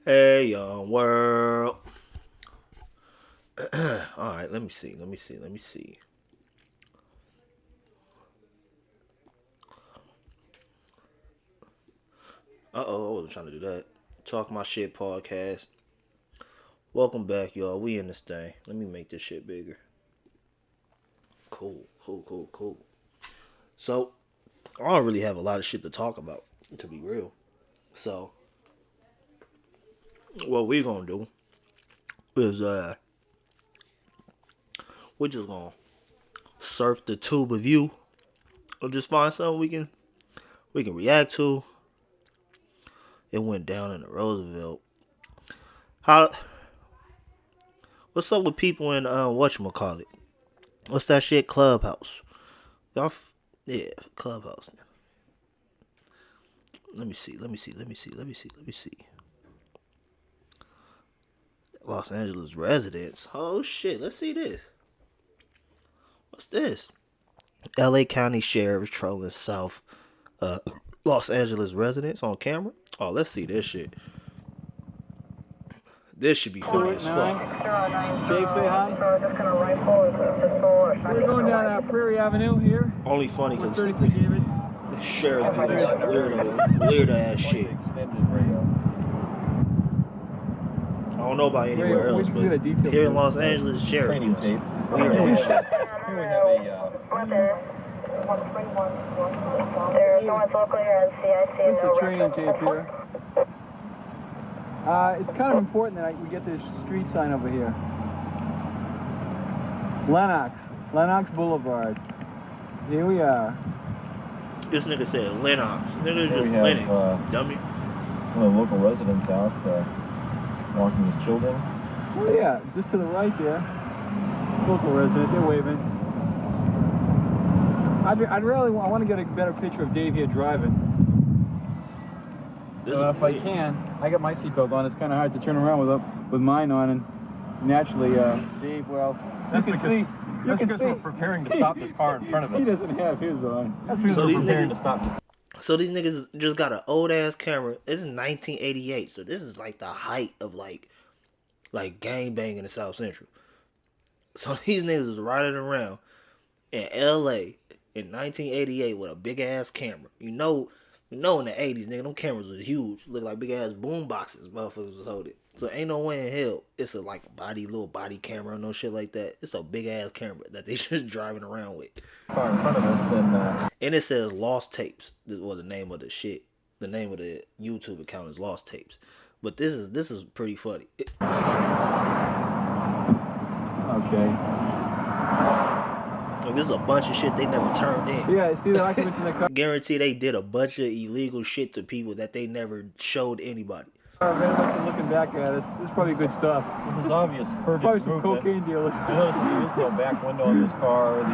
Hey, young world. All right, let me see. I wasn't trying to do that. Talk my shit podcast. Welcome back, y'all. We in this thing. Let me make this shit bigger. Cool. So, I don't really have a lot of shit to talk about, to be real. So, what we gonna do is we're just gonna surf the tube of you, or just find something we can react to. It went down in the Roosevelt. How? What's up with people in whatchamacallit? What's that shit? Clubhouse. Y'all, yeah, Clubhouse. Let me see. Los Angeles residents. Oh shit. Let's see this. What's this? L.A. County Sheriff trolling South Los Angeles residents on camera. Oh, let's see this shit. This should be funny as fuck. Dave, say hi. We're going down Prairie Avenue here. Only funny because David. the sheriff's being some weirdo ass shit. I don't know about anywhere else, but here in Los Angeles, sheriff doing some weird ass shit. Here we have this is a training tape here. It's kind of important that we get this street sign over here. Lenox Boulevard. Here we are. This nigga said Lennox. Nigga just have, Lennox, dummy. One of the local residents out walking his children. Oh yeah, just to the right there. Local resident, they're waving. I want to get a better picture of Dave here driving. If I can, I got my seatbelt on. It's kind of hard to turn around with mine on, and naturally, Dave. Well, you can see. We're preparing to stop this car in front of us. He doesn't have his on. That's because we're preparing to stop this. So these niggas just got an old ass camera. It's 1988, so this is like the height of like gang banging in South Central. So these niggas is riding around in LA in 1988 with a big ass camera. You know in the 80s, nigga, them cameras was huge. Look like big ass boom boxes motherfuckers was holding. So ain't no way in hell it's a little body camera or no shit like that. It's a big ass camera that they just driving around with. Car in front of us, And it says Lost Tapes. Or the name of the shit. The name of the YouTube account is Lost Tapes. But this is pretty funny. Okay. This is a bunch of shit they never turned in. Yeah, see the occupants in the car. Guarantee they did a bunch of illegal shit to people that they never showed anybody. If anybody's looking back at us, this is probody good stuff. This is obvious purchase Probably some movement. cocaine dealers. You notice there is no back window on this car. The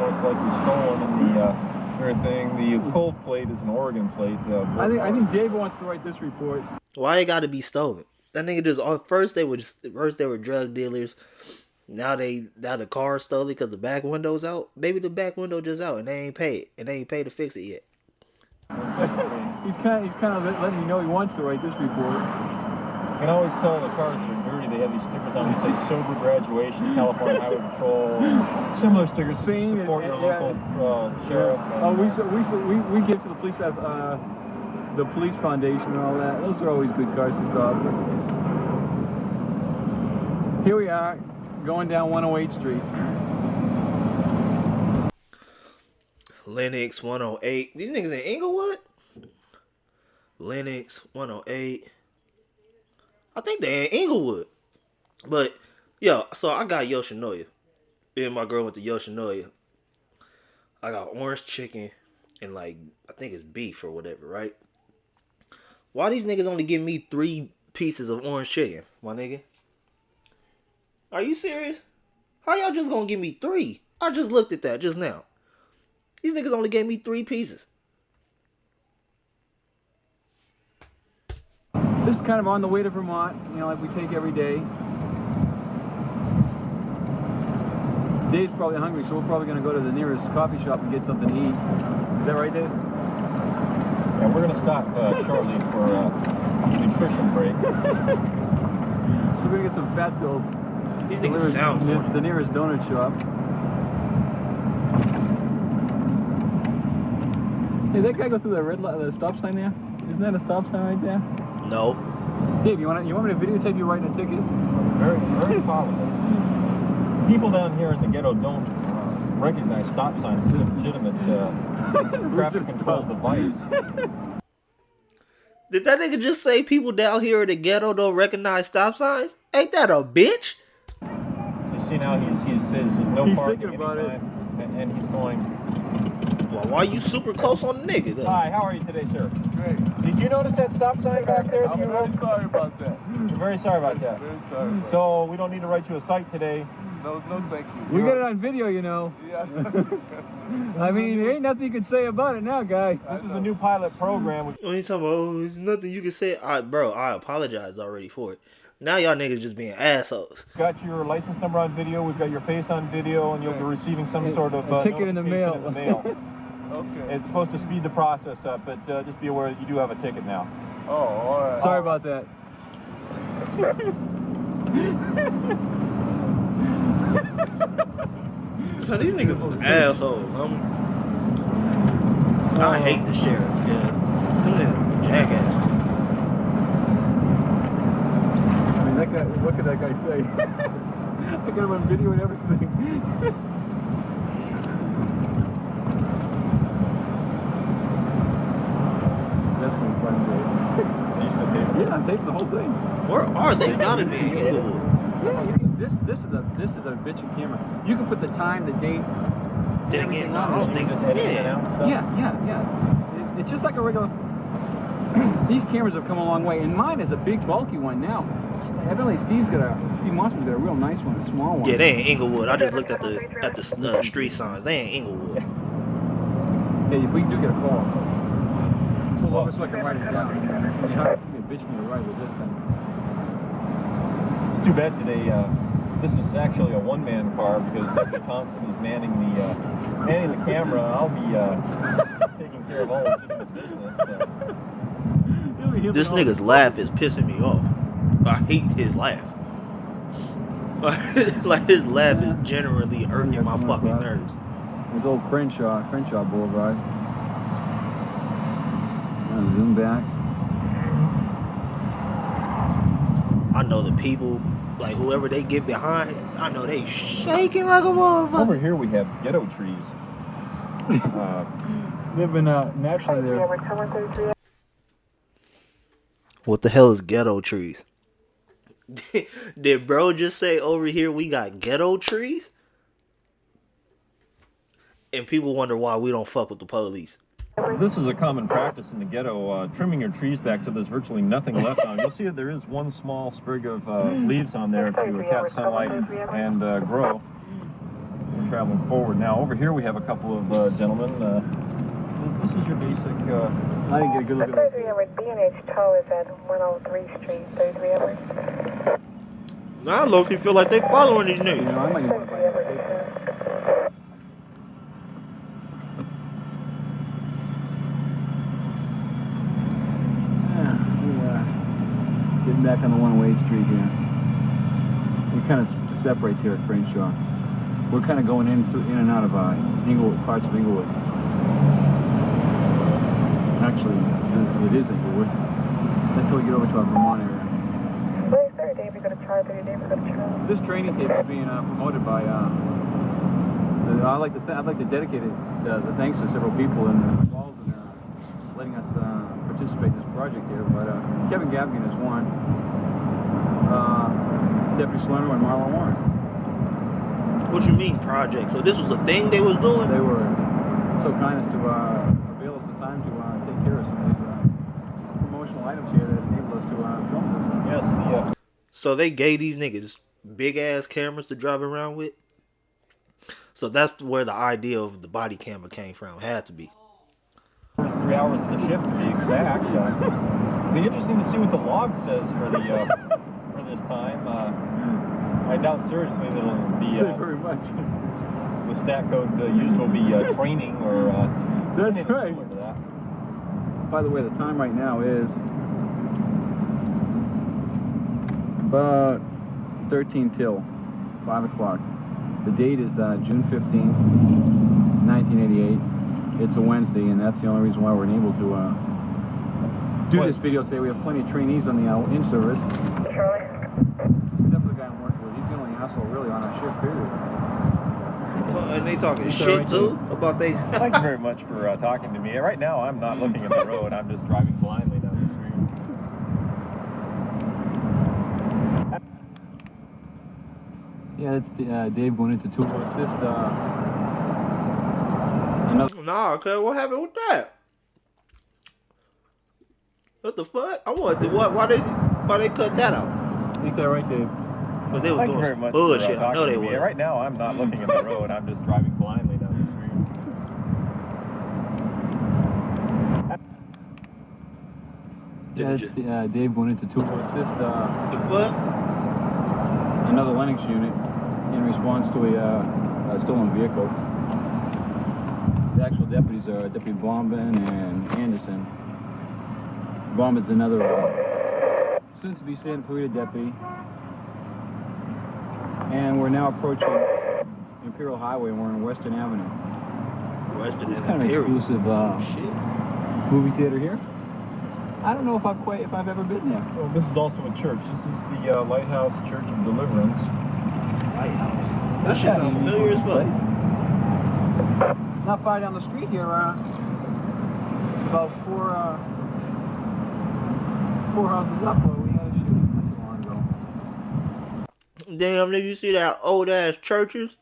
most likely stolen, and the cold plate is an Oregon plate. I think Dave wants to write this report. Why it gotta be stolen? That nigga just first they were drug dealers. Now the car stolen because the back window's out. Maybe the back window just out and they ain't paid to fix it yet. He's kind of letting me know he wants to write this report. You can always tell the cars that are dirty. They have these stickers on. They say "Sober Graduation," California Highway Patrol, and similar stickers. Same, Support your local sheriff. We give to the police the police foundation and all that. Those are always good cars to stop. Here we are, going down 108th Street. Lennox 108. These niggas in Inglewood? Lennox 108. I think they're in Inglewood. But, yo, so I got Yoshinoya. Me and my girl went to Yoshinoya. I got orange chicken and I think it's beef or whatever, right? Why these niggas only give me 3 pieces of orange chicken, my nigga? Are you serious? How y'all just gonna give me 3? I just looked at that just now. These niggas only gave me 3 pieces. This is kind of on the way to Vermont, like we take every day. Dave's probably hungry, so we're probably going to go to the nearest coffee shop and get something to eat. Is that right, Dave? Yeah, we're going to stop shortly for nutrition break. So we're gonna get some fat pills. These niggas sound funny. The nearest donut shop. Hey, that guy go through the red light, the stop sign there? Isn't that a stop sign right there? No. Dave, you want me to videotape you writing a ticket? Very, very possible. People down here in the ghetto don't recognize stop signs as a legitimate traffic control device. Did that nigga just say people down here in the ghetto don't recognize stop signs? Ain't that a bitch? You see now he says there's no He's parking thinking about anytime, and he's going. Well, why you super close on the nigga though? Hi, how are you today, sir? Great. Did you notice that stop sign back there? I'm very sorry about that. You're very sorry about that. Very sorry. So we don't need to write you a cite today. No, thank you. We got it on video, you know. Yeah. I mean, there ain't nothing you can say about it now, guy. This is a new pilot program. When you talking about, oh, there's nothing you can say. Bro, I apologize already for it. Now y'all niggas just being assholes. Got your license number on video. We've got your face on video, and you'll be receiving some sort of a ticket in the mail. Okay. It's supposed to speed the process up, but just be aware that you do have a ticket now. Oh, all right. Sorry about that. God, these niggas are assholes, homie. I hate the sheriffs, yeah. Them niggas are jackasses. I mean, that guy, what could that guy say? I got him on video and everything. That's been fun, Dave. Yeah, I taped the whole thing. Where are they? Gotta be in Inglewood. Yeah, this is a bitchin' camera. You can put the time, the date. Then again, no, I don't think. Yeah. It's just like a regular. These cameras have come a long way, and mine is a big, bulky one now. Evidently, Steve Mossman's got a real nice one, a small one. Yeah, they ain't Inglewood. I just looked at the street signs. They ain't Inglewood. Hey, if we do get a call, pull over so I can write it down. You have to be a bitch for me to write with this thing. It's too bad today. This is actually a one-man car because Deputy Thompson is manning the camera. I'll be taking care of all legitimate business. This nigga's laugh is pissing me off. I hate his laugh. Like his laugh is generally irking my fucking nerves. There's old Crenshaw Boulevard. Zoom back. I know the people, like whoever they get behind, I know they shaking like a motherfucker. Over here we have ghetto trees. They've been naturally there. What the hell is ghetto trees? Did bro just say over here we got ghetto trees? And people wonder why we don't fuck with the police. This is a common practice in the ghetto, trimming your trees back so there's virtually nothing left on. You'll see that there is one small sprig of leaves on there to catch sunlight and grow. We're traveling forward now. Over here we have a couple of gentlemen. This is your basic... I didn't get a good look at that. 33 hours B&H tow is at 103 Street, 33 hours. Now I low-key feel like they following these niggas. You know, I might even... Getting back on the one-way street here. It kind of separates here at Crenshaw. We're kind of going in and out of Inglewood, parts of Inglewood. Actually, it is Inglewood. That's how we get over to our Vermont area. Well, is there a day we go to Charlie, a day we go to Charlie? This training tape is being promoted by. I'd like to dedicate it the thanks to several people involved in letting us participate in this project here. But Kevin Gavgan is one. Deputy Salerno and Marlon Warren. What you mean project? So this was a thing they was doing? They were so kind as to avail us the time to take care of some of these promotional items here that enabled us to film this. Yes, So they gave these niggas big ass cameras to drive around with? So that's where the idea of the body camera came from. Had to be. First 3 hours of the shift to be exact. It'll be interesting to see what the log says for this time. I doubt seriously that it'll be very much. the stat code used will be training or That's anything right. similar to that. By the way, the time right now is About 13 till 5 o'clock. The date is June 15th, 1988. It's a Wednesday, and that's the only reason why we're able to do this video today. We have plenty of trainees on the in-service. Charlie. Except for the guy I'm working with. He's the only asshole really on our shift period. And they talking shit too about they. Thank you very much for talking to me. Right now, I'm not looking at the road. I'm just driving blindly down the street. Yeah, that's Dave going into tool to assist another. Nah, cuz what happened with that? What the fuck? I wanted to why they cut that out? Ain't that right, Dave? But they was Thank you doing very some much bullshit. for I know talking they to me. were. Right now, I'm not looking at the road. I'm just driving blindly down the street. Yeah, that's Dave going into tool to assist The fuck? another Lennox unit in response to a stolen vehicle. The actual deputies are Deputy Bombin and Anderson. Bombin's another soon-to-be Santa Clarita deputy. And we're now approaching Imperial Highway, and we're on Western Avenue. Western It's kind of Imperial. exclusive Shit. movie theater here. I don't know if I've ever been there. Well, this is also a church. This is the Lighthouse Church of Deliverance. Lighthouse. That shit sounds familiar as fuck. Not far down the street here, about four houses up. We had a shooting not too long ago. Damn, nigga, you see that old ass churches?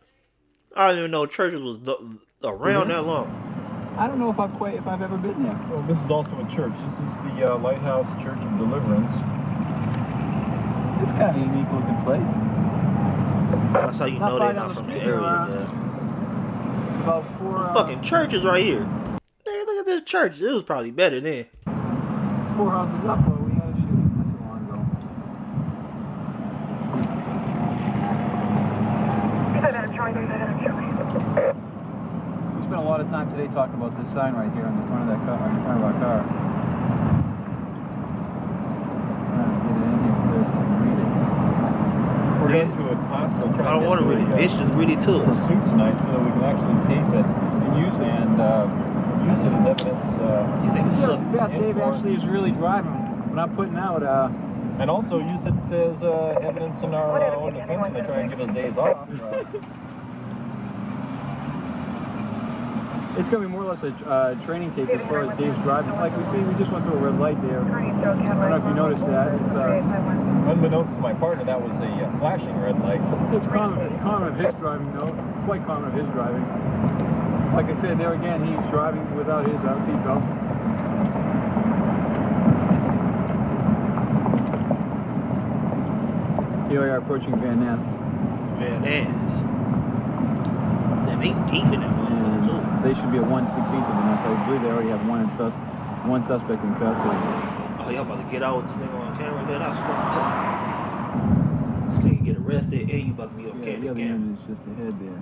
I didn't even know churches was around that long. I don't know if I've ever been there. Well, this is also a church. This is the Lighthouse Church of Deliverance. It's kind of a unique looking place. That's how you know they're not from the area, man. About four. Fucking churches right here. Hey, look at this church. It was probably better then. Four houses up. We had a shooting not too long ago. We spent a lot of time today talking about this sign right here on the front of that car, in front of our car. Get it in here clear so I can read it. We're going to a class. We'll try I don't want to read it. Bitch, just read it to us. Pursuit tonight so that we can actually tape it and use it as evidence. These niggas See how suck. fast Dave actually is really driving when I'm putting out. And also use it as evidence in our own defense when they try and give us days off. It's going to be more or less a training tape as far as Dave's driving. Like we see, we just went through a red light there. I don't know if you noticed that. It's Unbeknownst to my partner, that was a flashing red light. it's common of his driving, though. Quite common of his driving. Like I said, there again, he's driving without his seatbelt. Here we are approaching Van Ness. Van Ness. Damn, they deep in that motherfucker, too. They should be at 1/16 of Van Ness. I believe they already have one suspect in custody. Oh, y'all about to get out with this nigga on camera? Man, that's fucked up. This nigga get arrested and you about to be on The camera other again. end is just ahead there.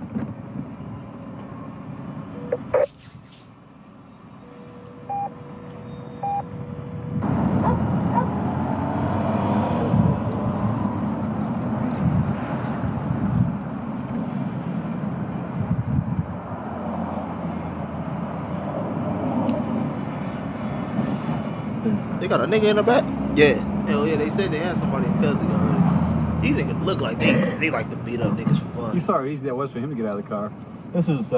They got a nigga in the back? Yeah. Hell yeah, they said they had somebody in custody already. These niggas look like they like to beat up niggas for You fun. saw how easy that was for him to get out of the car. This is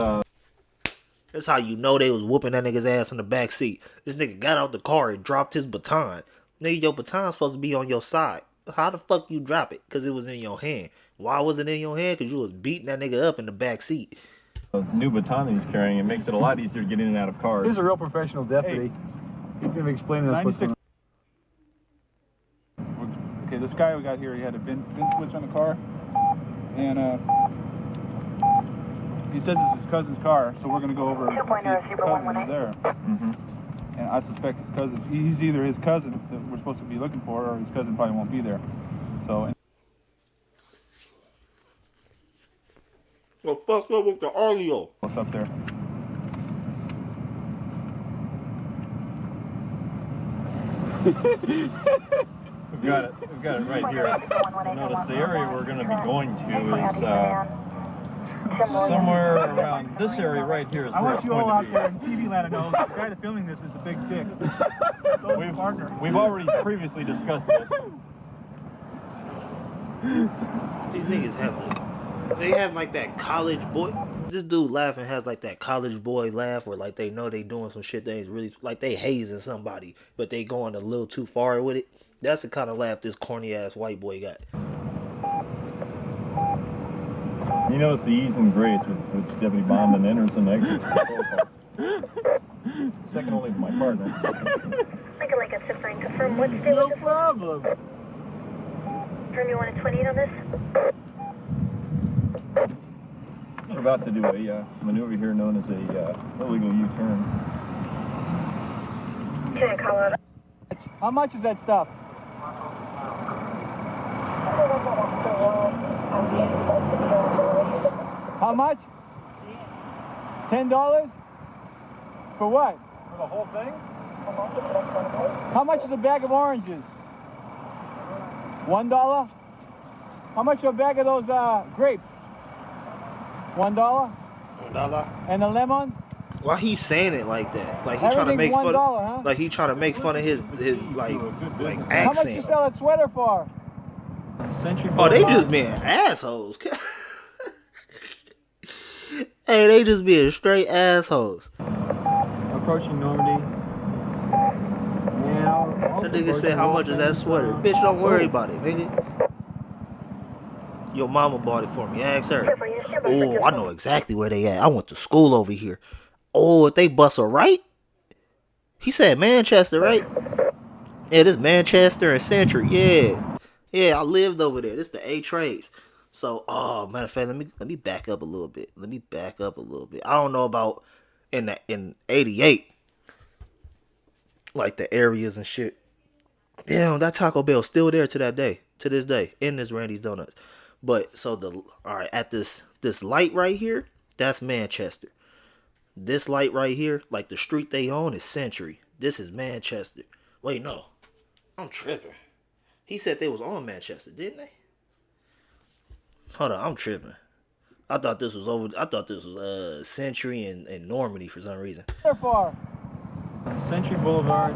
That's how you know they was whooping that nigga's ass in the back seat. This nigga got out the car and dropped his baton. Nigga, your baton's supposed to be on your side. How the fuck you drop it? Because it was in your hand. Why was it in your hand? Because you was beating that nigga up in the back seat. a new baton that he's carrying. It makes it a lot easier to get in and out of cars. He's a real professional deputy. Hey. He's going to be explaining us what's going on. Okay, this guy we got here, he had a VIN switch on the car, and he says it's his cousin's car, so we're going to go over and see if his cousin is there. Mm-hmm. And I suspect his cousin, he's either his cousin that we're supposed to be looking for, or his cousin probably won't be there. So. Well, fuck up with the audio. What's up there? We've got it right here. Notice the area we're going to be going to is somewhere around this area right here. Is I where want it's you going all to out be. there in TV land to know the guy that's filming this is a big dick. So is his partner. We've already previously discussed this. These niggas they have like that college boy. This dude laughing has like that college boy laugh where like they know they doing some shit they ain't really like they hazing somebody, but they going a little too far with it. That's the kind of laugh this corny ass white boy got. You notice the ease and grace with which Deputy Bondman enters and exits the patrol car. Second only to my partner. Like I'm suffering. Confirm what state No was this? problem. Confirm you wanted 28 on this? We're about to do a maneuver here known as a illegal U-turn. Okay, Colorado. How much is that stuff? How much? $10? For what? For the whole thing? How much is a bag of oranges? $1? How much a bag of those grapes? $1? And the lemons? Why he saying it like that? Like he trying to Everything's make fun. $1, huh? Like he trying to make fun of his like How much you accent. sell that sweater for? Century Oh, they Boulevard. just being assholes. Hey, they just being straight assholes. Approaching Normandy. Yeah. That nigga said, "How much is that sweater?" Bitch, don't worry about it, nigga. Your mama bought it for me. Ask her. Oh, I know exactly where they at. I went to school over here. Oh, if they bust a right? He said Manchester, right? Yeah, this Manchester and Century. Yeah, I lived over there. This the A trades. So, oh, matter of fact, let me back up a little bit. I don't know about in '88, like the areas and shit. Damn, that Taco Bell's still there to this day, in this Randy's Donuts. But so all right, at this light right here, that's Manchester. This light right here, like the street they on, is Century. This is Manchester. Wait, no, I'm tripping. He said they was on Manchester, didn't they? Hold on, I'm tripping. I thought this was Century and Normandy for some reason. For Century Boulevard.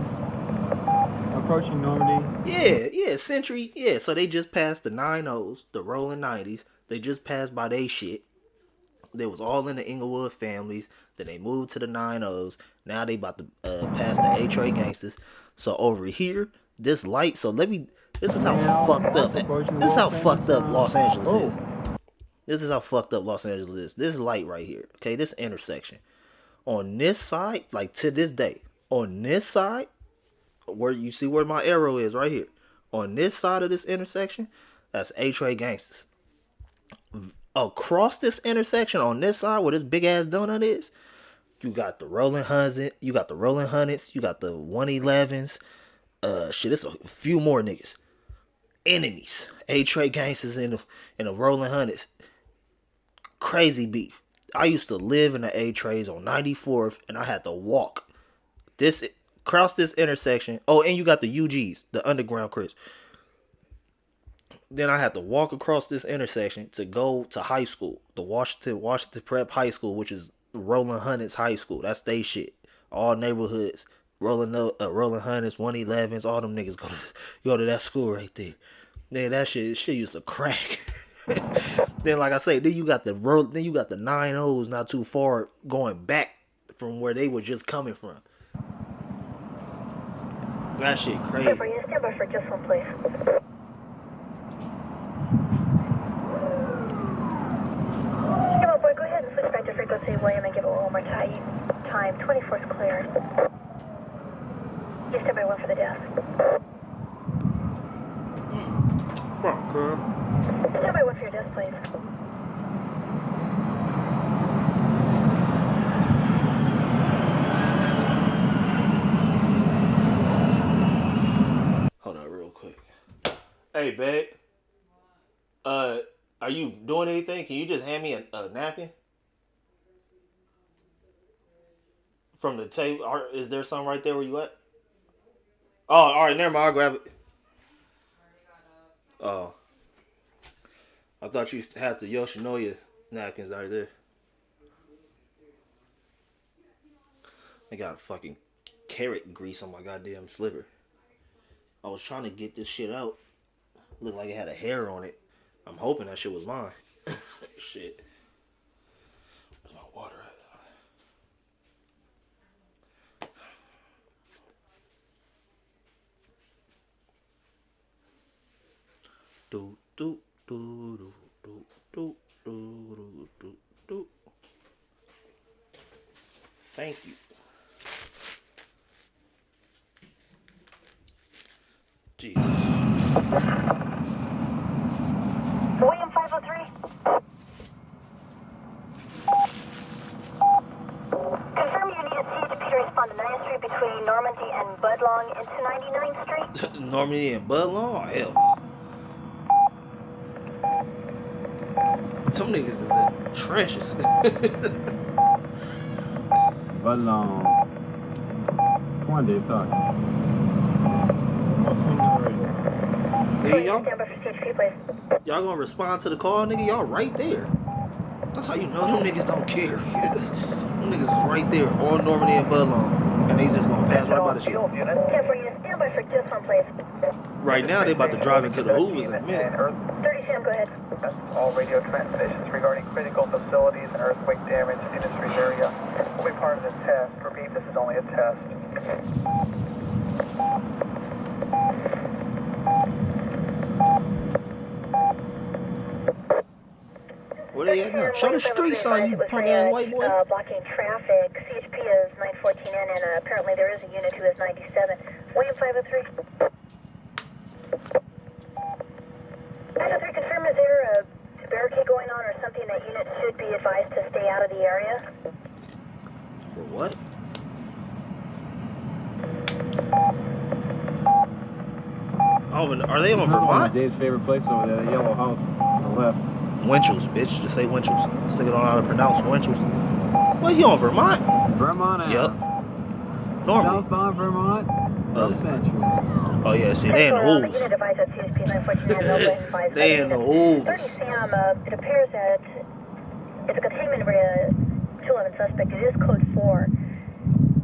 Approaching Normandy. Yeah, Century. Yeah, so they just passed the 90s, the rolling 90s. They just passed by they shit. They was all in the Inglewood families. Then they moved to the 90s. Now they about to pass the A-Trade gangsters. So over here, this light. So this is how fucked up. This is how fucked up Los Angeles is. This is how fucked up Los Angeles is. This light right here. Okay, this intersection. On this side, like to this day, on this side, where you see where my arrow is right here. On this side of this intersection, that's A-Trade gangsters. Across this intersection, on this side where this big ass donut is, you got the Rolling Hundreds, you got the 111s. It's a few more niggas. Enemies. A-Trade gangsters in the Rolling Hundreds. Crazy beef. I used to live in the A-Trades on 94th, and I had to walk cross this intersection. Oh, and you got the UGs, the Underground Crips. Then I had to walk across this intersection to go to high school, the Washington Prep High School, which is Rolling Hundreds High School. That's they shit. All neighborhoods, Rolling Hundreds, 111s, all them niggas go to that school right there. Man, that shit used to crack. Then, like I say, then you got the 9-0s not too far going back from where they were just coming from. That shit crazy. Stand by for just one, please. Come on, boy, go ahead and switch back to frequency, William, and give it one more time. 24's clear. You stand by one for the desk. Fuck, girl. Stand by one for your desk, please. Hold on real quick. Hey, babe. Are you doing anything? Can you just hand me a napkin? From the table? Is there some right there where you at? Oh, alright, never mind. I'll grab it. Oh, I thought you had the Yoshinoya napkins right there. I got fucking carrot grease on my goddamn slipper. I was trying to get this shit out. Looked like it had a hair on it. I'm hoping that shit was mine. Shit. Where's my water at? Do do do do do do do do do. Thank you. Jesus. William 503. Confirm you need a CHP to respond to 9th Street between Normandy and Budlong into 99th Street. Normandy and Budlong? Oh, hell. Some niggas is in trenches. But come on, Dave, talk. Nigga, y'all gonna respond to the call, nigga? Y'all right there. That's how you know them niggas don't care. Them niggas is right there on Normandy and Budlong, and they just gonna pass right by the shit. Right now, they about to drive into the Hoovers in a minute. 30 Sam, go ahead. All radio transmissions regarding critical facilities and earthquake damage in industry area will be part of this test. Repeat, this is only a test. Where they at now? Show the street sign, you punk ass white boy. Blocking traffic. CHP is 914N, and apparently there is a unit who is 97. William 503. 503, confirm, is there a barricade going on or something that units should be advised to stay out of the area? For what? Oh, are they on Vermont? Dave's favorite place over there, the yellow house on the left. Winchell's, bitch. Just say Winchell's. This nigga don't know how to pronounce Winchell's. What, you on Vermont? Vermont. Yep. Normally. Southbound Vermont. Central. Oh yeah, see, they in the Hoovers. They in the Hoovers. Sam, it appears that it's a containment area, 211 suspect. It is code 4.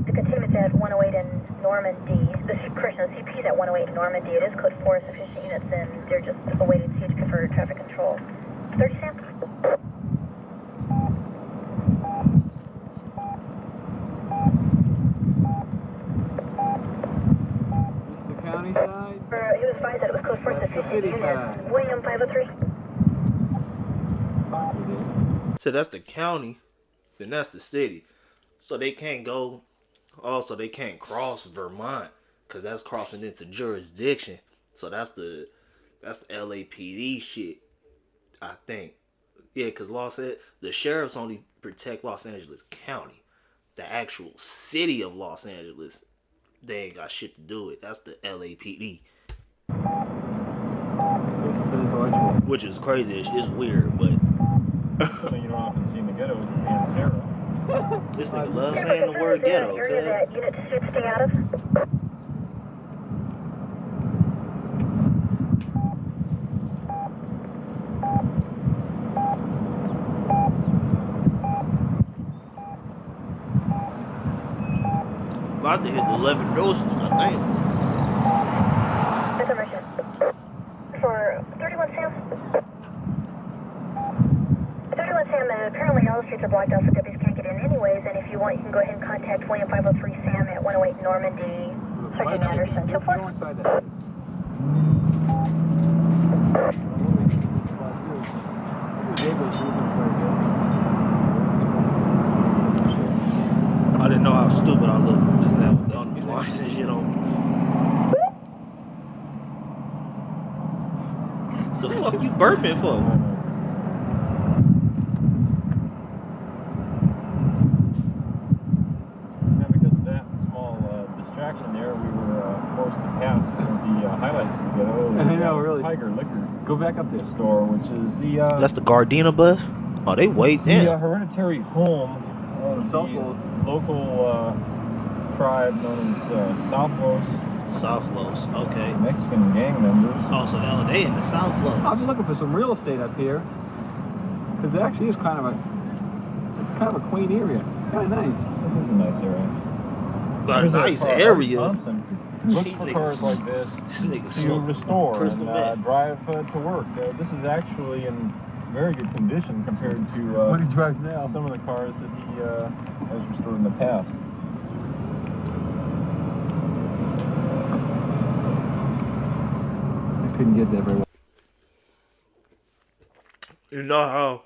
The containment's at 108 in Normandy. The CP is at 108 in Normandy. It is code 4, sufficient units, and they're just awaiting CHP for traffic control. 30 Sam. This the county side? He was advised that it was code 4, That's the sufficient city units. side. William 503. So that's the county, then that's the city. So they can't go. Also, they can't cross Vermont because that's crossing into jurisdiction. So that's the LAPD shit, I think. Yeah, because law said the sheriffs only protect Los Angeles County. The actual city of Los Angeles, they ain't got shit to do with. That's the LAPD. Say something intellectual. Which is crazy. It's weird, but Something you don't often see in the ghetto is in Pantera. this nigga loves saying the word ghetto. Area that units should stay out of. About to hit the 11 doses, I think. Information. For 31 Sam. 31 Sam, apparently all the streets are blocked off so deputies can't get in anyways, and if you want, you can go ahead and contact William 503 Sam at 108 Normandy, Sergeant Anderson. Go 2-4. inside that. I didn't know how stupid I looked just now with the blinds and shit on. The fuck you burping for? Now, because of that small distraction there, we were forced to pass one of the highlights of the ghetto. I know, really. Tiger Liquor Go back up there. store, which is the That's the Gardena bus? Oh, they wait the down. hereditary home of South the Los. local tribe known as South Los South Los. Okay. Mexican gang members. Oh, so they in the South I'm Los. just looking for some real estate up here, because it actually is kind of a quaint area. It's kind of nice. This is a nice area. A Here's nice car, area. Thompson looks These for niggas- cars like this These niggas to smoke restore crystal and meth. drive to work. This is actually in very good condition compared to What he drives now. some of the cars that he has restored in the past. I couldn't get there very well. You know how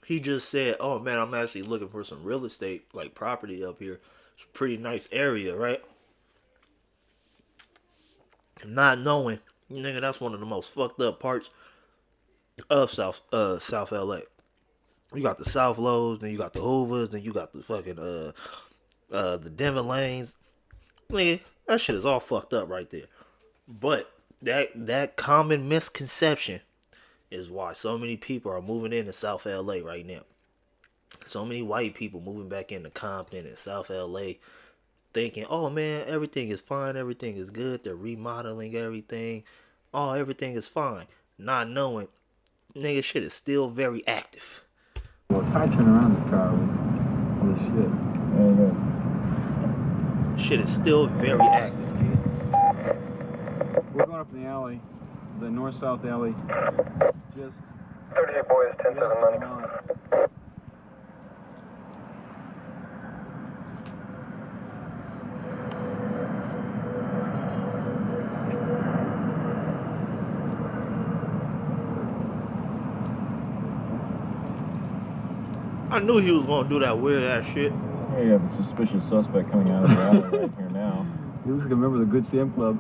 he just said, "Oh man, I'm actually looking for some real estate, like property up here. It's a pretty nice area, right?" Not knowing, nigga, that's one of the most fucked up parts of South LA. You got the South Lows, then you got the Hoovers, then you got the fucking the Denver Lanes. Nigga, that shit is all fucked up right there. But that common misconception is why so many people are moving into South LA right now. So many white people moving back into Compton and South LA thinking, oh man, everything is fine, everything is good, they're remodeling everything. Oh, everything is fine. Not knowing, nigga, shit is still very active. Well, it's hard to turn around this car with all this shit. There you go. Shit is still very active, nigga. We're going up in the alley, the north-south alley. Just 38 boys, 10-7 on. I knew he was gonna do that weird ass shit. Here you have a suspicious suspect coming out of the alley right here now. He looks like a member of the Good Sam Club.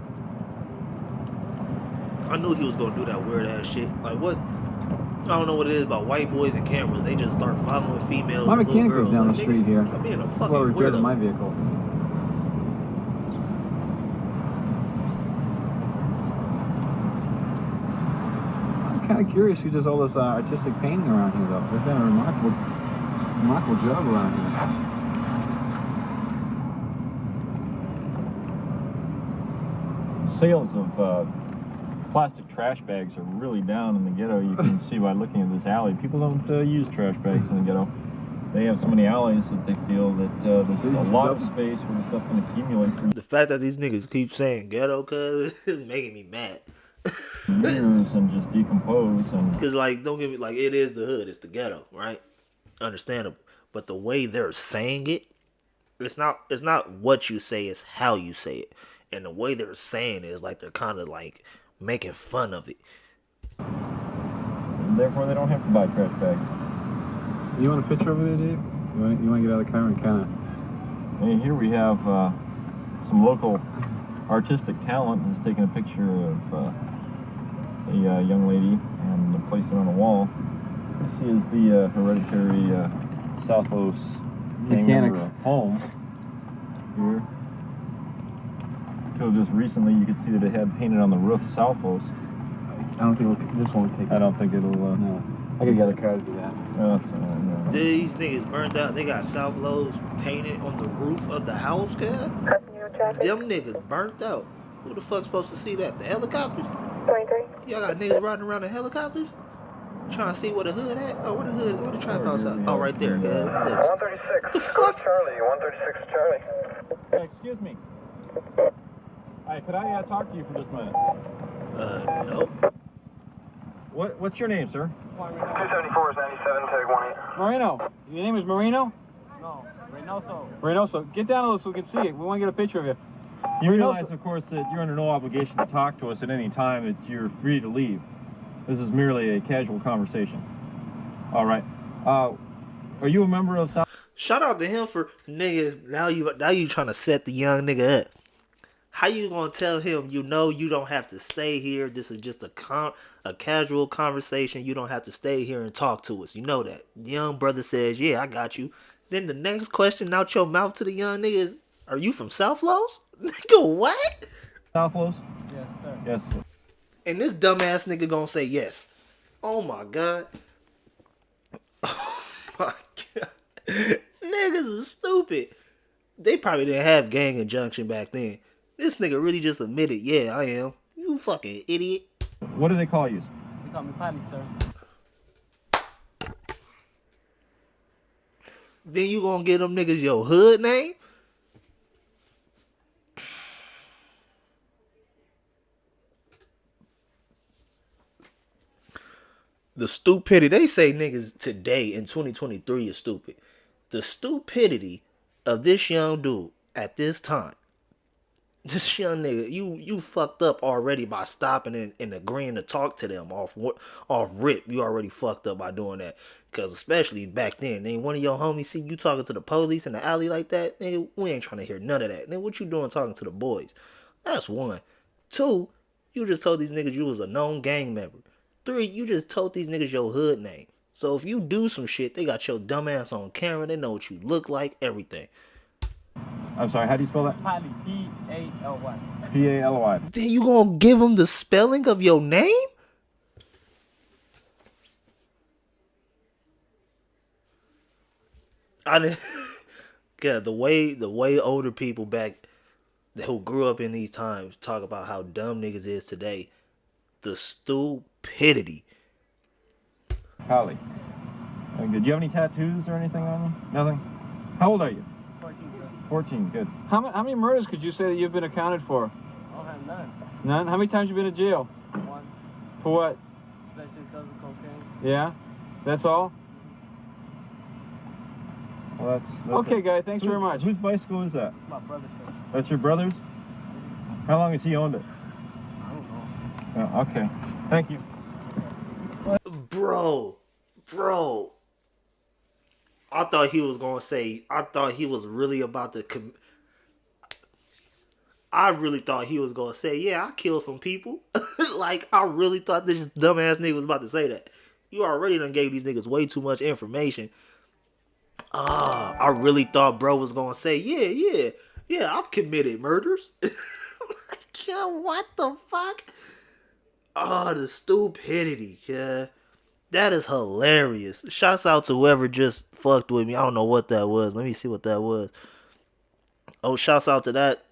I knew he was gonna do that weird ass shit. Like what? I don't know what it is about white boys and cameras. They just start following females. My and little mechanic girls. goes down Like, the street nigga, here. stop being a That's fucking what I repaired weirdo. my vehicle. I'm kind of curious who does all this artistic painting around here, though. They've done a remarkable job around here. Sales of plastic trash bags are really down in the ghetto. You can see by looking at this alley. People don't use trash bags in the ghetto. They have so many alleys that they feel that there's a lot of space where the stuff can accumulate for The fact that these niggas keep saying ghetto, cuz, is making me mad. years and just decompose. And Cause like, don't get me like, it is the hood, it's the ghetto, right? Understandable. But the way they're saying it, it's not what you say, it's how you say it. And the way they're saying it is like they're kind of like making fun of it. therefore, they don't have to buy trash bags. You want a picture over there, Dave? You want to get out of the car and kind of... And here we have some local artistic talent who's taking a picture of a young lady and placed it on a wall. This is the hereditary South Los Mechanics home here. Until just recently, you could see that it had painted on the roof South Los. I don't think this won't take it. I don't think it'll. No. I gotta get a car to do that. No. These niggas burned out. They got South Lows painted on the roof of the house, cuz. Them niggas burnt out. Who the fuck's supposed to see that? The helicopters? 23. Y'all got niggas riding around in helicopters? Trying to see where the hood at? Oh, where the hood? Where the trap house at? Oh, right there. 136. The fuck? Charlie, 136 Charlie. Hey, excuse me. Hi, could I talk to you for just a minute? No. What's your name, sir? 274 is 97, tag 18. Marino. Your name is Marino? No, Reynoso. Reynoso. Get down a little so we can see it. We want to get a picture of you. You Reynoso. realize, of course, that you're under no obligation to talk to us at any time, that you're free to leave. This is merely a casual conversation. All right. Are you a member of South? Shout out to him for niggas. Now you trying to set the young nigga up. How you gonna tell him you don't have to stay here? This is just a casual conversation. You don't have to stay here and talk to us. You know that. The young brother says, yeah, I got you. Then the next question out your mouth to the young nigga is, are you from South Los? Nigga, what? South Los? Yes, sir. Yes. And this dumbass nigga gonna say yes. Oh my god. Oh my god. Niggas is stupid. They probably didn't have gang injunction back then. This nigga really just admitted, yeah, I am. You fucking idiot. What do they call you? They call me Pilot, sir. Then you gonna give them niggas your hood name? The stupidity. They say niggas today in 2023 is stupid. The stupidity of this young dude at this time. This young nigga, you fucked up already by stopping and agreeing to talk to them off rip. You already fucked up by doing that. Cause especially back then, one of your homies see you talking to the police in the alley like that, nigga, we ain't trying to hear none of that. Nigga, what you doing talking to the boys? That's one. Two, you just told these niggas you was a known gang member. Three, you just told these niggas your hood name. So if you do some shit, they got your dumb ass on camera. They know what you look like, everything. I'm sorry, how do you spell that? Pilot, P-A-L-Y. P-A-L-Y. Then you gonna give them the spelling of your name? I didn't. God, the way older people back who grew up in these times talk about how dumb niggas is today. The stupidity. Holly. Good. Do you have any tattoos or anything on you? Nothing? How old are you? 14, sir. 14. Good. How many murders could you say that you've been accounted for? I don't have none. None? How many times you been to jail? Once. For what? Possession of cocaine. Yeah? That's all? Well, that's Okay, guy. Thanks very much. Whose bicycle is that? It's my brother, sir. That's your brother's? How long has he owned it? I don't know. Oh, okay. Thank you. Bro. I thought he was really about to I really thought he was gonna say, yeah, I killed some people. Like, I really thought this dumbass nigga was about to say that. You already done gave these niggas way too much information. I really thought bro was gonna say, yeah, I've committed murders. Yeah, what the fuck? Oh, the stupidity, yeah. That is hilarious. Shouts out to whoever just fucked with me. I don't know what that was. Let me see what that was. Oh, shouts out to that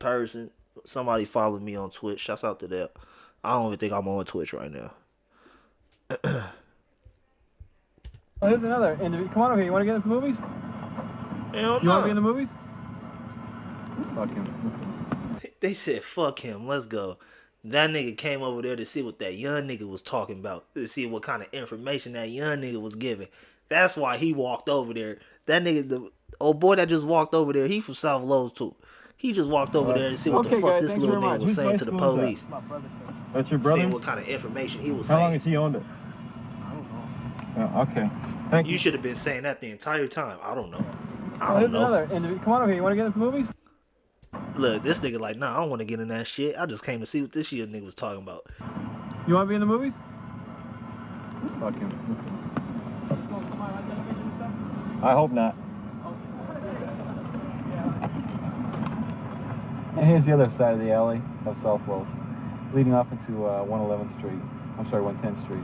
person. Somebody followed me on Twitch. Shouts out to that. I don't even think I'm on Twitch right now. Oh, here's another individual. Come on over here. You want to get into the movies? Hell You want to be in no. the movies? Fuck him. Let's go. They said, fuck him. Let's go. That nigga came over there to see what that young nigga was talking about. To see what kind of information that young nigga was giving. That's why he walked over there. That nigga, the old boy that just walked over there, he from South Lowe's too. He just walked over there to see what the fuck guys, this thanks little very nigga much. was Whose saying to the bicycle is that? police. It's my brother, sir. That's your Seeing brother? what kind of information he was How long saying. has he owned it? I don't know. Oh, okay. Thank you. You should have been saying that the entire time. I don't know. I Oh, here's don't know. another individual. Come on over here. You want to get into the movies? Look, this nigga like, nah, I don't want to get in that shit. I just came to see what this shit nigga was talking about. You want to be in the movies? Fuck him. Let's go. I hope not. And here's the other side of the alley of South Wells, leading off into 111th Street. I'm sorry, 110th Street.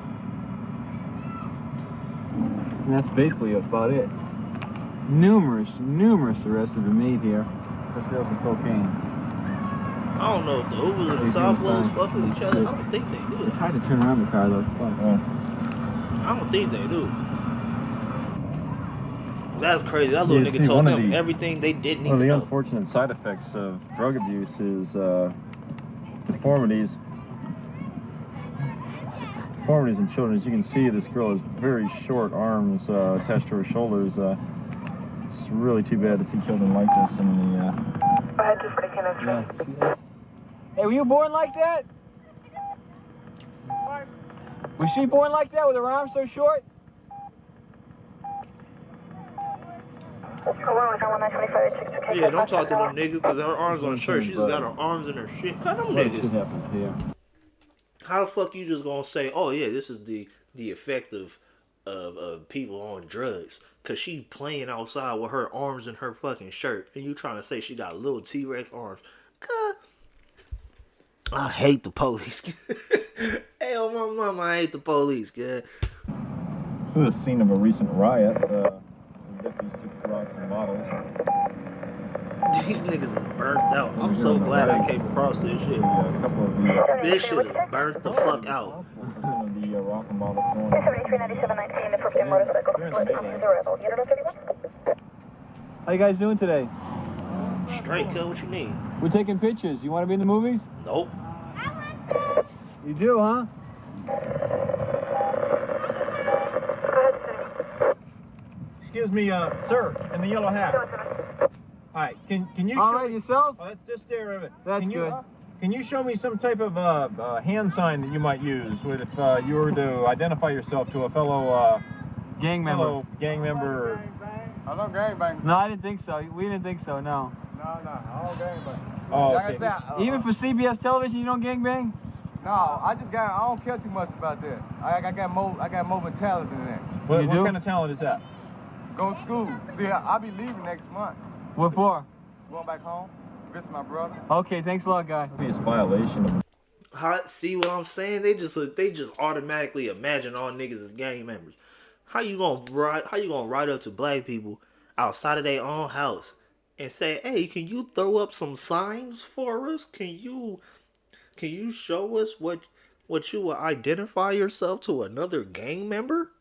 And that's basically about it. Numerous arrests have been made here for sales of cocaine. I don't know if the Hoovers and the They South do Lows sign. fuck with each other. I don't think they do It's that. hard to turn around the car though. Fuck. I don't think they do. That's crazy. That little Yeah, nigga see, told one of them the- everything they didn't One of even the know. unfortunate side effects of drug abuse is deformities. Deformities in children. As you can see, this girl has very short arms attached to her shoulders. It's really too bad to see children like this in the. Ahead to 40 Kenneth Street. Yeah, see this? Hey, were you born like that? Was she born like that with her arms so short? Yeah, don't talk to them niggas because her arms on her shirt. She just got her arms in her shit. Cut them What shit niggas. happens here? How the fuck you just gonna say, oh yeah, this is the effect of people on drugs? Cause she playing outside with her arms in her fucking shirt, and you trying to say she got little T-Rex arms? God, I hate the police. Hell, my mama, I hate the police, kid. This is the scene of a recent riot. Deputies took rocks and bottles. These niggas is burnt out. I'm so glad I came across this shit. A couple of the This shit is burnt the fuck out. responsible for some of the rock and bottle throwing. 739719, the first motorcycle split from his arrival. Unit 31. How you guys doing today? Straight, cut what you need. We're taking pictures. You want to be in the movies? Nope. You do, huh? Excuse me, sir, in the yellow hat. All right, can you All show right, yourself? Oh, that's just there of it. That's Can you, good. Can you show me some type of hand sign that you might use with if you were to identify yourself to a fellow Gang member. fellow gang member? Or, I love gangbangers. No, I didn't think so. We didn't think so, no. No, all gangbangers. oh, Like I okay. said, Even for CBS television, you don't gangbang? no, I don't care too much about that. I got more mentality than that. What, You what do? kind of talent is that? Go to school. See, I'll be leaving next month. What for? Going back home, visit my brother. Okay, thanks a lot, guy. Obvious violation of See what I'm saying? They just automatically imagine all niggas as gang members. How you gonna ride up to black people outside of their own house and say, "Hey, can you throw up some signs for us? Can you show us what you will identify yourself to another gang member?"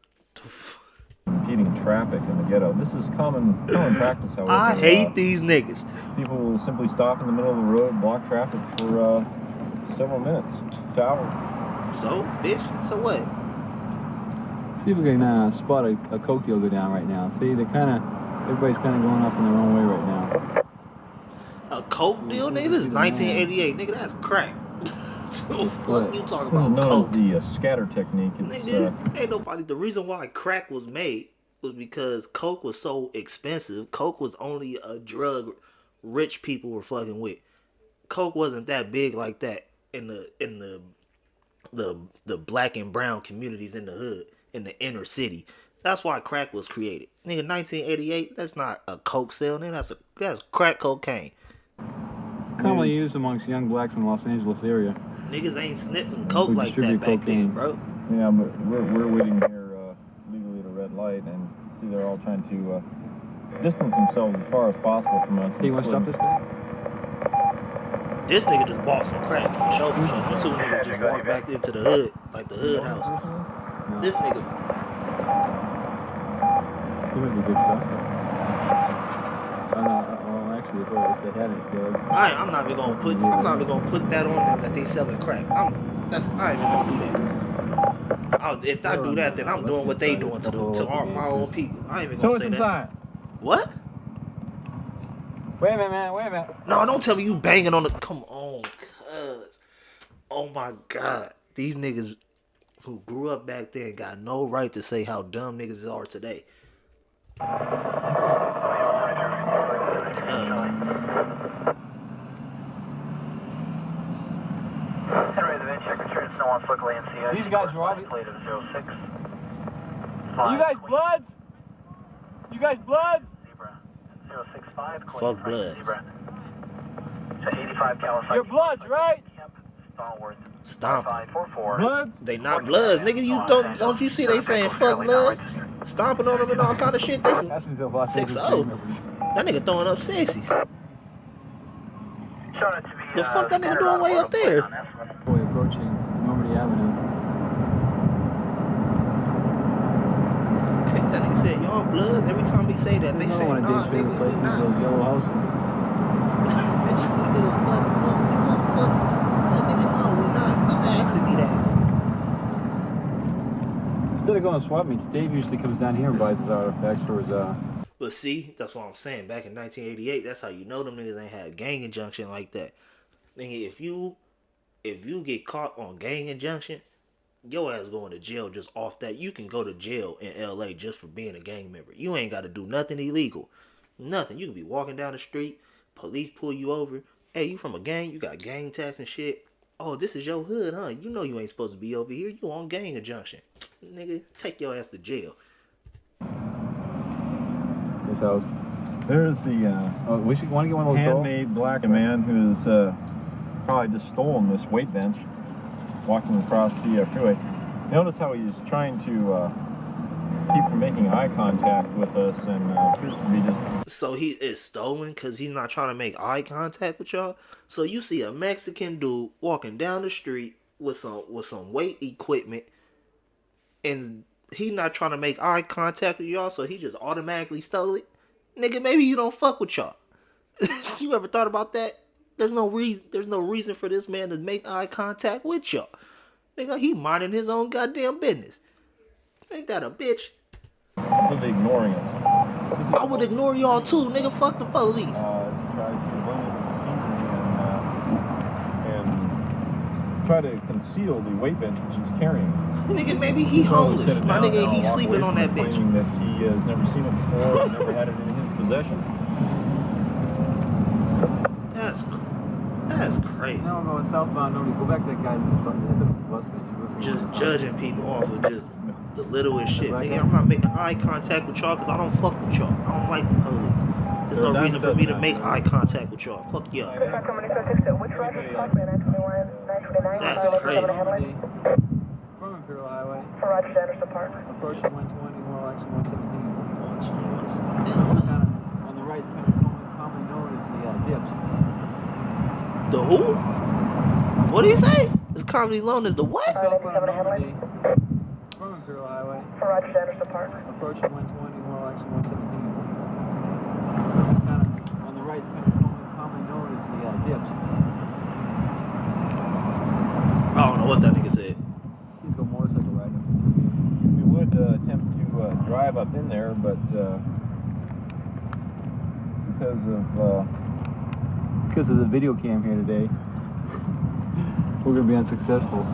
impeding traffic in the ghetto. This is common practice, however. I hate these niggas. People will simply stop in the middle of the road, block traffic for several minutes to hours. So, bitch, so what? See if we can spot a coke deal go down right now. See, everybody's kind of going off in their own way right now. A coke deal, nigga? This is 1988, nigga. That's crack. The fuck you talking This is about known coke? as the scatter technique. It's Nigga, ain't nobody. The reason why crack was made was because coke was so expensive. Coke was only a drug rich people were fucking with. Coke wasn't that big like that in the black and brown communities in the hood, in the inner city. That's why crack was created. Nigga, 1988, that's not a coke sale, nigga. That's crack cocaine. Commonly used amongst young blacks in the Los Angeles area. Niggas ain't sniffing coke Who like that distribute back then, cocaine. bro. yeah, but we're waiting here legally at a red light, and see they're all trying to distance themselves as far as possible from us. Hey, you want to stop this guy? This nigga just bought some crack for sure. The two niggas just walked back into the hood, like the hood house. No. This nigga, He might be good stuff. Actually, if they had it, good. I'm not even gonna put that on them that they selling crack. I ain't even gonna do that. If I do that, then I'm doing what they doing to my own people. I ain't even Show gonna us say some that. sign. What? Wait a minute, man. Wait a minute. No, don't tell me you banging on the. Come on, cuz. Oh my God, these niggas who grew up back then got no right to say how dumb niggas are today. These guys are obvious. You guys bloods? You guys bloods? Fuck bloods. You're bloods, right? Stomp. Bloods? They not bloods, nigga. You don't you see they saying fuck bloods, stomping on them and all kind of shit. They from That's me the Los Angeles 6-0. gang members. That nigga throwing up 60s. The fuck that nigga doing way up there? Boy, approaching Normandy Avenue. That nigga said y'all bloods. Every time we say that, they say one of nah, Dave's favorite nigga, we places, not. those yellow houses. It's like, nigga, fuck. That nigga, no, we not. Stop asking me that. Instead of going to swap meets, Dave usually comes down here and buys his artifacts for his But see, that's what I'm saying. Back in 1988, that's how you know them niggas ain't had gang injunction like that. Nigga, if you get caught on gang injunction, your ass going to jail just off that. You can go to jail in LA just for being a gang member. You ain't got to do nothing illegal. Nothing. You can be walking down the street, police pull you over. Hey, you from a gang? You got gang tats and shit. Oh, this is your hood, huh? You know you ain't supposed to be over here. You on gang injunction. Nigga, take your ass to jail. his house. There's the We should want to get one of those dolls. handmade black man who's probably just stolen this weight bench walking across the freeway. Notice how he's trying to keep from making eye contact with us, and appears to be just. So he is stolen because he's not trying to make eye contact with y'all. So you see a Mexican dude walking down the street with some weight equipment, and he not trying to make eye contact with y'all, so he just automatically stole it. Nigga, maybe you don't fuck with y'all. You ever thought about that? There's no reason for this man to make eye contact with y'all. Nigga, he minding his own goddamn business. Ain't that a bitch? Completely ignoring us. I would ignore y'all too, nigga. Fuck the police. As he tries to blend into the scenery and try to conceal the weight bench which he's carrying. Nigga, maybe he homeless. My nigga, he's sleeping on that bitch. Claiming that he has never seen it before and never had it in his possession. That's crazy. No, going southbound, nobody. Go back to that guy at the bus bench. He looks like Just judging people off of just the littlest shit. Nigga, I'm not making eye contact with y'all because I don't fuck with y'all. I don't like the police. There's no reason for me to make eye contact with y'all. Fuck y'all. That's crazy. from Imperial Highway. For Roger Anderson Park. Approaching 120, more actually 117. 121. This is kind of, on the right, it's kind of commonly known as the dips. The who? What did he say? It's commonly known as the what? Southbound Normandy from Imperial Highway. For Roger Anderson Park. Approaching 120, more actually 117. This is kind of, on the right, it's kind of commonly known as the dips. I don't know what that nigga said. He's got motorcycle riding. We would attempt to drive up in there, but because of the video cam here today, we're gonna be unsuccessful.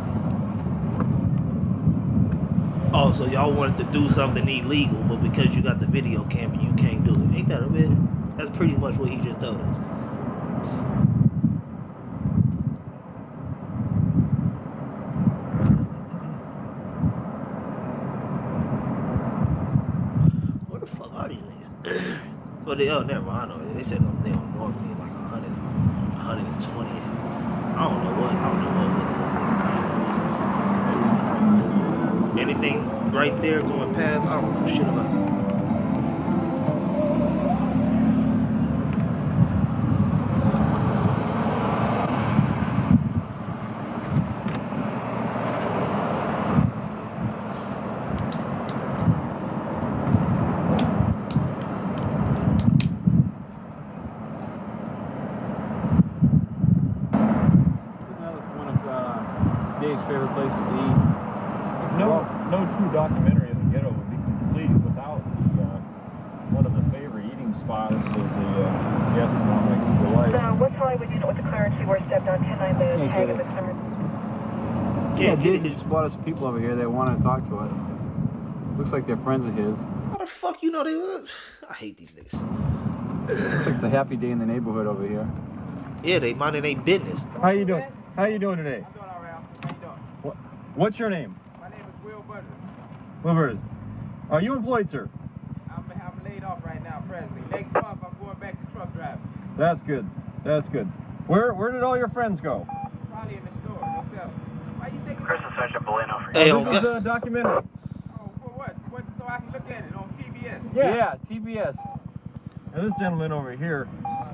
Oh, so y'all wanted to do something illegal, but because you got the video camera, you can't do it. Ain't that a bit? That's pretty much what he just told us. Where the fuck are these niggas? Well, never mind. I know. They said they don't normally like 100, 120. I don't know what hood is. Anything right there going past, I don't know shit about it. Favorite places to eat. no true documentary of the ghetto would be complete without one of the favorite eating spots is the gastronomic delight. What's Hollywood unit with the clearance you were stepped on 10-9 the tag of the clearance? Yeah, dude just spotted some people over here that want to talk to us. Looks like they're friends of his. How the fuck you know they was? I hate these niggas. Looks like it's a happy day in the neighborhood over here. Yeah, they minding their business. How you doing? How you doing today? I'm doing all right. How you doing? What's your name? My name is Will Butter. Wilbur. Are you employed, sir? I'm laid off right now, presently. Next month, I'm going back to truck driving. That's good. That's good. Where did all your friends go? Probably in the store. Don't tell me. Why you taking Christmas Sergeant Bueno for Hey, This is a documentary. Oh, for what? So I can look at it on TBS. Yeah, TBS. Now this gentleman over here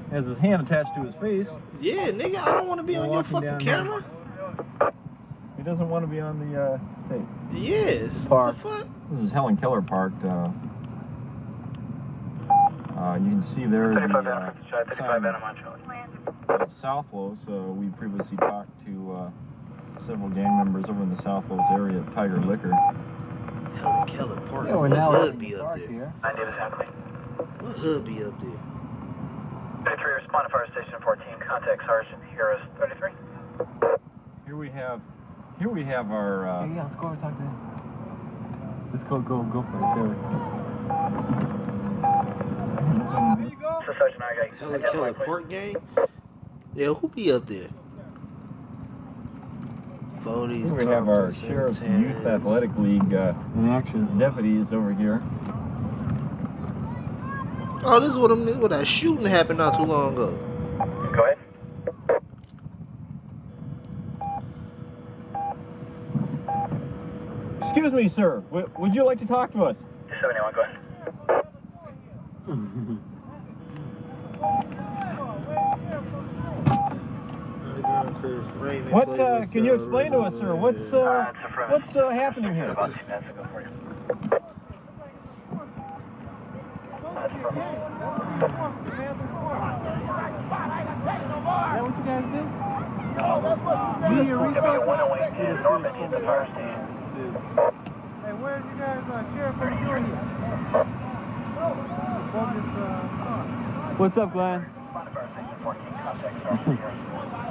has his hand attached to his face. Yeah, nigga, I don't want to be on your Walking fucking down camera. He doesn't want to be on the tape. Yes. Park. What the fuck? This is Helen Keller parked. You can see there the 35 Adam on South Low. So we previously talked to several gang members over in the South Los area at Tiger Liquor. Helen Keller Park. Yeah, we're What now hood in be the up park there? here. 9 Davis Hamley. What hood be up there? 33, respond to Fire Station 14. Contact Sergeant Harris 33. Here we have our. Yeah, let's go over and talk to him. Let's go for it, sir. There you go. So Sergeant Argyle. Helen Keller Park gang? Yeah, who be up there? 40s, Here we have our Sheriff's Youth Athletic League In action. deputies over here. Oh, this is what that shooting happened not too long ago. Go ahead. Excuse me, sir. Would you like to talk to us? 271, go ahead. What can you explain to us, sir? What's happening here? About 2 minutes ago for you. Is that what you guys did? Me and resources? 108 Norman in the fire station. Hey, where's you guys, sheriff, what are you doing here? What's up, Glenn?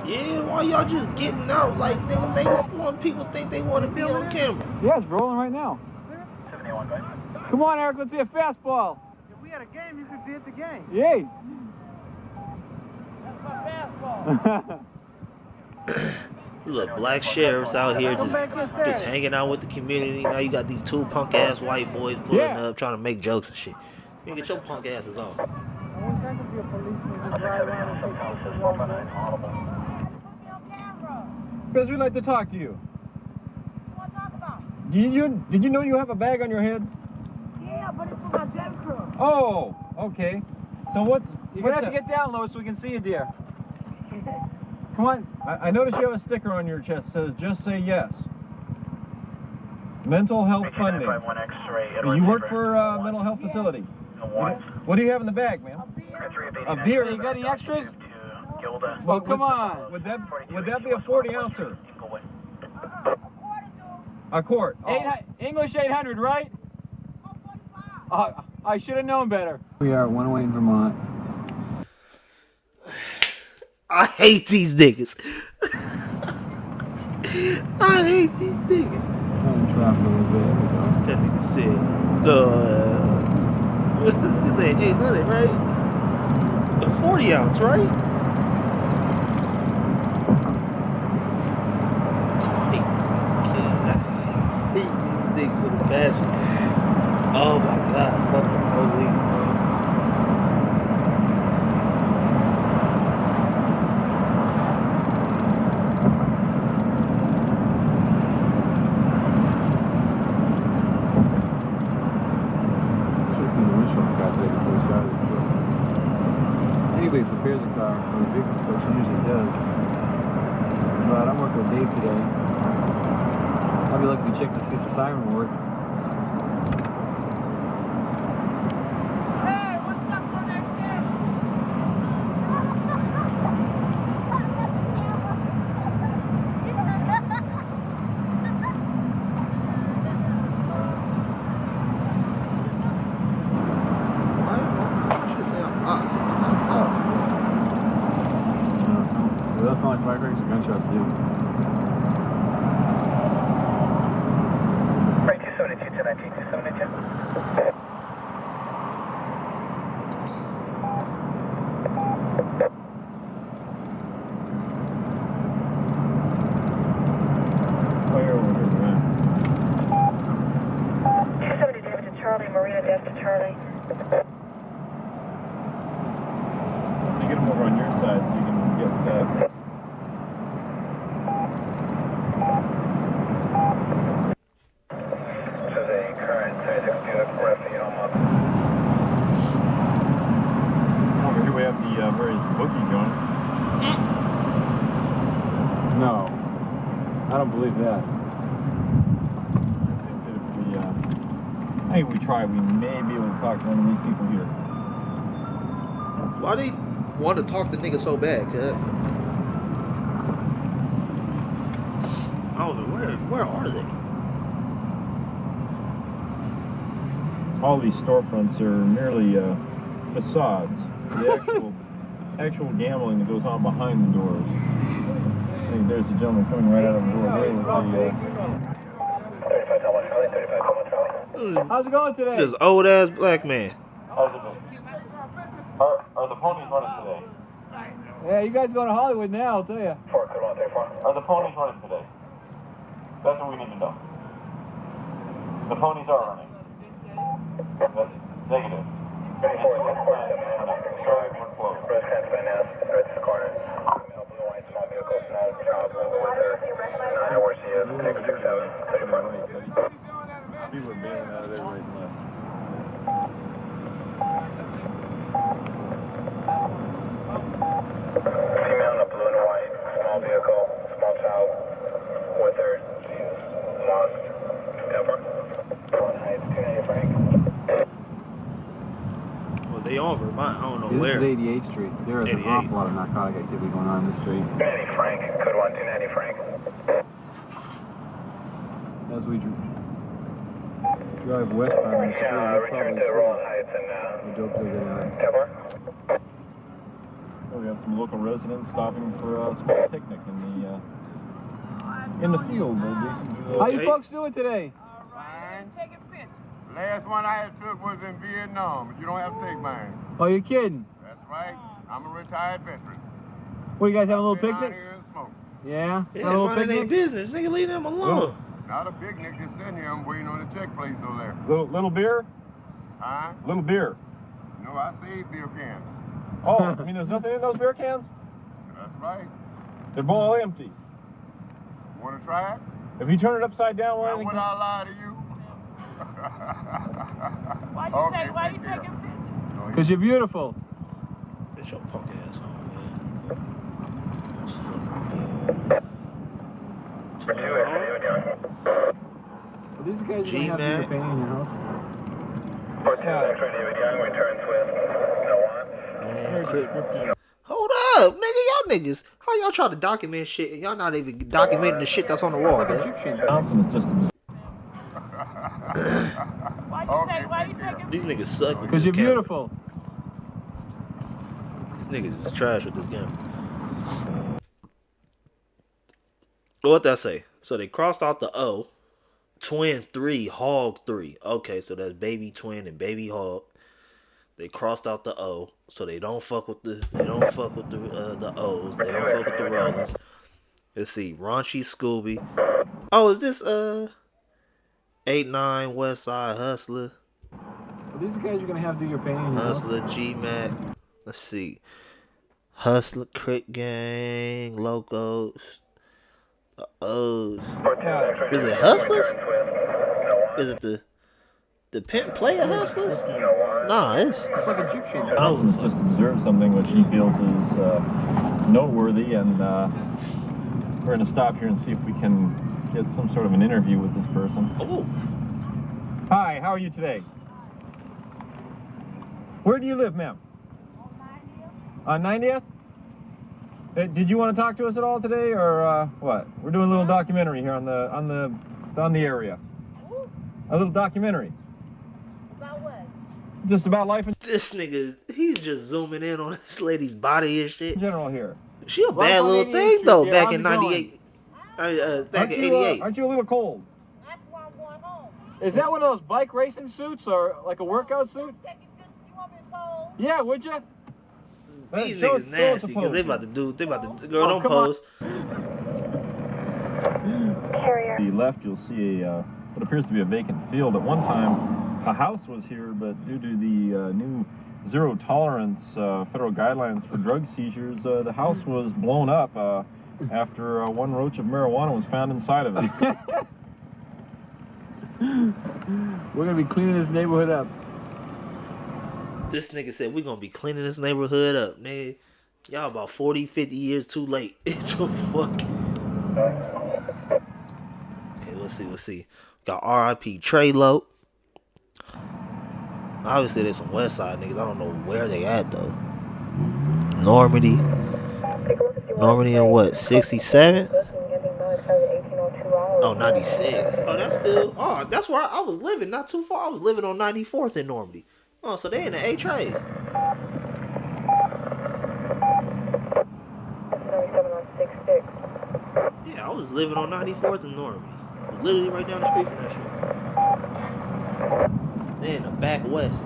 Yeah, why y'all just getting out like nigga making one people think they want to be on camera? Yeah, it's rolling right now. 71, go ahead. Come on, Eric, let's see a fastball. If we had a game, you could be at the game. Yay. That's my fastball. Look, black sheriffs out here just hanging out with the community. Now you got these two punk ass white boys pulling up trying to make jokes and shit. You get your punk asses off. I wish I could be a policeman just ride around and take pictures of them. Because we'd like to talk to you. What you want to talk about? Did you know you have a bag on your head? Yeah, but it's for my jet crew. Oh, okay. So what's... You're going to have to get down low so we can see you, dear. Come on. I noticed you have a sticker on your chest that says, just say yes. Mental health funding. You work for a mental health facility. What do you have in the bag, ma'am? A beer. You got any extras? Well, come on. Would that be a 40-ouncer? A quart. Oh. English 800, right? I should have known better. We are at 108 in Vermont. I hate these niggas. I hate these niggas. Traffic a little bit. That nigga said, what did he say? 800, right? A 40 ounce, right? I hate these niggas with a passion. Oh my god, fuck the police, bro. Anybody prepares a car for a vehicle inspection usually does. But I'm working with Dave today. I'll be lucky to check to see if the siren worked. Hey, what's up for next game? That's not like firecrackers or gunshots, dude. Right, 272, 219, 272. Fire over here, man. 270 David to Charlie, Marina Death to Charlie. You get them over on your side so you can get This is a current 362 roughly almost. over here. We have the various bookie joints. No. I don't believe that. I think if we try, we may be able to talk to one of these people here. Why they want to talk to niggas so bad, cuz? I don't know, where are they? All these storefronts are merely facades. The actual gambling that goes on behind the doors. I think there's a gentleman coming right out of the door there with the 35 Thomas Charlie, 35 Thomas Charlie. How's it going today? This old ass black man. How's it been? Are the ponies running today? Yeah, you guys going to Hollywood now, I'll tell you. 4, code 134. Are the ponies running today? That's what we need to know. The ponies are running. That's negative. 24, Sorry, we're closed. Rose Transfer now, right to the corner. Male blue, white, small vehicle, small child, blue, with her. 9 ORC, 667, 34. People are bailing out of there right and left. 1/3. Lost. Cover. Heights, 290 Frank. Well, they on Vermont. I don't know This where. is 88th Street. There is an 88. awful lot of narcotic activity going on this street. 290 Frank. Code 1, 290 Frank. As we drive westbound on the street, we'll Return probably to Royal see Heights and the dope dealer out. cover. We have some local residents stopping for a small picnic in the field adjacent to the. How you folks doing today? Alright, taking pictures. Last one I had took was in Vietnam. You don't have to take mine. Oh, you're kidding? That's right. I'm a retired veteran. What, you guys having a little Been out picnic? here and smoke. Yeah? Yeah, Got a little mind their picnic? business, nigga. Leave them alone. Not a picnic, just sitting here. I'm waiting on the check place over there. Little beer? Huh? Little beer. No, I saved beer cans. Oh, I mean, there's nothing in those beer cans? That's right. They're all empty. Want to try it? If you turn it upside down, Now, why would I lie to you? Why you Okay, why you take care. taking pictures? Because you're beautiful. Get your punk ass home, man. That's fucking For 2 extra David Young. Well, these guys are going to have to do G-Mac. your painting in your house. For 2 extra David Young, return Swift. No one. Man, quit. Hold up, nigga. Y'all niggas. How y'all try to document shit and y'all not even documenting the shit that's on the wall, man? Thompson is just. Why you taking These niggas suck with Because this you're camera. beautiful. These niggas is trash with this game. What that say? So they crossed out the O. Twin 3, Hog 3. Okay, so that's baby twin and baby hog. They crossed out the O, so they don't fuck with the O's. They don't fuck with the Rollins. Let's see, Raunchy Scooby. Oh, is this 8-9 West Side Hustler? Well, these guys are going to have to do your painting in your house. Hustler G-Mac. Let's see. Hustler Crit Gang, Locos, the O's. For 2 extra Is it David Young, Hustlers? return Swift. No one. Is it the Pimp Player Hustlers? Nah, it's It's like a Jeep sheet. Thompson has just observed something which he feels is noteworthy, and we're going to stop here and see if we can get some sort of an interview with this person. oh, Hi, how are you today? Where do you live, ma'am? On 90th? Did you want to talk to us at all today, or what? We're doing a little documentary here on the area. A little documentary. About what? Just about life in this nigga, he's just zooming in on this lady's body and shit. general here. She a Right bad on little 88th thing Street though, there. back How's in it going? '98. Back Aren't in you, '88. aren't you a little cold? That's why I'm going home. Is that one of those bike racing suits or like a workout suit? Taking pictures, you want me to pose? Yeah, would you? These Show us- niggas show us nasty a because they pose. about to girl, Oh, don't come on. pose. Carrier. To the left, you'll see what appears to be a vacant field. At one time, a house was here, but due to the new zero tolerance federal guidelines for drug seizures, the house was blown up after one roach of marijuana was found inside of it. We're going to be cleaning this neighborhood up. This nigga said we're gonna be cleaning this neighborhood up, nigga. Y'all about 40, 50 years too late. To fuck. Okay, let's see. Got R.I.P. Trey Lope. Obviously, there's some West Side niggas. I don't know where they at though. Normandy. Normandy in what? 67? Oh, 96. Oh, that's still. Oh, that's where I was living. Not too far. I was living on 94th in Normandy. Oh, so they in the A trays. 9766. Yeah, I was living on 94th in Normandy. Literally right down the street from that shit. They in the back west.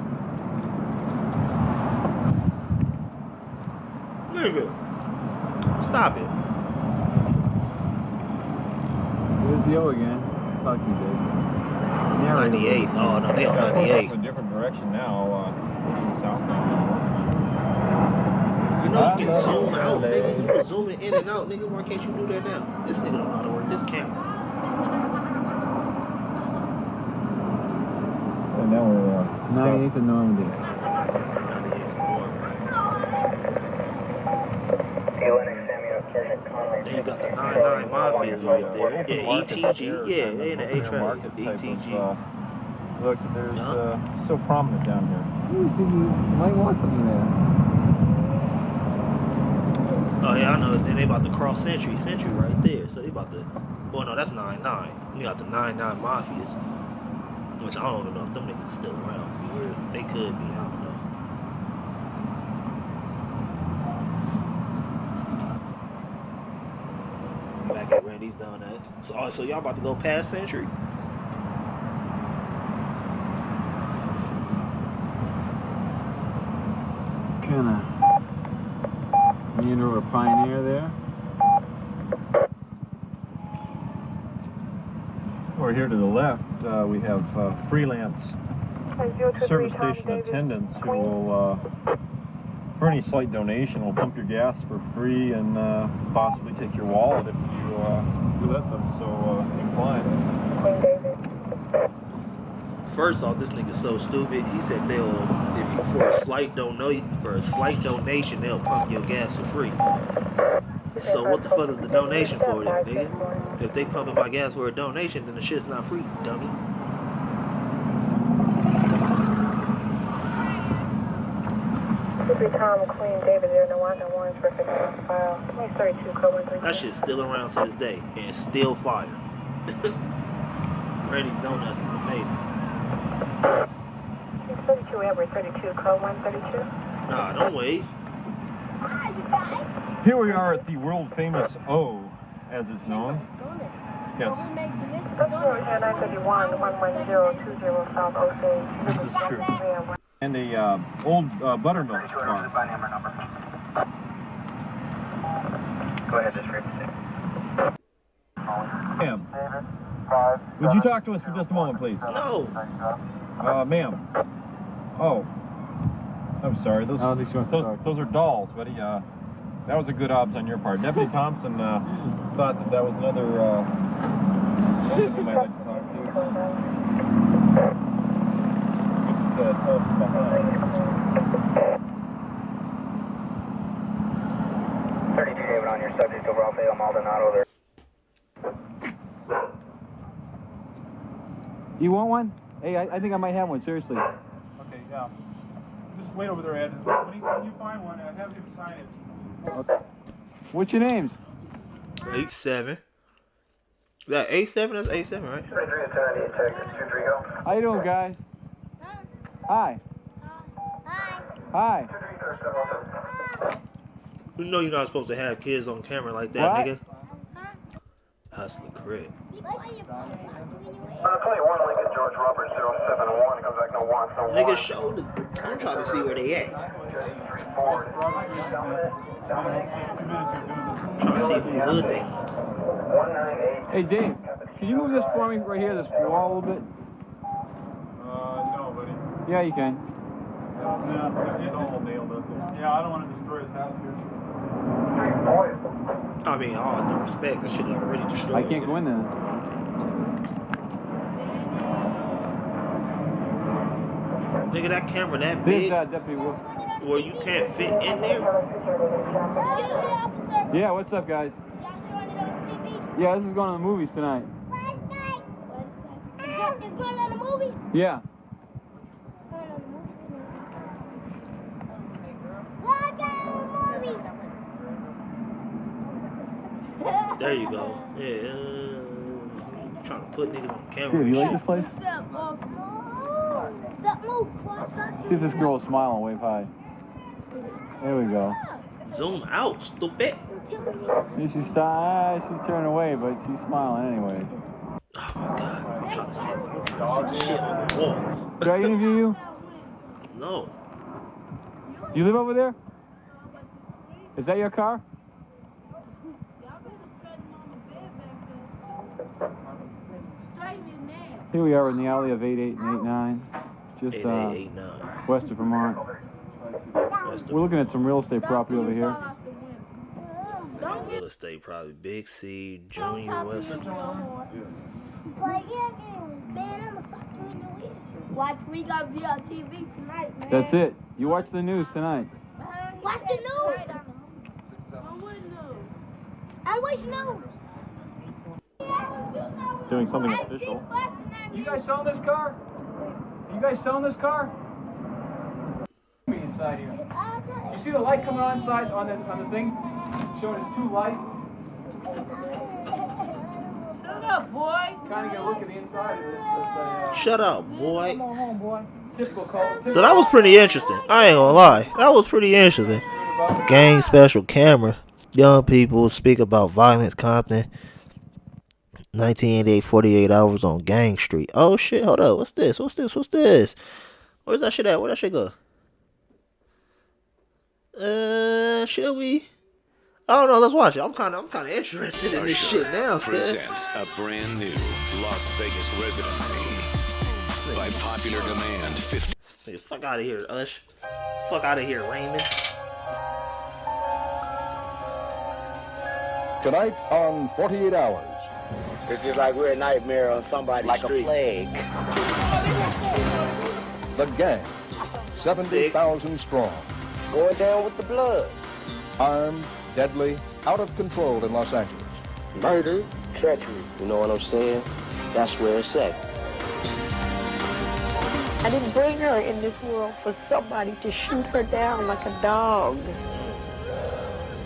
Nigga. Stop it. There's the O again. Talk to you, Dave. 98th. Oh, no, they on Yeah, of course, 98th. it's a different direction now, which is southbound. You know you can zoom out, nigga. You can zoom it in and out, nigga. Why can't you do that now? This nigga don't know how to work this camera. And now we're 98th and Normandy. 98th Normandy. Lennox Samuel, Sergeant Conley Then you got the 99 Mafias right there. Open Yeah, market ETG. shares Yeah, and they in the open A air trade. market type ETG. of, look, there's Yeah. so prominent down here. You see, you might want something there. Oh yeah, I know. Then they about to cross Century right there. So they about to. Well, no, that's 99. You got the 99 Mafias, which I don't even know if them niggas still around. To be real, they could be. I don't know. Back at Randy's Donuts. So y'all about to go past Century? Kinda. Meander or Pioneer there. Over here to the left, we have freelance service station attendants who will, for any slight donation, will pump your gas for free and possibly take your wallet if you let them so inclined. First off, this nigga's so stupid. He said they'll, if you for a slight donation, they'll pump your gas for free. So what the fuck is the donation for then, nigga? If they pumping my gas for a donation, then the shit's not free, dummy. Tom, Queen, David, 091, for file. 32, code 133. That shit's still around to this day and still fire. Randy's Donuts is amazing. 32, Edward, 32, code 132. Nah, don't wave. Hi, you guys. Here we are at the world famous O, as it's known. Yes, We make delicious That's donuts. 931, 11020 South Osage. this is true. And a old buttermilk farm. Go ahead, district. Ma'am, would you talk to us for just a moment, please? No. Ma'am. Oh, I'm sorry. Those I don't think she wants to talk. those are dolls, buddy. That was a good obs on your part. Deputy Thompson thought that was another woman we might like to talk to. Tell us behind. 32, David, on your subject over Alfredo Maldonado there. Do you want one? Hey, I think I might have one, seriously. Okay, yeah. Just wait over there, Ed. When you find one, have him sign it. Okay. What's your names? 87. That 87? That's 87, right? 33 to 1098, Texas, 23, go. How you doing, guys? Hi. Hi. You know you're not supposed to have kids on camera like that, What? nigga. Hustler crib. 21, Lincoln, George Roberts, 071, comes back no one, so Nigga, show the. I'm trying to see where they at. Trying to see who hood they in. 198. Hey, Dave, can you move this for me right here, this wall a little bit? No, buddy. Yeah, you can. Yeah, I don't want to destroy his house here. I mean, all due respect, that shit already destroyed. I can't go in there. Nigga, that camera that This big Deputy Wolf. where you can't fit in there. Yeah, what's up, guys? Yeah, this is going to the movies tonight. It's going on the movies? Yeah. There you go. Yeah. Trying to put niggas on camera. Dude, you and like shit. this place? See if this girl will smile and wave hi. There we go. Zoom out, stupid. And she's turning away, but she's smiling anyways. Oh my god, I'm trying to see the shit on the wall. Did I interview you? No. Do you live over there? Is that your car? Here we are in the alley of 88 and 89, just 8889. west of Vermont. That's the We're looking at some real estate property over here. real estate, probably Big C, Junior West. Watch, we gotta be on TV tonight, man. That's it. You watch the news tonight. Watch the news. I wish you Doing something official. You guys selling this car? You guys selling this car? Me inside here. You see the light coming on inside on the thing? Showing it's 2 light. Shut up, boy. Kind of get a look at the inside of this. Shut up, boy. Come on home, boy. Typical call. So that was pretty interesting. I ain't gonna lie. That was pretty interesting. Gang special camera. Young people speak about violence, Compton. 1988, 48 hours on Gang Street. Oh shit, hold up. What's this? What's this? What's this? Where's that shit at? Where'd that shit go? Should we? I don't know. Let's watch it. I'm kind of interested in this shit now. Presents a brand new Las Vegas residency by popular demand. Fuck out of here, Ush. Fuck out of here, Raymond. Tonight on 48 Hours. It's just like we're a nightmare on somebody's street. Like a plague. The Gang, 70,000 strong. Going down with the blood. Armed, deadly, out of control in Los Angeles. Murder, treachery. You know what I'm saying? That's where it's at. I didn't bring her in this world for somebody to shoot her down like a dog.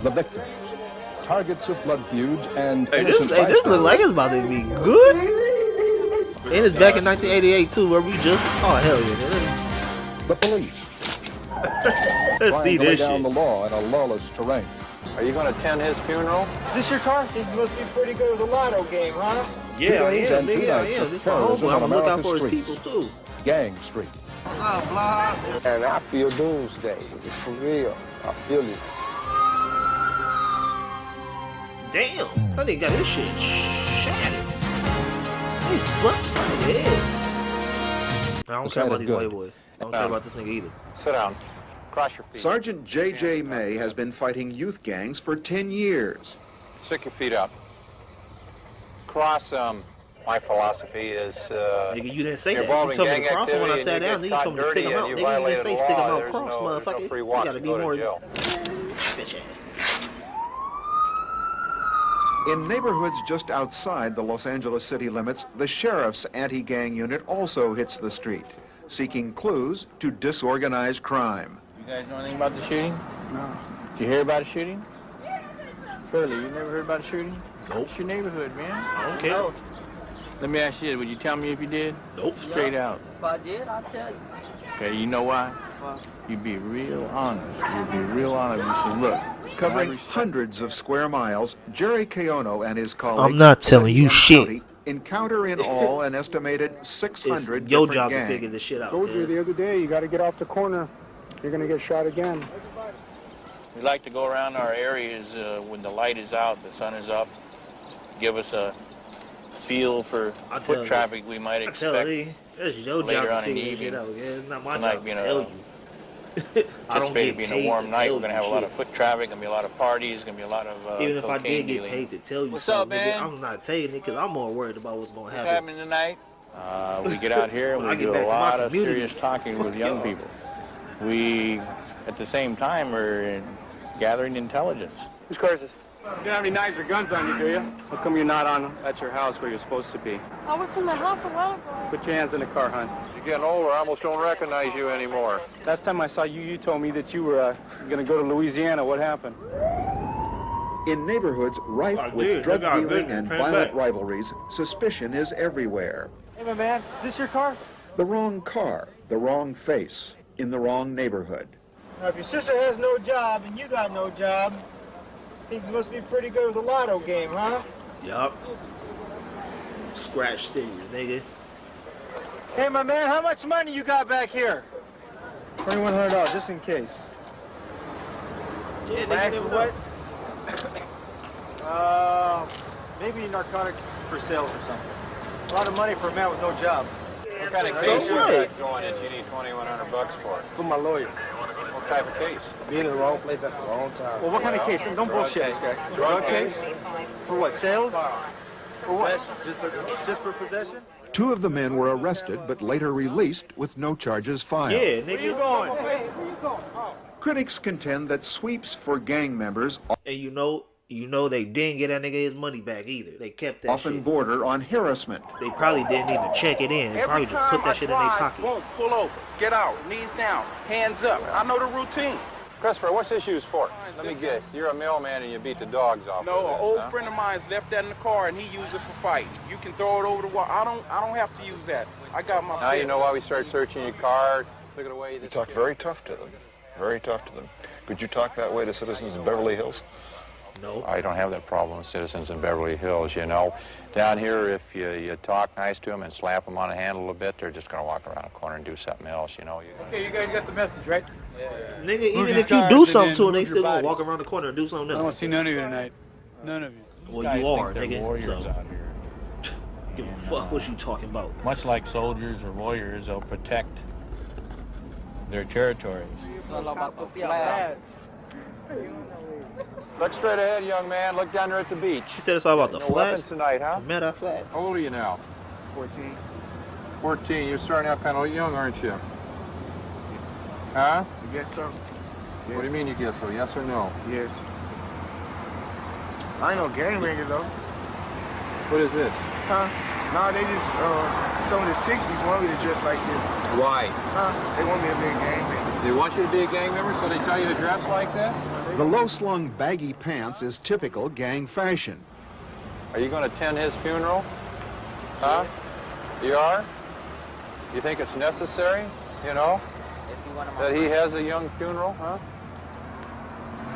The victims, targets of blood feuds and Hey, this look like it's about to be good. And it's back in 1988 too, where we just hell yeah. The police. Let's see this down shit. the law in a lawless terrain. Are you going to attend his funeral? Is this your car? It must be pretty good with the lotto game, huh? Yeah, I Today's am, and nigga, I tonight's am. of This my terrorism homeboy. I'm on gonna look out for America's his streets. peoples too. Gang Street. What's up, Blob? And I feel doomsday. It's for real. I feel it. Damn, that nigga got his shit shattered. He busted my nigga head. I don't care about these white boys. I don't care about this nigga either. Sit down. Cross your feet. Sergeant J.J. May has been fighting youth gangs for 10 years. Stick your feet up. Cross, my philosophy is, Nigga, you didn't say that. You involving told me to gang cross them when I activity sat and down. you Then you get told me to caught stick them dirty out. and Nigga, you you didn't say violated stick them the law, out cross, there's no motherfucker. free You walk. gotta You be go to more jail. bitch ass. In neighborhoods just outside the Los Angeles city limits, the sheriff's anti-gang unit also hits the street, seeking clues to disorganized crime. You guys know anything about the shooting? No. Did you hear about a shooting? Shirley, you never heard about a shooting? Nope. It's your neighborhood, man. I don't care. Let me ask you this. Would you tell me if you did? Nope. Straight out. If I did, I'll tell you. Okay, you know why? You'd be real honest. You'd be real honest. You said, look, Covering hundreds of square miles, Jerry Kayono and his colleagues I'm not telling you in shit. County encounter in all an estimated 600 It's your different job to gangs. figure this shit out. Told you the other day, you got to get off the corner. You're going to get shot again. we like to go around our areas when the light is out, the sun is up, give us a feel for I tell foot you. traffic we might I tell expect. you, it's your later job to on in the figure this shit evening. out. Yeah, it's not my Tonight job to being tell a- you. I don't get being paid a warm to night, tell we're going to you have a lot shit. of foot traffic, going to be a lot of parties, going to be a lot of Even if I cocaine did get dealing. paid to tell you What's something, up, nigga, man? I'm not telling it because I'm more worried about what's going to What's happen. happening tonight? We get out here and When I we get do back a to my lot of community, serious talking with fuck young y'all. people. We, at the same time, are gathering intelligence. Whose car is this? You don't have any knives or guns on you, do you? How come you're not at your house where you're supposed to be? I was in the house a while ago. Put your hands in the car, hon. You're getting older, I almost don't recognize you anymore. Last time I saw you, you told me that you were going to go to Louisiana. What happened? In neighborhoods rife Oh, with dude, drug they got dealing good. and Came violent back. rivalries, suspicion is everywhere. Hey, my man, is this your car? The wrong car, the wrong face, in the wrong neighborhood. Now, if your sister has no job and you got no job, things must be pretty good with the lotto game, huh? Yup. Scratch stickers, nigga. Hey, my man, how much money you got back here? $2,100, just in case. Yeah, nigga, Back never what? know. Maybe narcotics for sales or something. A lot of money for a man with no job. What kind of So case you what? got going that you need $2,100 for? For my lawyer. What type of case? Being in the wrong place at the wrong time. Well, what kind of case? Don't bullshit this guy. Drug case? For what, sales? For what? Just for possession? Two of the men were arrested but later released with no charges filed. Yeah, nigga. Where you going? Critics contend that sweeps for gang members And you know, You know they didn't get that nigga his money back either. They kept that Often shit. border on harassment. They probably didn't even check it in. They probably just put that shit in their pocket. Boom, pull over, get out, knees down, hands up. I know the routine. Christopher, what's this used for? Let me guess. You're a mailman and you beat the dogs off. No, with an old friend of mine's left that in the car and he used it for fighting. You can throw it over the wall. I don't have to use that. I got my. Now you know why we started searching your car. Look at the way You talk very tough to them. Very tough to them. Could you talk that way to citizens in Beverly Hills? No. I don't have that problem with citizens in Beverly Hills, you know. Down here, if you talk nice to them and slap them on the hand a little bit, they're just going to walk around the corner and do something else, you know. Okay, you guys got the message, right? Nigga, even if you do something to them, they still going to walk around the corner and do something else. I don't see none of you tonight. None of you. Well, you are, nigga. Warriors So, out here. give a fuck what you talking about. Much like soldiers or warriors, they'll protect their territories. Look straight ahead, young man. Look down there at the beach. He said it's all about the No flats. weapons tonight, huh? The meta flats. How old are you now? 14. 14. You're starting out kind of young, aren't you? Huh? You guess so? What do you mean you guess so? Yes or no? Yes. I ain't no gang ranger though. What is this? Huh? No, they just, some of the 60s want me to dress like this. Why? Huh? They want me to be a gang member. They want you to be a gang member, so they tell you to dress like this? The low-slung baggy pants is typical gang fashion. Are you going to attend his funeral? Huh? You are? You think it's necessary, you know, that he has a young funeral, huh?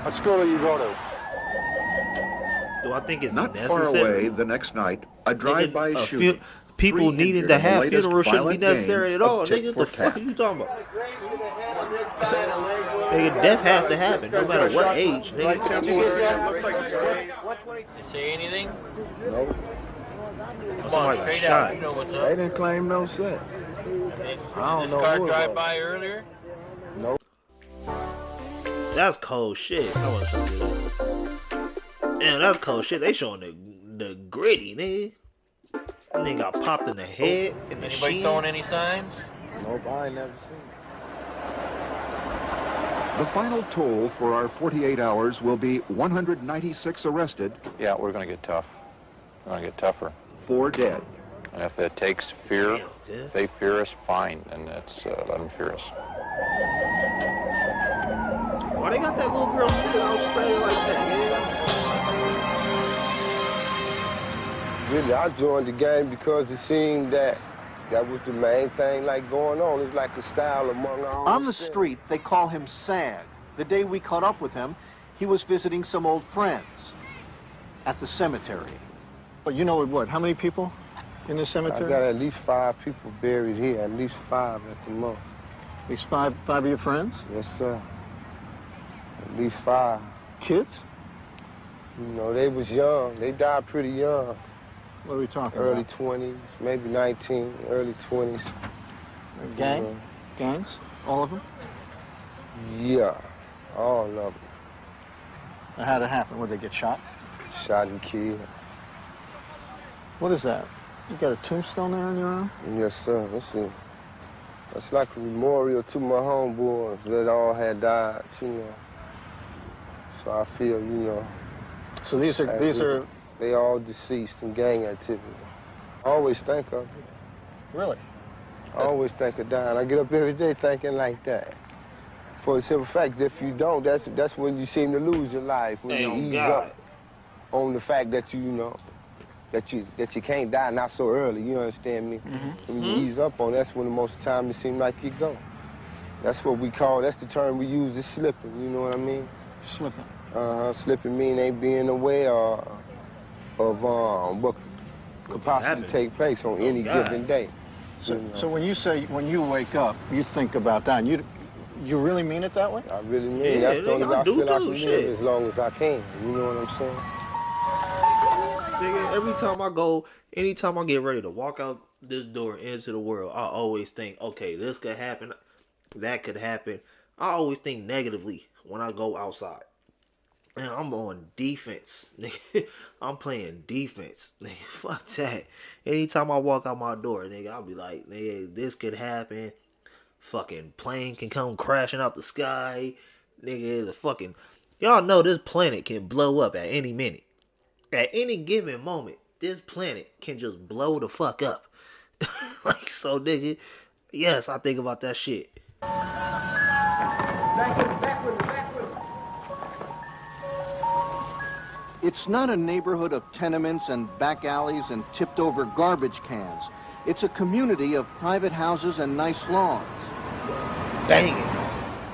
What school do you go to? Do I think it's Not necessary? far away the next night, a drive-by Nigga, shooting. people Three needing injured to in the have latest funerals shouldn't be violent necessary game at all. of tit Nigga, what for the fuck tat. are you talking about? Nigga, death has to happen, no matter what age, nigga. Did they say anything? Nope. Somebody got shot. You know what's They up. didn't claim no shit. Did I don't this know car who it drive was. by earlier? Nope. That's cold shit. I want to show you that. Damn, that's cold shit. They showing the gritty, nigga. Nigga got popped in the head, in the Anybody shin. throwing any signs? Nope, I ain't never seen it. The final toll for our 48 hours will be 196 arrested, Yeah, we're going to get tough. We're going to get tougher. 4 dead. And if it takes fear, Damn, yeah. if they fear us, fine. And that's, let them fear us. Why they got that little girl sitting out spreading like that, man? Really, I joined the game because it seemed that was the main thing like going on. It's like a style among our own. On the set. street, they call him Sad. The day we caught up with him, he was visiting some old friends at the cemetery. But you know what? How many people in the I cemetery? got at least 5 people buried here, at least 5 at the most. At least five of your friends? Yes, sir. At least 5. Kids? You know, they was young. They died pretty young. What are we talking Early about? 20s, maybe 19, early 20s. Gang? You know. Gangs? All of them? Yeah, all of them. And how'd it happen? Would they get shot? Shot and killed. What is that? You got a tombstone there on your arm? Yes, sir. That's like a memorial to my homeboys that all had died, you know. So I feel, you know. So these are They all deceased in gang activity. I always think of it. Really? I always think of dying. I get up every day thinking like that. For the simple fact, if you don't, that's when you seem to lose your life. When you ease up on the fact that you know that you can't die not so early. You understand me? When you ease up on, that's when the most of the time it seems like you go. That's what we call. That's the term we use is slipping. You know what I mean? Slipping. Slipping mean ain't being aware of what could possibly take place on any given day. So when you wake up, you think about that. And you really mean it that way? I really mean it. That's the only way I feel I can live as long as I can. You know what I'm saying? Nigga, anytime I get ready to walk out this door into the world, I always think, okay, this could happen, that could happen. I always think negatively when I go outside. And I'm on defense. Nigga, I'm playing defense. Nigga, fuck that. Anytime I walk out my door, nigga, I'll be like, nigga, this could happen. Fucking plane can come crashing out the sky. Nigga, the fucking Y'all know this planet can blow up at any minute. At any given moment, this planet can just blow the fuck up. Like, so, nigga, yes, I think about that shit. It's not a neighborhood of tenements and back alleys and tipped-over garbage cans. It's a community of private houses and nice lawns. Bang it.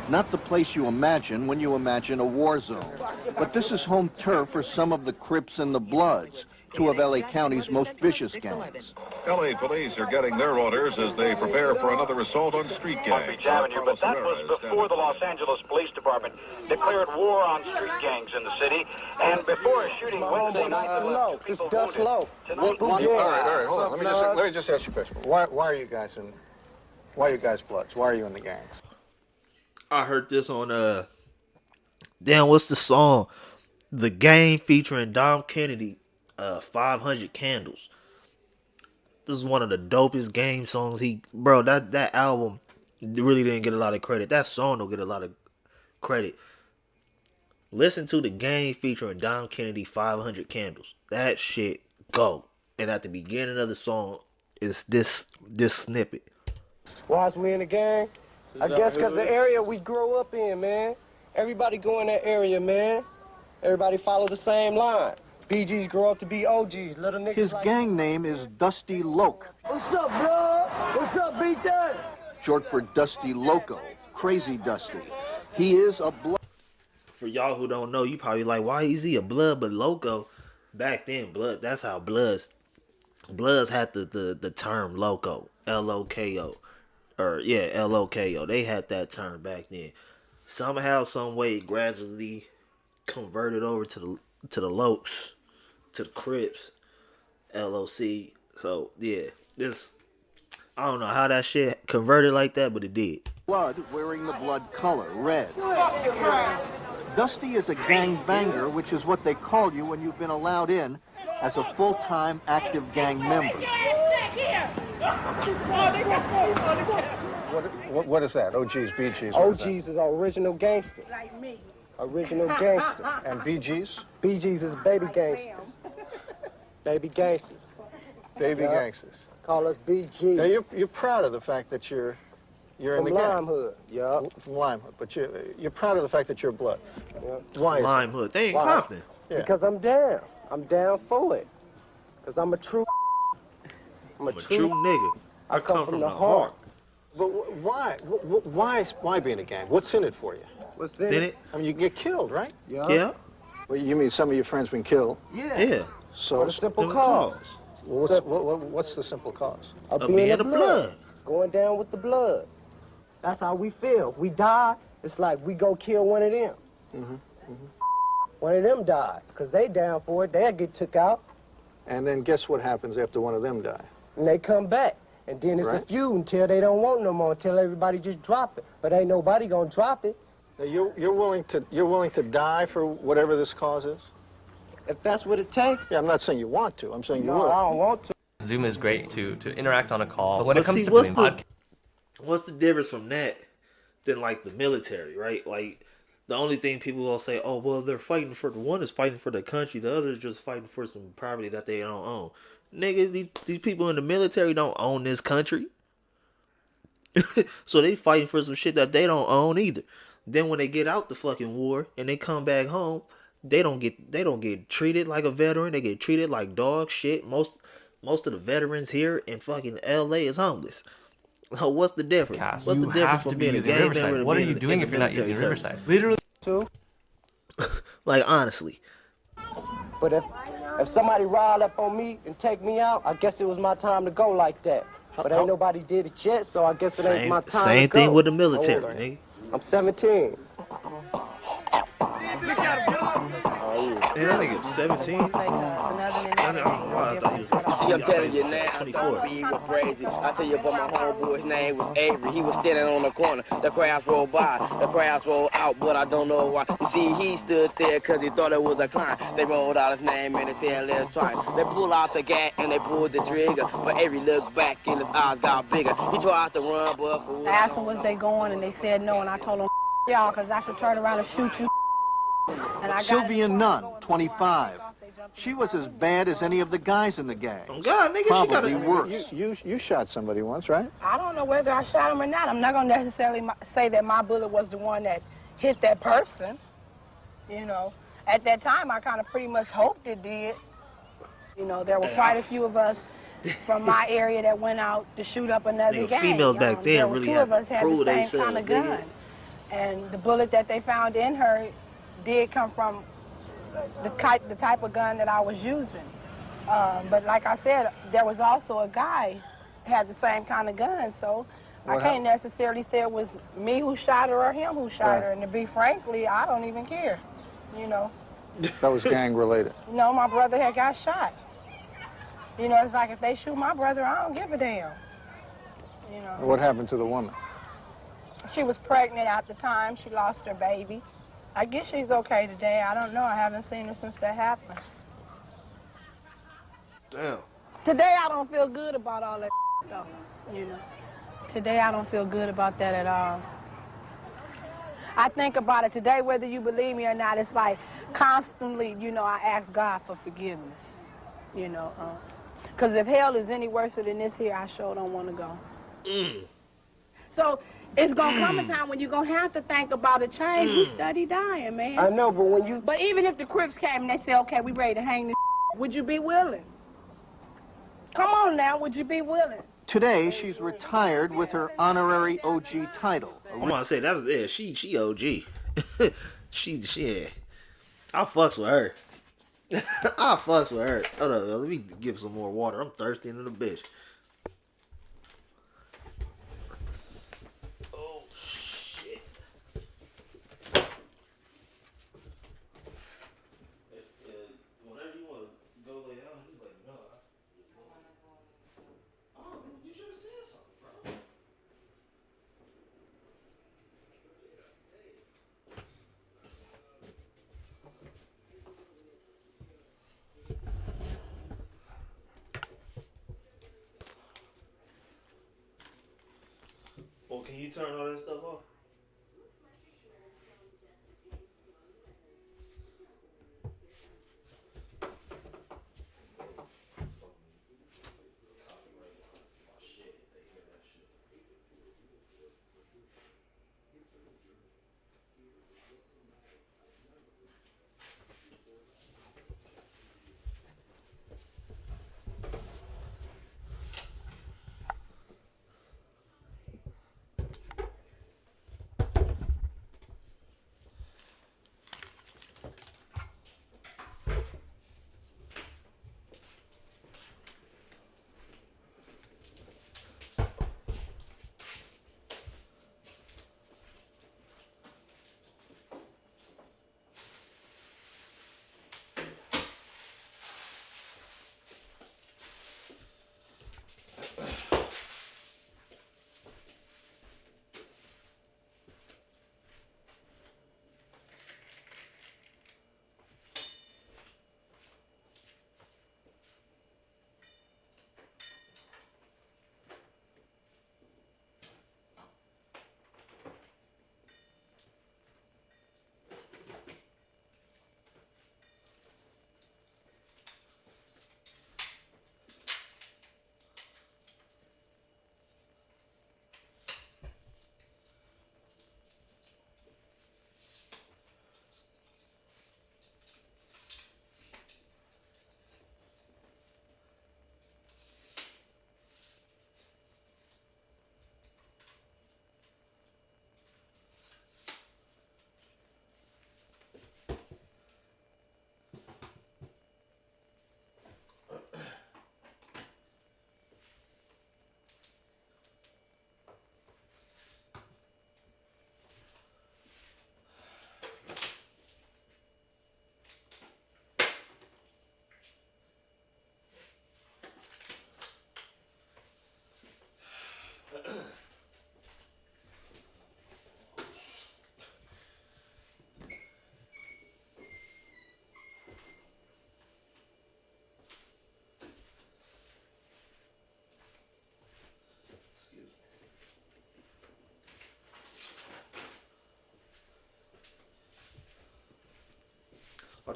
Not the place you imagine when you imagine a war zone. But this is home turf for some of the Crips and the Bloods, two of L.A. County's most vicious gangs. L.A. police are getting their orders as they prepare for another assault on street gangs. Beach Avenue, but that was before the Los Angeles Police Department declared war on street gangs in the city, and before a shooting Wednesday night, It's dust low. All right, hold on. Let me just ask you a question. Why are you guys Bloods? Why are you in the gangs? I heard this on damn, what's the song? The Game featuring Dom Kennedy, 500 Candles. This is one of the dopest Game songs. That album really didn't get a lot of credit. That song don't get a lot of credit. Listen to The Game featuring Dom Kennedy, 500 Candles. That shit go. And at the beginning of the song is this snippet. Why is we in the gang? I guess because the area we grow up in, man. Everybody go in that area, man. Everybody follow the same line. BGs grow up to be OGs. Little niggas. His gang name is Dusty Loke. What's up, bro? What's up, B-Dad? Short for Dusty Loco, Crazy Dusty. He is a Blood. For y'all who don't know, you probably like, why is he a Blood but Loco? Back then, Blood, that's how Bloods had the term Loco, L-O-K-O. Or, yeah, L-O-K-O. They had that term back then. Somehow, some way, it gradually converted over to the Lokes, to the Crips, L-O-C. So, yeah, I don't know how that shit converted like that, but it did. Blood wearing the blood color, red. Dusty is a gang banger, which is what they call you when you've been allowed in as a full-time active gang member. What is that? OGs, BGs? OGs is original gangster. Like me. Original gangster. And BGs? BGs is baby gangsters. Baby gangsters. Baby gangsters. Call us BGs. Now you're proud of the fact that you're in the gang. From Lime Hood. Yeah. From Lime Hood, but you're proud of the fact that you're Blood. Yep. Why? Lime Hood. They ain't confident. Yeah. Because I'm down. I'm down for it. Because I'm a true nigga. I come from the heart. But why be in a gang? What's in it for you? What's in it? I mean, you can get killed, right? Yeah. Well, you mean some of your friends been killed? Yeah. So for the simple cause. What's the simple cause? Of being the blood. Going down with the Bloods. That's how we feel. We die, it's like we go kill one of them. One of them died, because they down for it. They'll get took out. And then guess what happens after one of them die? And they come back. And then it's a feud until they don't want no more, until everybody just drop it. But ain't nobody gonna drop it. Now you're willing to die for whatever this cause is? If that's what it takes. Yeah, I'm not saying you want to. I'm saying you will. I don't want to. Zoom is great to interact on a call. But when But it comes see, to what's doing what's the difference from that than like the military, right? Like the only thing people will say, oh well, they're fighting for one is fighting for the country, the other is just fighting for some property that they don't own. Nigga, these people in the military don't own this country. So they fighting for some shit that they don't own either. Then when they get out the fucking war and they come back home, they don't get treated like a veteran. They get treated like dog shit. Most of the veterans here in fucking LA is homeless. So what's the difference? What's the difference from being a gang member? What are you doing if you're not using Riverside? Literally. Like honestly. But if somebody riled up on me and take me out, I guess it was my time to go like that. But ain't nobody did it yet, so I guess it ain't my time Same to go. thing with the military, nigga. I'm 17. And that nigga 17? I don't know why I thought he was like 20. I'm telling you I now, thought he I was thought he was crazy. I tell you about my homeboy's name was Avery. He was standing on the corner. The crowds rolled by. The crowds rolled out, but I don't know why. You see, he stood there because he thought it was a climb. They rolled out his name and they said, let's try. They pulled out the gat and they pulled the trigger. But Avery looked back and his eyes got bigger. He tried to run, but I asked them was they going and they said no, and I told them y'all because I should turn around and shoot you. And I got Sylvia Nunn, 25. She was as bad as any of the guys in the gang. Oh God, nigga, Probably she got worse. You shot somebody once, right? I don't know whether I shot him or not. I'm not going to necessarily say that my bullet was the one that hit that person. You know, at that time, I kind of pretty much hoped it did. You know, there were quite a few of us from my area that went out to shoot up another gang. Females back then really had to prove the same themselves, kind of gun. And the bullet that they found in her did come from the type of gun that I was using. But like I said, there was also a guy who had the same kind of gun, so I can't necessarily say it was me who shot her or him who shot her. And to be frankly, I don't even care, you know. That was gang related. No, my brother had got shot. You know, it's like if they shoot my brother, I don't give a damn. You know. What happened to the woman? She was pregnant at the time. She lost her baby. I guess she's okay today. I don't know. I haven't seen her since that happened. Damn. Today I don't feel good about all that though, you know. Today I don't feel good about that at all. I think about it today, whether you believe me or not, it's like constantly, you know, I ask God for forgiveness, you know. Because if hell is any worse than this here, I sure don't want to go. So it's going to come a time when you're going to have to think about a change. We study dying, man. I know, but when you... But even if the Crips came and they say, okay, we ready to hang this, would you be willing? Come on now, would you be willing? Today, she's retired with her honorary OG title. I'm gonna say that's she OG. she I fucks with her. I fucks with her. Hold on, let me give some more water. I'm thirsty in the bitch. Oh shit. Whenever you wanna go lay down, just let me know. Oh, you should have said something, bro. Well, can you turn all that stuff off?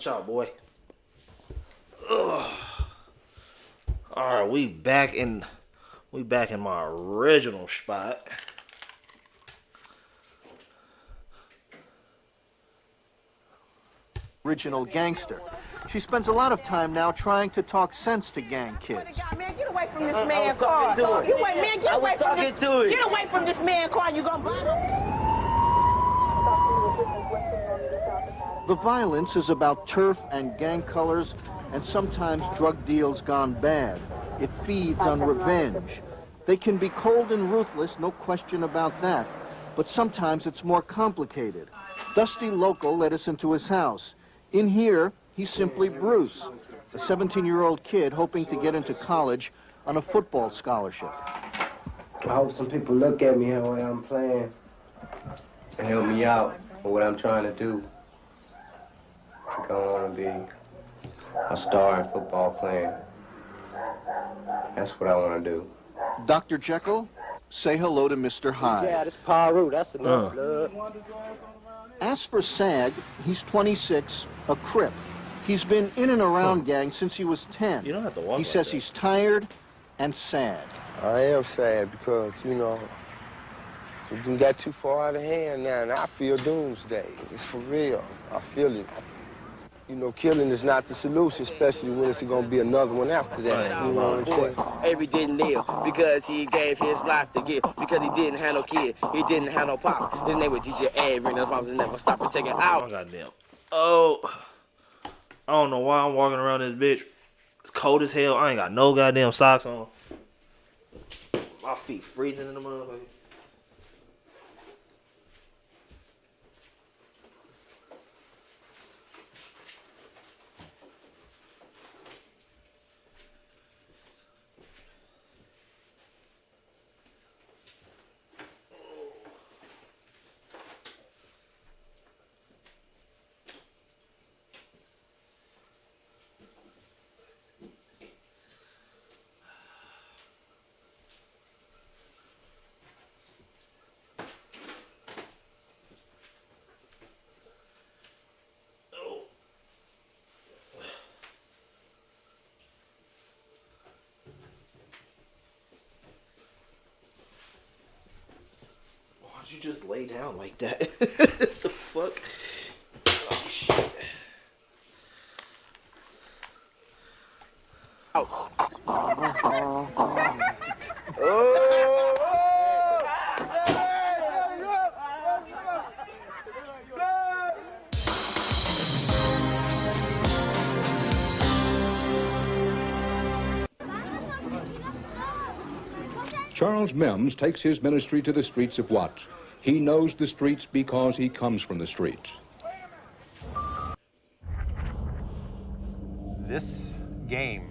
Watch out, boy. Ugh. All right, we back in my original spot. Original gangster. She spends a lot of time now trying to talk sense to gang kids. Man, get away from this man's car. Get away from this man's car. You gonna bother? The violence is about turf and gang colors and sometimes drug deals gone bad. It feeds on revenge. They can be cold and ruthless, no question about that. But sometimes it's more complicated. Dusty Local let us into his house. In here, he's simply Bruce, a 17-year-old kid hoping to get into college on a football scholarship. I hope some people look at me the way I'm playing and help me out for what I'm trying to do. I think I want to be a star in football playing. That's what I want to do. Dr. Jekyll, say hello to Mr. Hyde. Yeah, this Paru, that's enough blood. As for Sag, he's 26, a Crip. He's been in and around gangs since he was 10. You don't have to walk He like says that. he's tired and sad. I am sad because, you know, we done got too far out of hand now, and I feel doomsday. It's for real. I feel it. You know, killing is not the solution, especially when it's going to be another one after that. You know what I'm saying? Avery didn't live because he gave his life to give. Because he didn't have no kid. He didn't have no pop. His name was DJ Avery, and his mom was never stop and take it out. Oh, goddamn. Oh, I don't know why I'm walking around this bitch. It's cold as hell. I ain't got no goddamn socks on. My feet freezing in the motherfucker. Why'd you just lay down like that? What the fuck? Oh, shit. Charles Mims takes his ministry to the streets of Watts. He knows the streets because he comes from the streets. This game,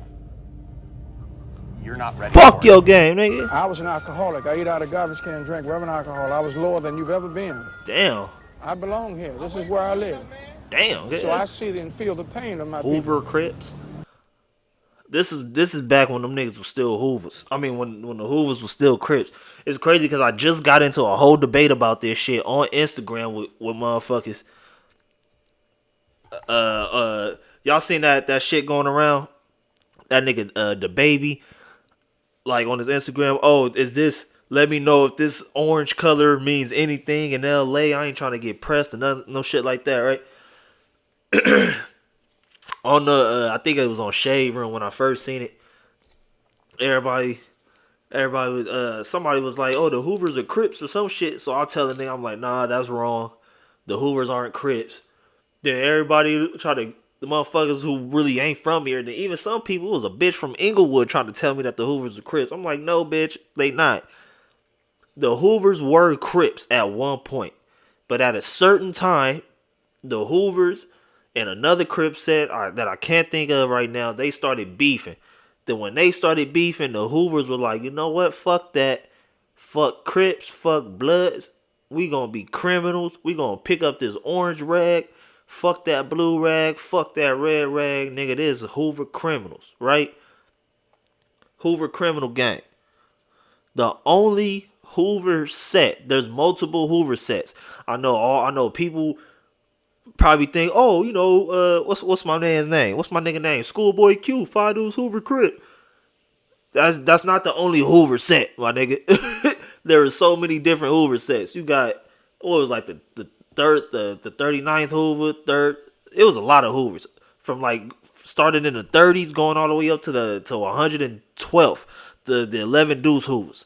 you're not ready Fuck for your game, nigga. I was an alcoholic. I eat out of garbage can, drink rubbing alcohol. I was lower than you've ever been. Damn. I belong here. This is where I live. Damn. So I see and feel the pain of my Hoover people. Crips. This is back when them niggas was still Hoovers. I mean, when the Hoovers was still Crips. It's crazy because I just got into a whole debate about this shit on Instagram with motherfuckers. Y'all seen that shit going around? That nigga, the baby, like on his Instagram. Oh, is this? Let me know if this orange color means anything in LA. I ain't trying to get pressed and no shit like that, right? On the, I think it was on Shade Room when I first seen it. Everybody was, somebody was like, "Oh, the Hoovers are Crips or some shit." So I'll tell the nigga, I'm like, "Nah, that's wrong. The Hoovers aren't Crips." Then everybody the motherfuckers who really ain't from here. Then even some people, it was a bitch from Inglewood trying to tell me that the Hoovers are Crips. I'm like, no, bitch, they not. The Hoovers were Crips at one point, but at a certain time, the Hoovers and another Crip set that I can't think of right now, they started beefing. Then when they started beefing, the Hoovers were like, you know what? Fuck that. Fuck Crips. Fuck Bloods. We gonna be criminals. We gonna pick up this orange rag. Fuck that blue rag. Fuck that red rag. Nigga, this is Hoover criminals, right? Hoover criminal gang. The only Hoover set. There's multiple Hoover sets. I know people probably think, oh, you know, what's my man's name? What's my nigga name? Schoolboy Q, Five Dudes Hoover Crip. That's not the only Hoover set, my nigga. There are so many different Hoover sets. You got what was like the 39th Hoover, third. It was a lot of Hoovers from like starting in the 30s, going all the way up to 112th. The 11 Deuce Hoovers.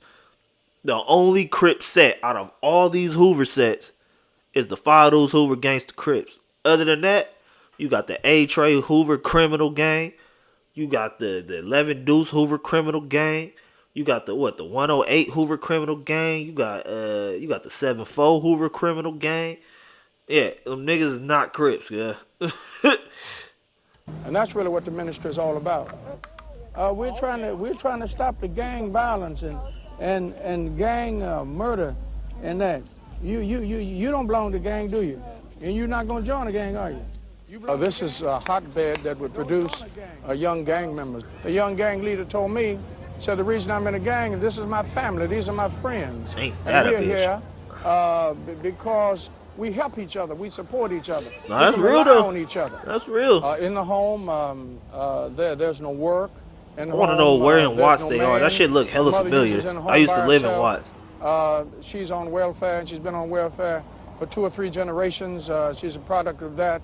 The only Crip set out of all these Hoover sets is the Five Deuce Hoover Gangsta Crips. Other than that, you got the A-Tray Hoover Criminal Gang. You got the 11 Deuce Hoover Criminal Gang. You got the 108 Hoover Criminal Gang. You got the 7-4 Hoover Criminal Gang. Yeah, them niggas is not Crips, yeah. And that's really what the ministry is all about. We're trying to stop the gang violence and gang murder and that. You don't belong to the gang, do you? And you're not going to join a gang, are you? This is a hotbed that would produce young gang members. A young gang leader told me, said the reason I'm in a gang is this is my family, these are my friends. Ain't that and a we're here because we help each other, we support each other. No, that's we real rely though. on each other. That's real. In the home, there's no work. I want to know where in Watts they are. That shit look hella familiar. I used to live in Watts. She's on welfare, and she's been on welfare for 2 or 3 generations. She's a product of that.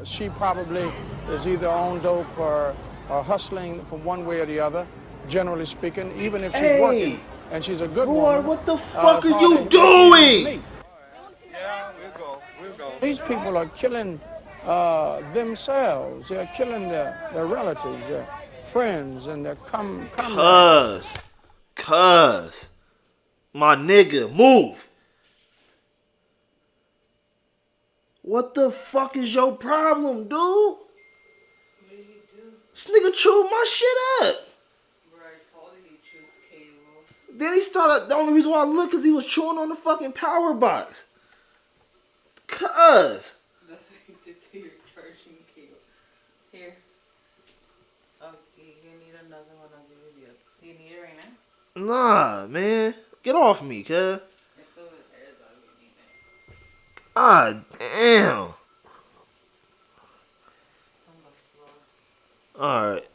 She probably is either on dope or hustling from one way or the other, generally speaking, even if she's working. And she's a good woman. What the fuck are you doing? We'll go. These people are killing themselves. They're killing their relatives, their friends, and their comrades. Cuz. My nigga, move. What the fuck is your problem, dude? This nigga chewed my shit up. Then he started, the only reason why I looked because he was chewing on the fucking power box. Cuz. That's what you did to your charging cable. Here. Okay, you need another one. I'll give you. Do you need it right now? Nah, man. Get off me, cuz. God damn. Alright.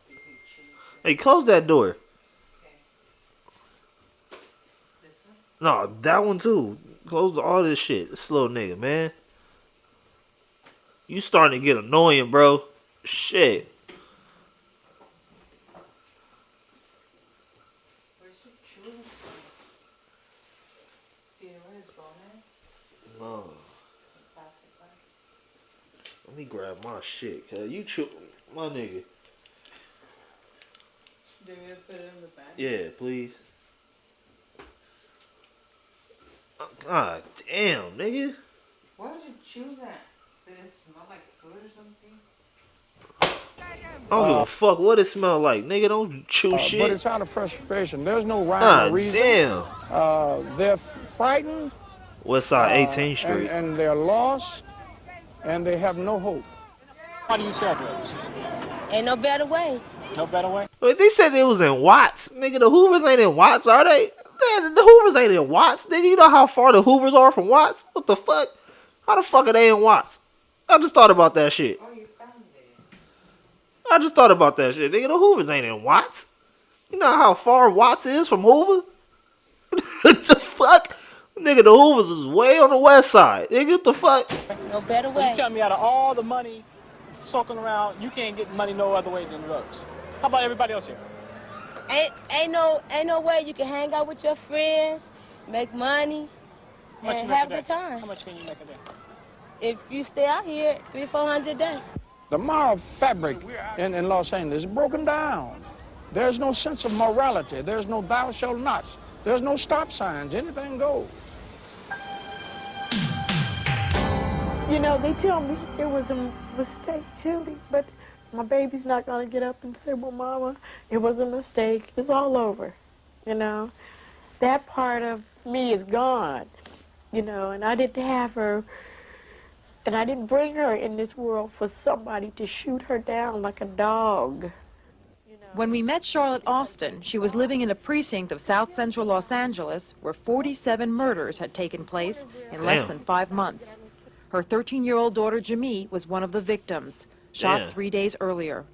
Hey, close that door. No, that one too. Close all this shit. This little nigga, man. You starting to get annoying, bro. Shit. No. Let me grab my shit, cuz you chew my nigga. Do you want me to put it in the bag? Yeah, please. Oh, God damn, nigga. Why would you chew that? Did it smell like food or something? I don't give a fuck what it smell like. Nigga, don't chew shit. But it's out of frustration. There's no rhyme or reason. Damn. They're frightened. West Side 18th Street. And they're lost. And they have no hope. How do you sell drugs? Ain't no better way. No better way? Wait, they said they was in Watts. Nigga, the Hoovers ain't in Watts, are they? Man, the Hoovers ain't in Watts. Nigga, you know how far the Hoovers are from Watts? What the fuck? How the fuck are they in Watts? I just thought about that shit. I just thought about that shit. Nigga, the Hoovers ain't in Watts. You know how far Watts is from Hoover? What the fuck? Nigga, the Hoovers is way on the west side. Nigga, what the fuck? No better So way. you tell me out of all the money circling around, you can't get money no other way than drugs. How about everybody else here? Ain't no way you can hang out with your friends, make money, and have a good time. How much can you make a day? If you stay out here, $300-400 a day. The moral fabric in Los Angeles is broken down. There's no sense of morality. There's no thou shalt nots. There's no stop signs. Anything goes. You know, they tell me it was a mistake shooting, but my baby's not going to get up and say, well, Mama, it was a mistake. It's all over, you know. That part of me is gone, you know, and I didn't have her, and I didn't bring her in this world for somebody to shoot her down like a dog. When we met Charlotte Austin, she was living in a precinct of South Central Los Angeles where 47 murders had taken place in less than 5 months. Her 13-year-old daughter, Jamie, was one of the victims, shot Damn. 3 days earlier.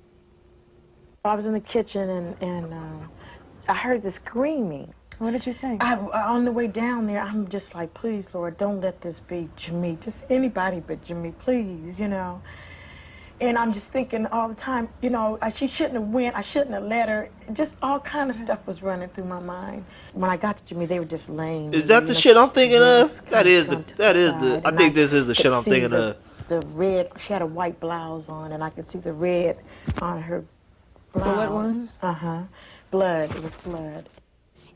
I was in the kitchen and I heard the screaming. What did you think? On the way down there, I'm just like, please, Lord, don't let this be Jamie. Just anybody but Jamie, please, you know. And I'm just thinking all the time, you know, she shouldn't have went. I shouldn't have let her. Just all kind of stuff was running through my mind. When I got to Jamie, they were just laying. Is that the shit I'm thinking of? That is the. I think this is the shit I'm thinking of. The red. She had a white blouse on, and I could see the red on her blouse. Bullet wounds? Blood. It was blood.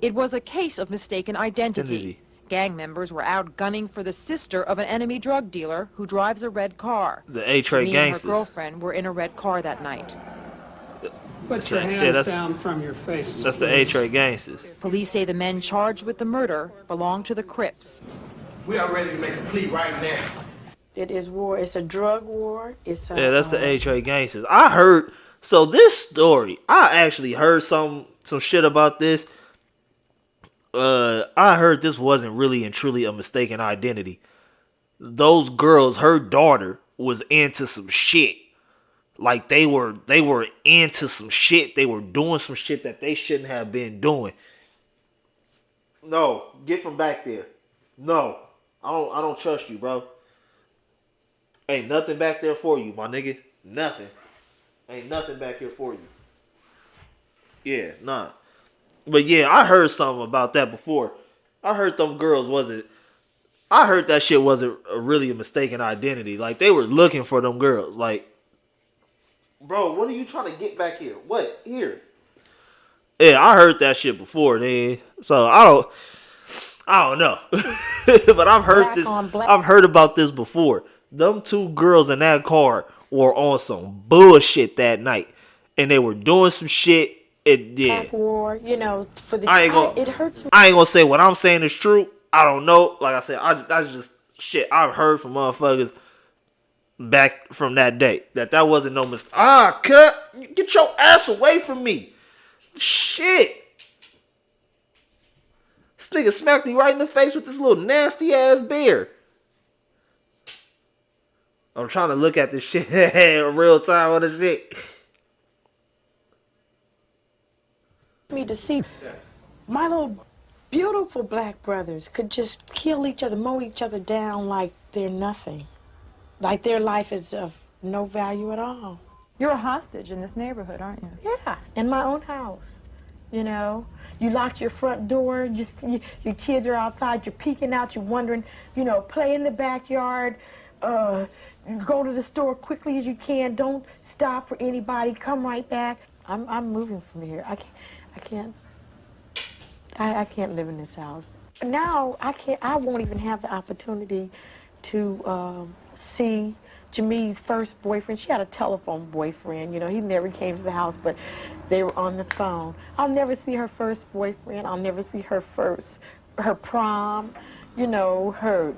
It was a case of mistaken identity. Gang members were out gunning for the sister of an enemy drug dealer who drives a red car. The A-Trade gangsters. And her girlfriend were in a red car that night. Put your hands down from your faces. That's the A-Trade gangsters. Police say the men charged with the murder belong to the Crips. We are ready to make a plea right now. It is war. It's a drug war. It's a, yeah, that's the A-Trade gangsters. I heard. So this story, I actually heard some shit about this. I heard this wasn't really and truly a mistaken identity. Those girls, her daughter was into some shit. Like they were into some shit. They were doing some shit that they shouldn't have been doing. No, get from back there. No, I don't trust you, bro. Ain't nothing back there for you, my nigga. Nothing. Ain't nothing back here for you. Yeah, nah. But yeah, I heard something about that before. I heard that shit wasn't really a mistaken identity. Like, they were looking for them girls. Like, bro, what are you trying to get back here? What? Here. Yeah, I heard that shit before, man. So, I don't know. But I've heard about this before. Them two girls in that car were on some bullshit that night. And they were doing some shit. War, you know, for the it hurts me. I ain't gonna say what I'm saying is true. I don't know. Like I said, that's just shit I've heard from motherfuckers back from that day. That wasn't no mistake. Cut! Get your ass away from me! Shit! This nigga smacked me right in the face with this little nasty ass beer. I'm trying to look at this shit in real time on this shit. Me to see my little beautiful black brothers could just kill each other, mow each other down like they're nothing, like their life is of no value at all. You're a hostage in this neighborhood, aren't you? Yeah, in my own house. You know, you locked your front door, your kids are outside, you're peeking out, you're wondering, you know, play in the backyard, go to the store quickly as you can, don't stop for anybody, come right back. I'm moving from here. I can't live in this house. Now I won't even have the opportunity to see Jamie's first boyfriend. She had a telephone boyfriend, you know, he never came to the house, but they were on the phone. I'll never see her first boyfriend. I'll never see her prom, you know, her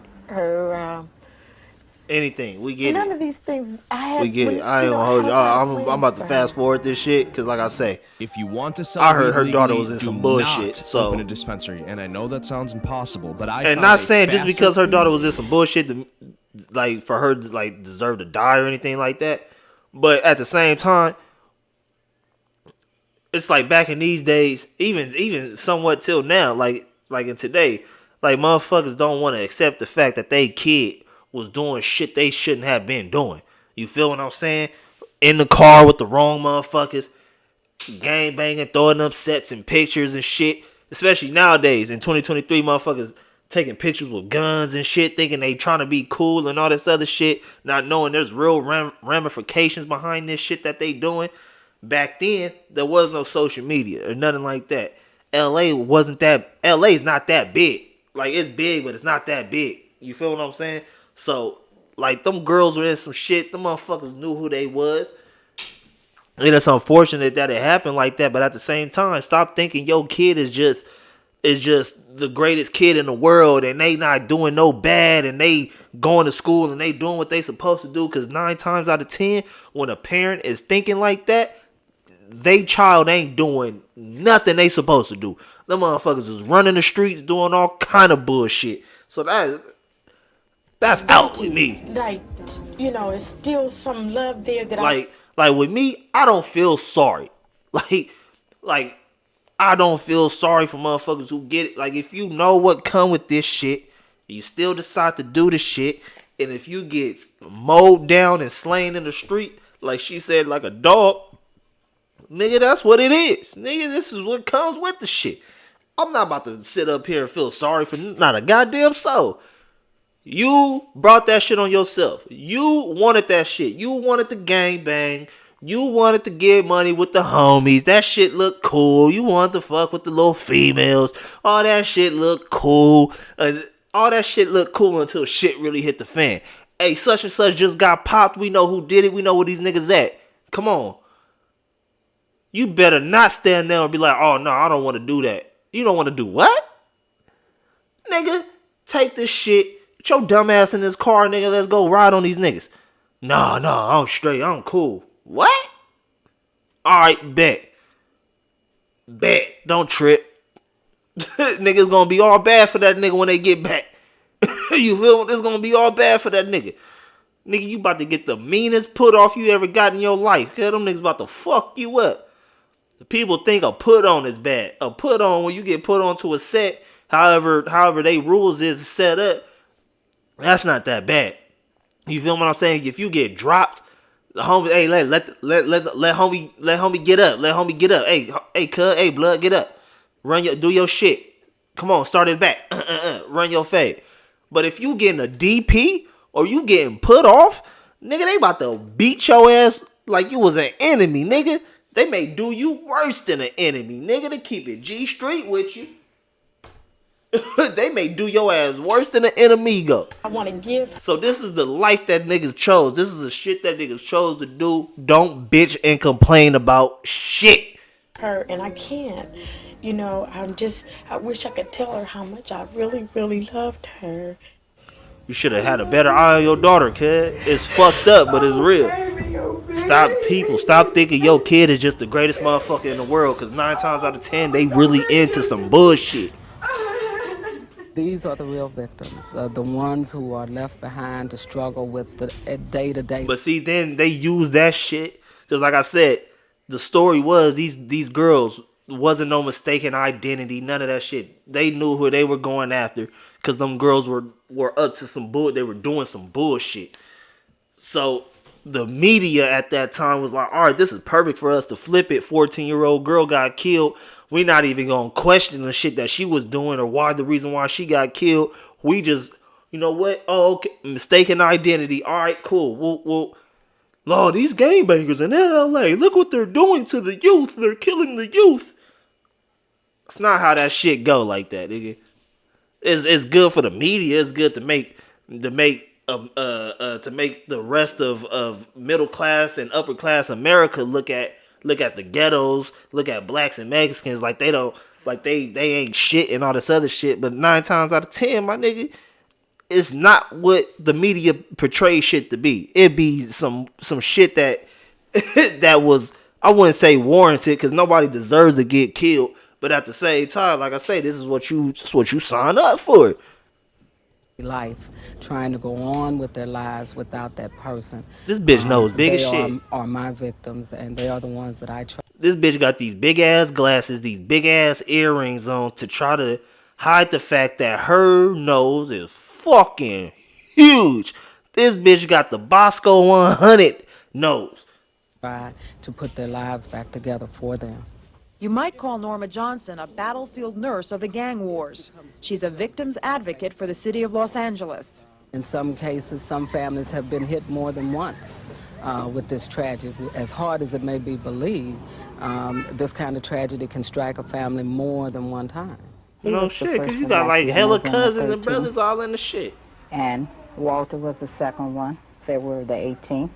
anything. We get None of these things. We get it. I ain't gonna hold you. I'm about to fast forward this shit because, like I say, if you want to sell, I heard her daughter was in some bullshit. So open a dispensary, and I know that sounds impossible, but and not saying just because her daughter was in some bullshit, like for her to like deserve to die or anything like that. But at the same time, it's like back in these days, even somewhat till now, like in today, like motherfuckers don't want to accept the fact that they kid was doing shit they shouldn't have been doing. You feel what I'm saying? In the car with the wrong motherfuckers, gang banging, throwing up sets and pictures and shit. Especially nowadays in 2023, motherfuckers taking pictures with guns and shit, thinking they trying to be cool and all this other shit, not knowing there's real ramifications behind this shit that they doing. Back then, there was no social media or nothing like that. LA's not that big. Like, it's big, but it's not that big. You feel what I'm saying? So, like, them girls were in some shit. Them motherfuckers knew who they was. And it's unfortunate that it happened like that. But at the same time, stop thinking your kid is just the greatest kid in the world. And they not doing no bad. And they going to school and they doing what they supposed to do. Because 9 times out of 10, when a parent is thinking like that, they child ain't doing nothing they supposed to do. Them motherfuckers is running the streets doing all kind of bullshit. So That's out with me. Like, you know, it's still some love there that like with me, I don't feel sorry. Like I don't feel sorry for motherfuckers who get it. Like, if you know what come with this shit, you still decide to do the shit, and if you get mowed down and slain in the street, like she said, like a dog, nigga, that's what it is. Nigga, this is what comes with the shit. I'm not about to sit up here and feel sorry for not a goddamn soul. You brought that shit on yourself. You wanted that shit. You wanted the gang bang. You wanted to get money with the homies. That shit looked cool. You wanted to fuck with the little females. All that shit looked cool. All that shit looked cool until shit really hit the fan. Hey, such and such just got popped. We know who did it. We know where these niggas at. Come on. You better not stand there and be like, oh, no, I don't want to do that. You don't want to do what? Nigga, take this shit. Get your dumb ass in this car, nigga. Let's go ride on these niggas. Nah, I'm straight. I'm cool. What? Alright, bet. Don't trip. Nigga's gonna be all bad for that nigga when they get back. You feel me? It's gonna be all bad for that nigga. Nigga, you about to get the meanest put off you ever got in your life. Cause them niggas about to fuck you up. The people think a put on is bad. A put on, when you get put onto a set, however they rules is set up, that's not that bad. You feel what I'm saying? If you get dropped, the homie, hey, let homie get up. Let homie get up. Hey, cuz, hey, blood, get up. Do your shit. Come on, start it back. Run your fade. But if you getting a DP or you getting put off, nigga, they about to beat your ass like you was an enemy, nigga. They may do you worse than an enemy, nigga, to keep it G Street with you. They may do your ass worse than an enemigo. I want to give. So this is the life that niggas chose. This is the shit that niggas chose to do. Don't bitch and complain about shit. Her, and I can't. You know, I wish I could tell her how much I really, really loved her. You should have had a better eye on your daughter, kid. It's fucked up, but it's real. Stop thinking your kid is just the greatest motherfucker in the world, because 9 times out of 10, they really into some bullshit. These are the real victims, the ones who are left behind to struggle with the day-to-day. But see, then they use that shit, because like I said, the story was these girls wasn't no mistaken identity, none of that shit. They knew who they were going after, because them girls were up to some bull. They were doing some bullshit. So the media at that time was like, all right, this is perfect for us to flip it. 14-year-old girl got killed. We not even gonna question the shit that she was doing or the reason why she got killed. We just, you know what? Oh, okay, mistaken identity. All right, cool. Well, Lord, these gangbangers in LA, look what they're doing to the youth. They're killing the youth. It's not how that shit go like that, nigga. It's good for the media. It's good to make the rest of middle class and upper class America look at the ghettos, look at blacks and Mexicans like they ain't shit and all this other shit. But 9 times out of 10, my nigga, it's not what the media portrays shit to be. It be some shit that that was, I wouldn't say warranted, because nobody deserves to get killed. But at the same time, like I say, this is what you sign up for. Life, trying to go on with their lives without that person. This bitch knows big as shit. They are my victims, and they are the ones that I trust. This bitch got these big ass glasses, these big ass earrings on to try to hide the fact that her nose is fucking huge. This bitch got the Bosco 100 nose. Try to put their lives back together for them. You might call Norma Johnson a battlefield nurse of the gang wars. She's a victim's advocate for the city of Los Angeles. In some cases, some families have been hit more than once with this tragedy. As hard as it may be believed, this kind of tragedy can strike a family more than one time. No shit, because you got like hella cousins and brothers all in the shit. And Walter was the second one, February the 18th.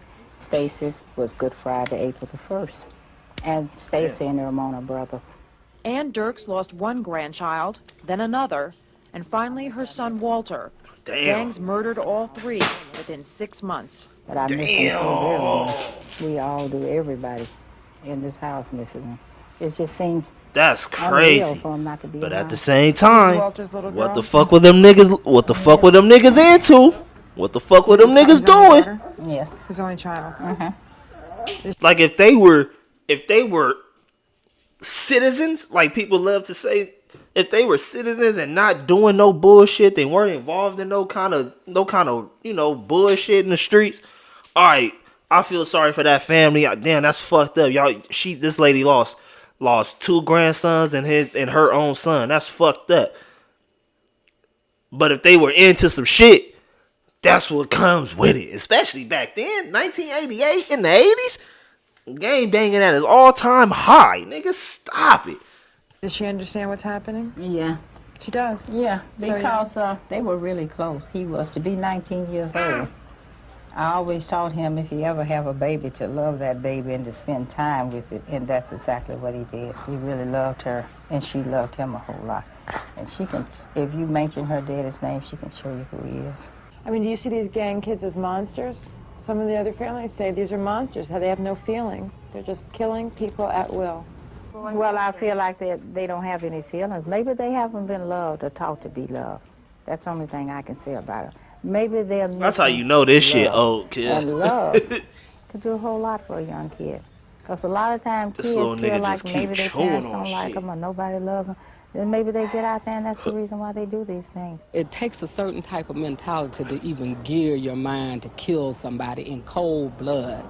Stacy was Good Friday, April the 1st. And Stacy and the Ramona brothers. Ann Dirks lost one grandchild, then another, and finally her son Walter. Damn. Gangs murdered all 3 within 6 months. But I miss them so very much. We all do, everybody in this house misses them. It just seems that's crazy. For them not to be but around. at the same time, what the fuck were them niggas into? What the fuck were them niggas doing? Yes. His only child. Like if they were citizens, like people love to say, if they were citizens and not doing no bullshit, they weren't involved in no kind of bullshit in the streets. All right, I feel sorry for that family. Damn, that's fucked up, y'all. This lady lost 2 grandsons and her own son. That's fucked up. But if they were into some shit, that's what comes with it. Especially back then, 1988 in the 80s, gang banging at its all-time high. Nigga, stop it. Does she understand what's happening? Yeah. She does? Yeah, So, because they were really close. He was to be 19 years old. I always taught him if he ever have a baby to love that baby and to spend time with it, and that's exactly what he did. He really loved her, and she loved him a whole lot. And she can, if you mention her daddy's name, she can show you who he is. I mean, do you see these gang kids as monsters? Some of the other families say these are monsters, how they have no feelings. They're just killing people at will. Well, I feel like they don't have any feelings. Maybe they haven't been loved or taught to be loved. That's the only thing I can say about it. Maybe they're That's how you know this shit old, kid. And love could do a whole lot for a young kid. Because a lot of times kids feel like maybe their parents don't like them or nobody loves them. Then maybe they get out there and that's the reason why they do these things. It takes a certain type of mentality to even gear your mind to kill somebody in cold blood,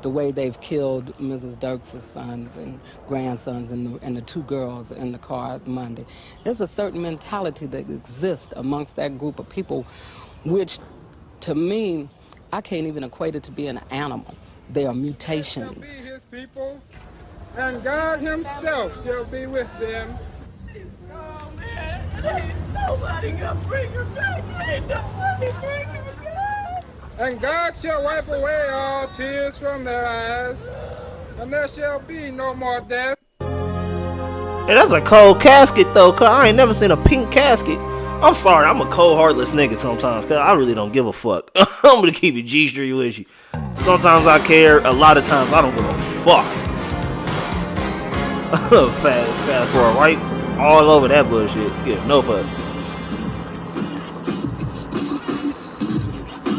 the way they've killed Mrs. Dirks' sons and grandsons and the 2 girls in the car Monday. There's a certain mentality that exists amongst that group of people, which, to me, I can't even equate it to be an animal. They are mutations. Be his people, and God himself shall be with them. Oh, man, ain't nobody gonna bring her back. Ain't nobody bring her back. And God shall wipe away all tears from their eyes, and there shall be no more death. Hey, that's a cold casket though, cause I ain't never seen a pink casket. I'm sorry, I'm a cold heartless nigga sometimes, cause I really don't give a fuck. I'm gonna keep it G-Street with you. Sometimes I care, a lot of times I don't give a fuck. Fast forward, right? All over that bullshit. Yeah, no fucks.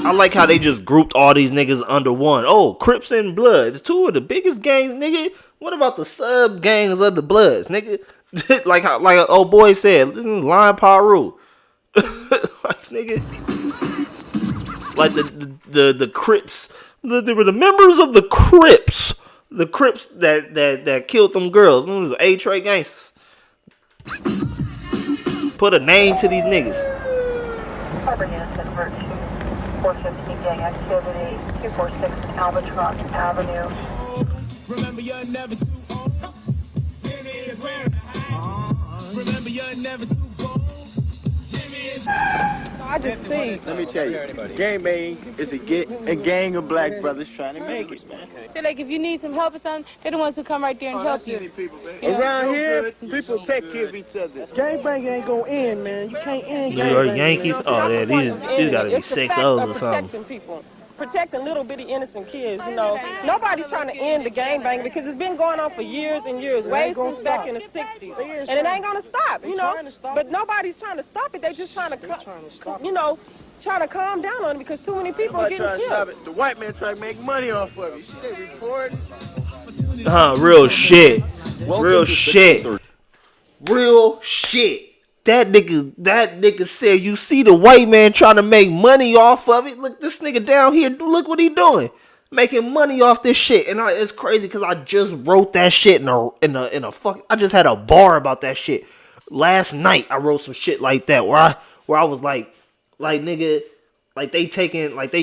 I like how they just grouped all these niggas under one. Oh, Crips and Bloods, 2 of the biggest gangs, nigga. What about the sub gangs of the Bloods, nigga? like an old boy said, Lion Paru. Like, nigga, like the Crips, they were the members of the Crips that killed them girls. Them was A-Tray gangsters. Put a name to these niggas. Harbor News convert to 450 gang activity, 246 Albatross Avenue. Remember you're never too old. Remember you're never too old. I just see. Let me tell you, gang bang is a gang of black brothers trying to make it, man. So, like, if you need some help or something, they're the ones who come right there and help you. Around here, people take care of each other. Gang bang ain't gonna end, man. You can't end New York Yankees? Oh, yeah, these gotta be 6-0s or something. Protecting little bitty innocent kids, you know. Nobody's trying to end the gangbang because it's been going on for years and years, way since back in the 60s. And it ain't gonna stop, you know. But nobody's trying to stop it. They're just trying to, trying to calm down on it because too many people are getting killed. The white man trying to make money off of it. You see they reporting? Real shit. Real shit. Real shit. That nigga said, you see the white man trying to make money off of it? Look, this nigga down here, look what he doing. Making money off this shit. And it's crazy because I just wrote that shit in a fuck. I just had a bar about that shit. Last night I wrote some shit like that where I was like nigga, like they're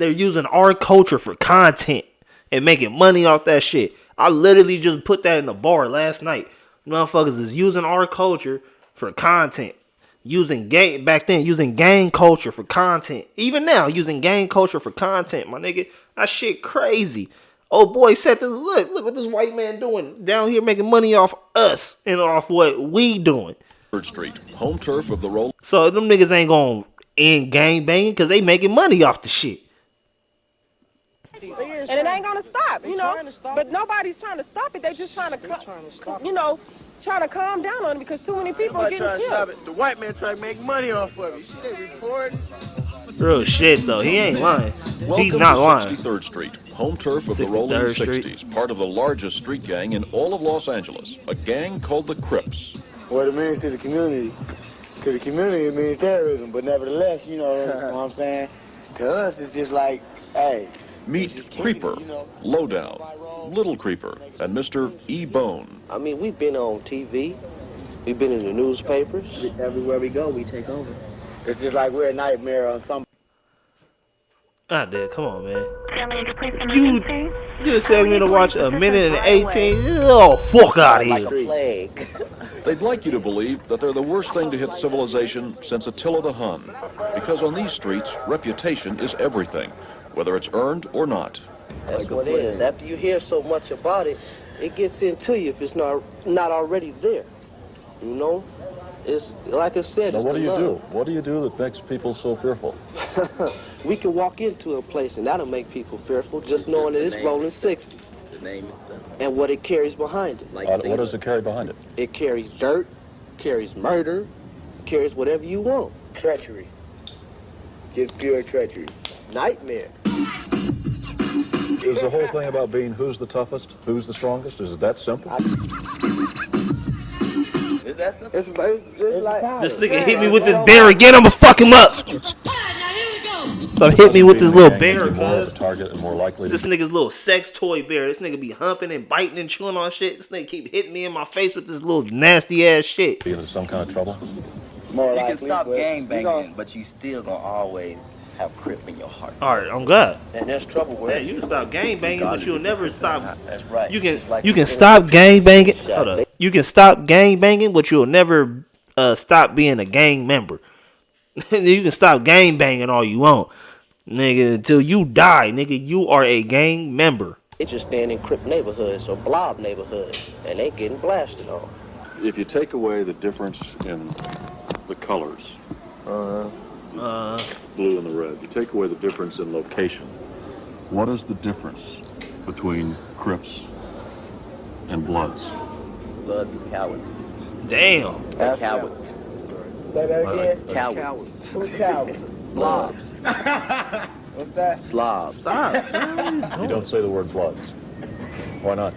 using our culture for content and making money off that shit. I literally just put that in the bar last night. Motherfuckers is using our culture for content. Using gang culture for content. Even now, using gang culture for content, my nigga. That shit crazy. Old boy said this, look what this white man doing down here making money off us and off what we doing. Third Street, home turf of the roll. So them niggas ain't gonna end gang banging because they making money off the shit. And it ain't gonna stop, you know. But nobody's trying to stop it. They're just trying to, trying to calm down on it because too many people are getting killed. The white man trying to make money off of it. You see they reporting? Real shit though. He ain't lying. He's Welcome not to lying. 63rd Street, home turf of the 63rd Rolling Street. 60s, part of the largest street gang in all of Los Angeles, a gang called the Crips. What it means to the community it means terrorism, but nevertheless, you know what I'm saying? To us, it's just like, hey. Meet Creeper, Lowdown, Little Creeper, and Mr. E-Bone. I mean, we've been on TV. We've been in the newspapers. Everywhere we go, we take over. It's just like we're a nightmare on some. Ah, dude, come on, man. You expect me to watch a minute and 18? Oh, fuck out of here. Plague. They'd like you to believe that they're the worst thing to hit civilization since Attila the Hun. Because on these streets, reputation is everything, whether it's earned or not. That's what it is. After you hear so much about it, it gets into you if it's not already there. You know? It's like I said, now, it's what do you love. do? What do you do that makes people so fearful? We can walk into a place and that'll make people fearful, just knowing that it's rolling 60s. The name And what it carries behind it. what does it carry behind it? It carries dirt, carries murder, carries whatever you want. Treachery. Just pure treachery. Nightmare. Is the whole thing about being who's the toughest, who's the strongest? Is it that simple? Is that simple? It's like... This nigga hit me with this bear again, I'ma fuck him up. Stop hitting me with this little bear, cuz. This nigga's little sex toy bear. This nigga be humping and biting and chewing on shit. This nigga keep hitting me in my face with this little nasty ass shit. Being in some kind of trouble? More You likely, can stop gang banging, but you still gonna always have Crip in your heart. Alright, I'm good. And there's trouble with Yeah, you can stop gang banging, but you'll never stop. That's right. You can stop gang banging. Hold up. You can stop gang banging, but you'll never stop being a gang member. You can stop gang banging all you want, nigga, until you die, nigga. You are a gang member. They just stand in Crip neighborhoods or blob neighborhoods, and they getting blasted on. If you take away the difference in the colors, blue and the red, you take away the difference in location, what is the difference between Crips and Bloods? Bloods is cowards. Damn. They're cowards. Say that again? Cowards. Who's cowards? Blobs. What's that? Slobs. Stop. You don't say the word Bloods. Why not?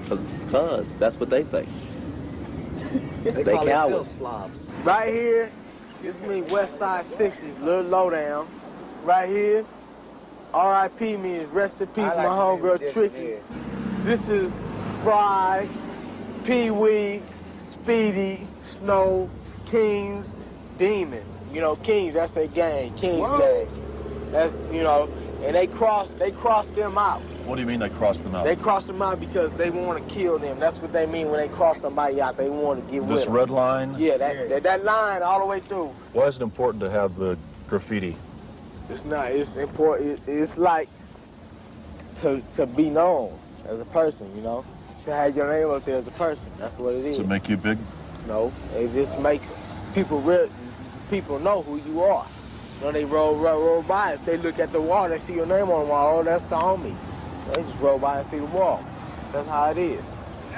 Cause that's what they say. They cowards. Right here, this means West Side 60s, little lowdown. Right here, R.I.P. means rest in peace, my homegirl Tricky. This is Fry, Pee Wee, Speedy, Snow, Kings, Demon. You know, Kings, that's their gang, Kings gang. That's, you know, and they crossed them out. What do you mean they crossed them out? They crossed them out because they want to kill them. That's what they mean when they cross somebody out. They want to get with them. This red line? Yeah, that line all the way through. Why is it important to have the graffiti? It's not. It's important. It's like to be known as a person, you know? To have your name up there as a person. That's what it is. Does it make you big? No. It just makes people know who you are. You know, they roll by. If they look at the wall, they see your name on the wall. Oh, that's the homie. They just roll by and see the wall. That's how it is.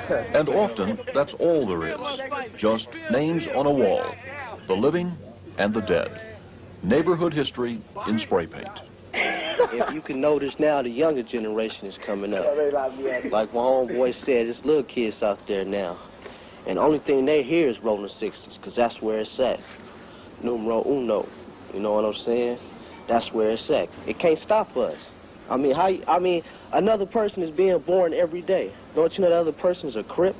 And often, that's all there is. Just names on a wall. The living and the dead. Neighborhood history in spray paint. If you can notice now, the younger generation is coming up. Like my homeboy said, there's little kids out there now. And the only thing they hear is rolling 60s, because that's where it's at. Numero uno. You know what I'm saying? That's where it's at. It can't stop us. I mean, another person is being born every day. Don't you know that other person's a Crip?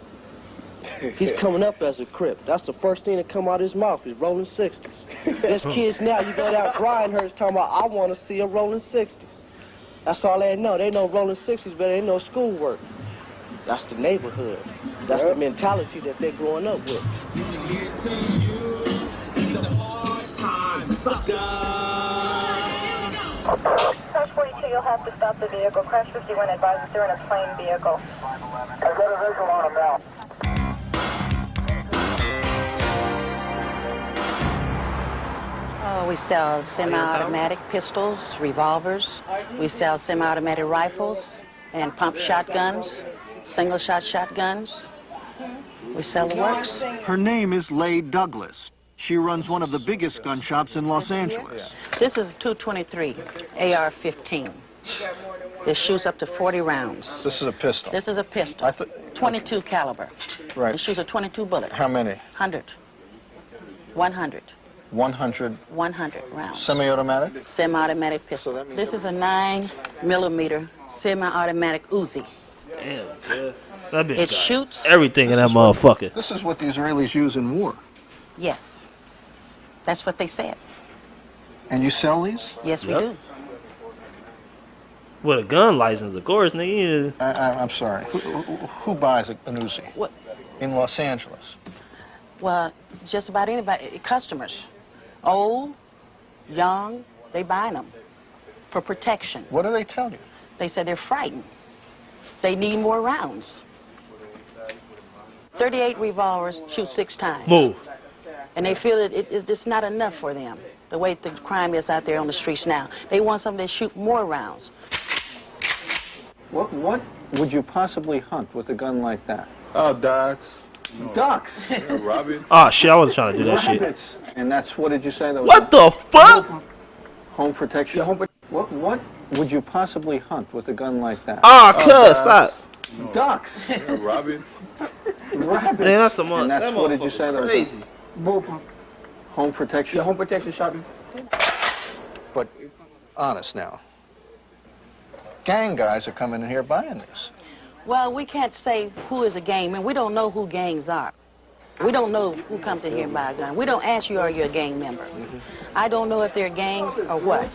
He's coming up as a Crip. That's the first thing that come out of his mouth is rolling 60s. There's kids now, you go down Bryanhurst talking about, I want to see a rolling 60s. That's all they know. They know rolling 60s better than they know schoolwork. That's the neighborhood. That's the mentality that they're growing up with. Crash 42, you'll have to stop the vehicle. Crash 51 advises they're in a plain vehicle. I got a visual on them now. We sell semi-automatic pistols, revolvers. We sell semi-automatic rifles and pump shotguns, single-shot shotguns. We sell the works. Her name is Leigh Douglas. She runs one of the biggest gun shops in Los Angeles. This is 223 AR-15. This shoots up to 40 rounds. This is a pistol. This is a pistol. 22 caliber. Right. It shoots a 22 bullet. How many? 100. 100. 100. 100 rounds. Semi-automatic? Semi-automatic pistol. This is a 9mm semi-automatic Uzi. Damn, kid. That bitch It got shoots everything in that motherfucker. This is what the Israelis use in war. Yes. That's what they said. And you sell these? Yes, we do. With a gun license, of course, nigga. I'm sorry. Who buys an Uzi? What? In Los Angeles? Well, just about anybody. Customers. Old, young, they buy them for protection. What do they tell you? They said they're frightened. They need more rounds. 38 revolvers shoot 6 times. Move. And they feel that it's not enough for them, the way the crime is out there on the streets now. They want something to shoot more rounds. What would you possibly hunt with a gun like that? Oh, ducks. Ducks? Rabbits. Oh, shit, I wasn't trying to do that shit. Rabbits. And that's, what did you say? That was What the fuck? Home protection? What would you possibly hunt with a gun like that? Oh, cuz, stop. Ducks. Rabbits. Rabbits. Man, that's some And that's, that what did you say? That was crazy. Home protection? Yeah, home protection shopping. But, honest now, gang guys are coming in here buying this. Well, we can't say who is a gang man. We don't know who gangs are. We don't know who comes in here and buy a gun. We don't ask you, are you a gang member? I don't know if they're gangs or what.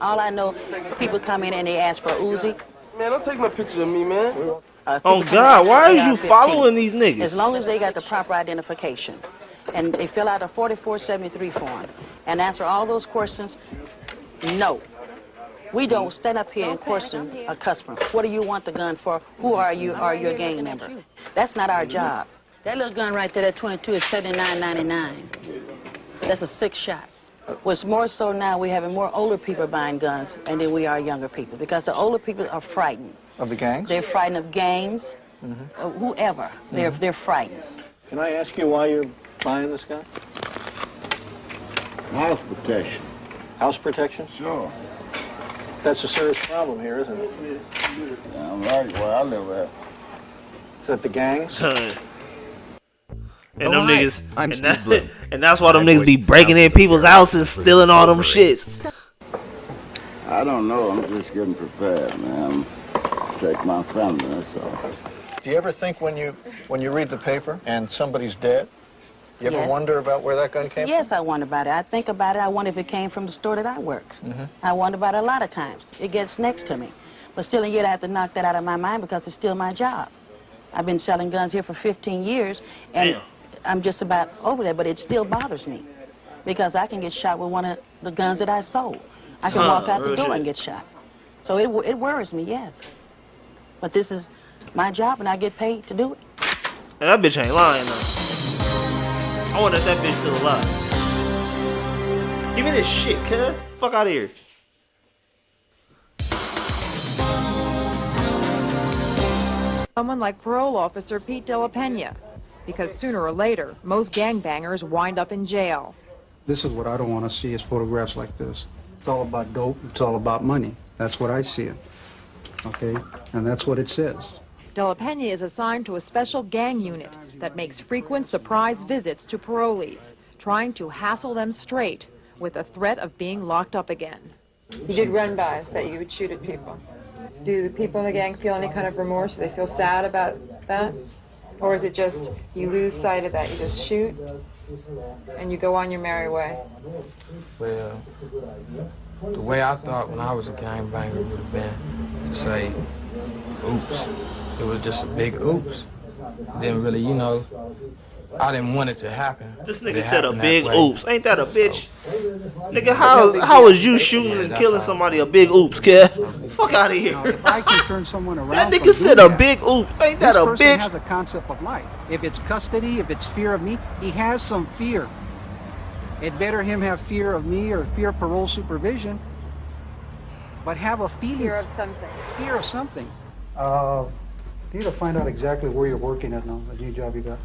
All I know, people come in and they ask for Uzi. Man, don't take my picture of me, man. Oh, God, why is you following these niggas? As long as they got the proper identification. And they fill out a 4473 form and answer all those questions, no. We don't stand up here and question a customer. What do you want the gun for? Who are you? Are you a gang member? That's not our job. That little gun right there, that 22, is $79.99. That's a 6-shot. What's more so now, we're having more older people buying guns and then we are younger people, because the older people are frightened. Of the gangs? They're frightened of gangs, whoever. They're frightened. Can I ask you why you're buying this gun? House protection. House protection? Sure. That's a serious problem here, isn't it? Yeah, I'm right where I live at. Is that the gangs? And them niggas, I'm Steve Blue. And that's why them niggas be breaking in people's houses, stealing all them shits. I don't know. I'm just getting prepared, man. Protect my family, that's all. Do you ever think when you read the paper and somebody's dead, you ever wonder about where that gun came from? Yes, I wonder about it. I think about it. I wonder if it came from the store that I work. I wonder about it a lot of times. It gets next to me. But still, and yet I have to knock that out of my mind because it's still my job. I've been selling guns here for 15 years, and I'm just about over there, but it still bothers me because I can get shot with one of the guns that I sold. I can walk out the door and get shot. So it worries me, yes. But this is my job, and I get paid to do it. And that bitch ain't lying, though. I wonder if that bitch still alive. Give me this shit, cuz. Fuck out of here. Someone like parole officer Pete De La Pena, because sooner or later, most gangbangers wind up in jail. This is what I don't want to see, is photographs like this. It's all about dope. It's all about money. That's what I see it. Okay? And that's what it says. De La Pena is assigned to a special gang unit that makes frequent surprise visits to parolees, trying to hassle them straight with the threat of being locked up again. You did run-bys that you would shoot at people. Do the people in the gang feel any kind of remorse? Do they feel sad about that? Or is it just you lose sight of that, you just shoot, and you go on your merry way? Well, the way I thought when I was a gangbanger would have been to say, oops. It was just a big oops. Didn't really, you know, I didn't want it to happen. This nigga said a big oops. Ain't that a bitch? Nigga, how is you shooting and killing somebody a big oops, kid? Fuck out of here. If I can turn someone around, that nigga said a big oops. Ain't that a bitch? This person has a concept of life. If it's custody, if it's fear of me, he has some fear. It better him have fear of me or fear of parole supervision, but have a feeling. Fear of something. Fear of something. You need to find out exactly where you're working at now, the new job you got.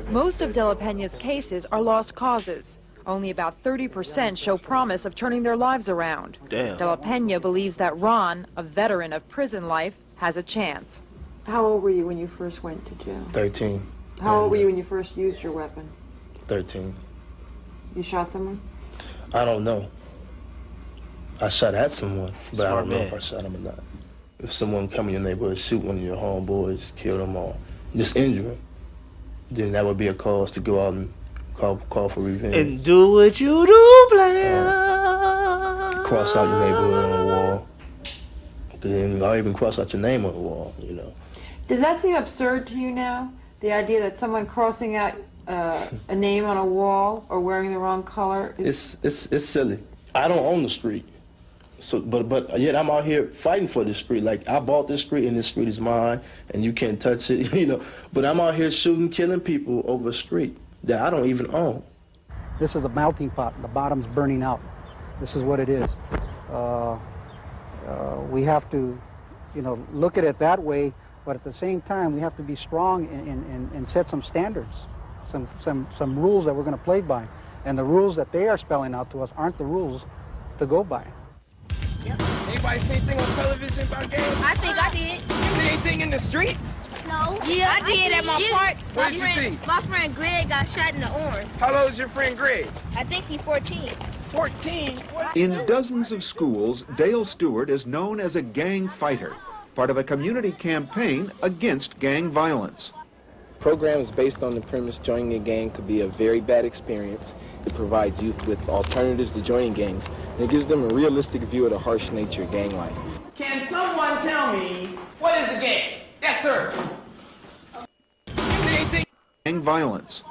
Most of De La Pena's cases are lost causes. Only about 30% show promise of turning their lives around. Damn. De La Pena believes that Ron, a veteran of prison life, has a chance. How old were you when you first went to jail? 13. How old were you when you first used your weapon? 13. You shot someone? I don't know. I shot at someone, but I don't know man. if I shot him or not. If someone come in your neighborhood, shoot one of your homeboys, kill them all, just injure them, then that would be a cause to go out and call for revenge. And do what you do, player. Cross out your neighborhood on the wall. Then I'll even cross out your name on the wall, you know. Does that seem absurd to you now? The idea that someone crossing out a name on a wall or wearing the wrong color is... It's silly. I don't own the street. So, but yet I'm out here fighting for this street. Like, I bought this street and this street is mine and you can't touch it, you know. But I'm out here shooting, killing people over a street that I don't even own. This is a melting pot. The bottom's burning out. This is what it is. We have to, you know, look at it that way, but at the same time, we have to be strong and set some standards, some rules that we're going to play by. And the rules that they are spelling out to us aren't the rules to go by. Anybody see anything on television about games? I think I did. You see anything in the streets? No. Yeah, I did at my park. What did you see? My friend Greg got shot in the arm. How old is your friend Greg? I think he's 14. 14? What? In dozens of schools, Dale Stewart is known as a gang fighter, part of a community campaign against gang violence. Programs based on the premise joining a gang could be a very bad experience. It provides youth with alternatives to joining gangs, and it gives them a realistic view of the harsh nature of gang life. Can someone tell me, what is a gang? Yes, sir. Gang violence.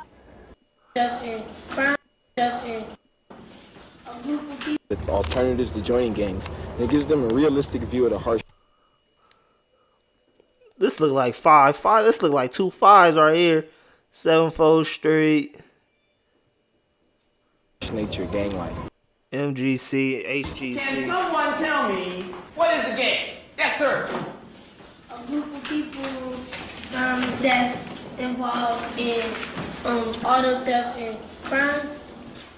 With alternatives to joining gangs, and it gives them a realistic view of the harsh... This look like 5-5. This look like 2 5s right here. 7th Street. Nature gang life. MGC, HGC. Can someone tell me, what is a gang? Yes, sir. A group of people that's involved in auto theft and crime.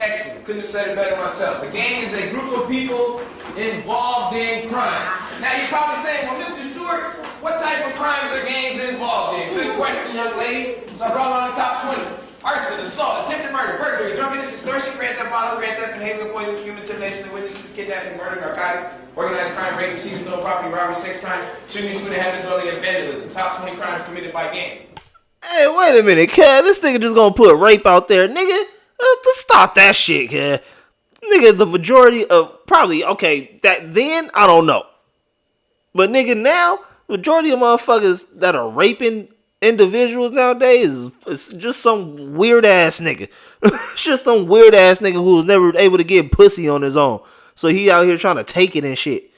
Excellent. Couldn't have said it better myself. A gang is a group of people involved in crime. Now you're probably saying, well, Mr. Stewart, what type of crimes are gangs involved in? Good question, young lady. So I brought on the top 20. Arson, assault, attempted murder, burglary, drunkenness, extortion, grand theft auto, grand theft, behavior, poison, human intimidation of witnesses, kidnapping, murder, narcotics, organized crime, rape, receiving stolen property, robbery, sex crime, shooting into inhabited dwelling, and vandalism. Top 20 crimes committed by gangs. Hey, wait a minute, kid. This nigga just gonna put rape out there, nigga. Stop that shit, kid. Nigga, the majority of probably that then I don't know, but nigga now majority of motherfuckers that are raping individuals nowadays is just some weird ass nigga. It's just some weird ass nigga who was never able to get pussy on his own, so he out here trying to take it and shit.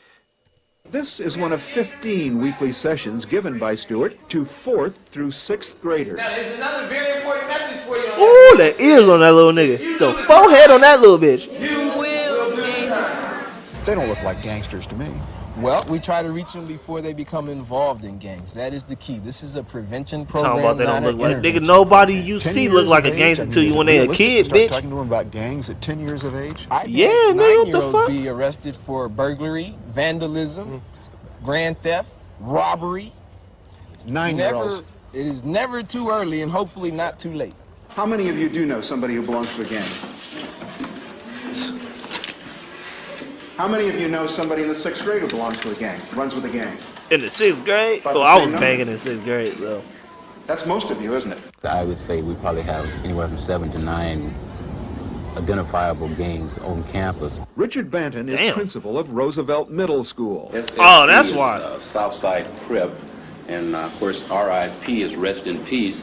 This is one of 15 weekly sessions given by Stewart to 4th through 6th graders. Now, there's another very important message for you. Ooh, the ears on that little nigga. The forehead on that little bitch. You will be. They don't look like gangsters to me. Well, we try to reach them before they become involved in gangs. That is the key. This is a prevention program. Talking about they don't look like nigga. Nobody you see look like a gangster to you when they a kid, bitch. Talking to them about gangs at 10 years of age. Yeah, nigga, what the fuck? Be arrested for burglary, vandalism, grand theft, robbery. It's 9-year-olds. It is never too early and hopefully not too late. How many of you do know somebody who belongs to a gang? How many of you know somebody in the 6th grade who belongs to a gang, runs with a gang? In the 6th grade? Oh, I was banging in 6th grade, though. That's most of you, isn't it? I would say we probably have anywhere from 7 to 9 identifiable gangs on campus. Richard Banton is principal of Roosevelt Middle School. Oh, that's why. Southside Crip, and of course RIP is rest in peace.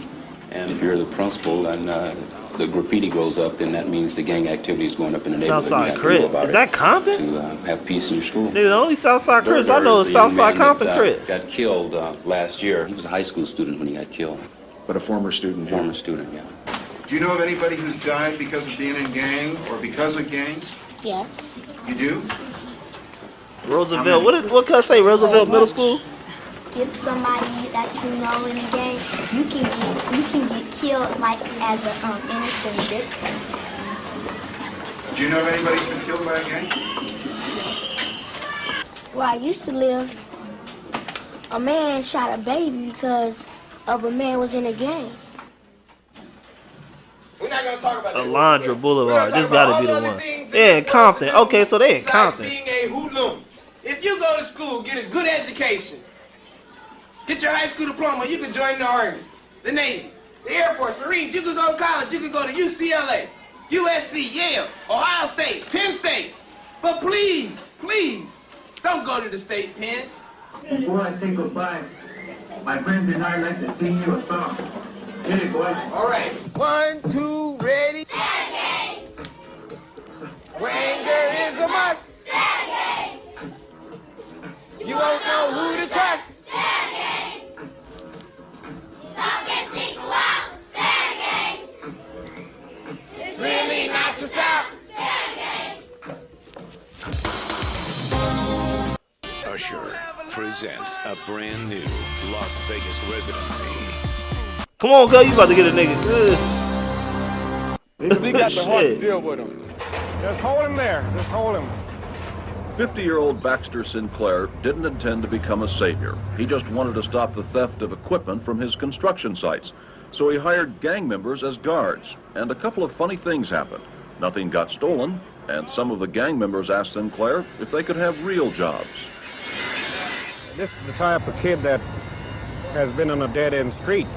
And if you're the principal and the graffiti goes up, then that means the gang activity is going up in the neighborhood. Southside Crip. Is that Compton? To have peace in your school. Nigga, the only Southside Crips I know is Southside Compton Crips. Got killed last year. He was a high school student when he got killed. But a former student? Former student, yeah. Do you know of anybody who's died because of being in gang or because of gangs? Yes. You do? Roosevelt. What can I say? Roosevelt Middle School? if somebody that you know in the gang, you can get killed like as an innocent victim. Do you know of anybody who's been killed by a gang? Where I used to live, a man shot a baby because of a man was in a gang. We're not gonna talk about that. Alondra Boulevard. This gotta be the one. Yeah, in Compton. Okay, so they in Compton. Being a hoodlum. If you go to school, get a good education, get your high school diploma, you can join the Army, the Navy, the Air Force, Marines. You can go to college. You can go to UCLA, USC, Yale, Ohio State, Penn State. But please, please, don't go to the state pen. Before I say goodbye, my friends and I like to sing you a song. Hit it, boys. All right. 1, 2, ready. Anger is a must. You won't know who to trust. Stop and think a while. It's really not to stop. Usher presents a brand new Las Vegas residency. Come on, girl, you about to get a nigga. We got the heart to Shit. deal with him. Just hold him there. Just hold him. 50-year-old Baxter Sinclair didn't intend to become a savior. He just wanted to stop the theft of equipment from his construction sites. So he hired gang members as guards. And a couple of funny things happened. Nothing got stolen, and some of the gang members asked Sinclair if they could have real jobs. This is the type of kid that has been on a dead-end street.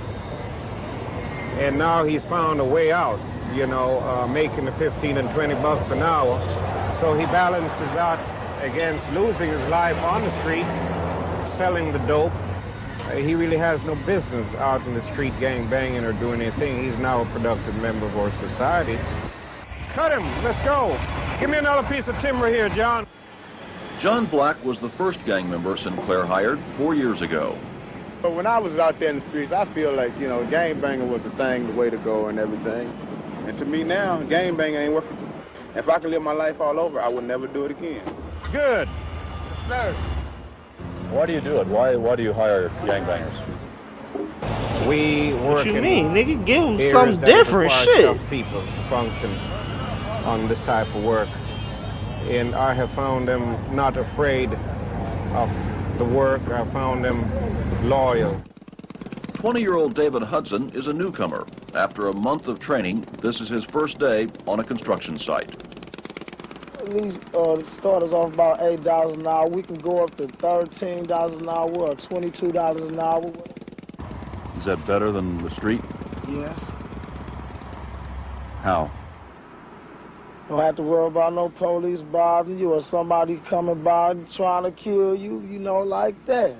And now he's found a way out, you know, making the 15 and 20 bucks an hour. So he balances out against losing his life on the street, selling the dope. He really has no business out in the street gang banging or doing anything. He's now a productive member of our society. Cut him, let's go. Give me another piece of timber here, John. John Black was the first gang member Sinclair hired 4 years ago. But when I was out there in the streets, I feel like, you know, gang banging was the thing, the way to go and everything. And to me now, gang banging ain't worth it. If I could live my life all over, I would never do it again. Good. Sir. Why do you do it? Why do you hire gangbangers? We work. What you mean, nigga? Give them areas something that different, require shit. tough people to function on this type of work. And I have found them not afraid of the work. I found them loyal. 20-year-old David Hudson is a newcomer. After a month of training, this is his first day on a construction site. These start us off about $8 an hour. We can go up to $13 an hour or $22 an hour. Is that better than the street? Yes. How? Don't have to worry about no police bothering you or somebody coming by trying to kill you, you know, like that.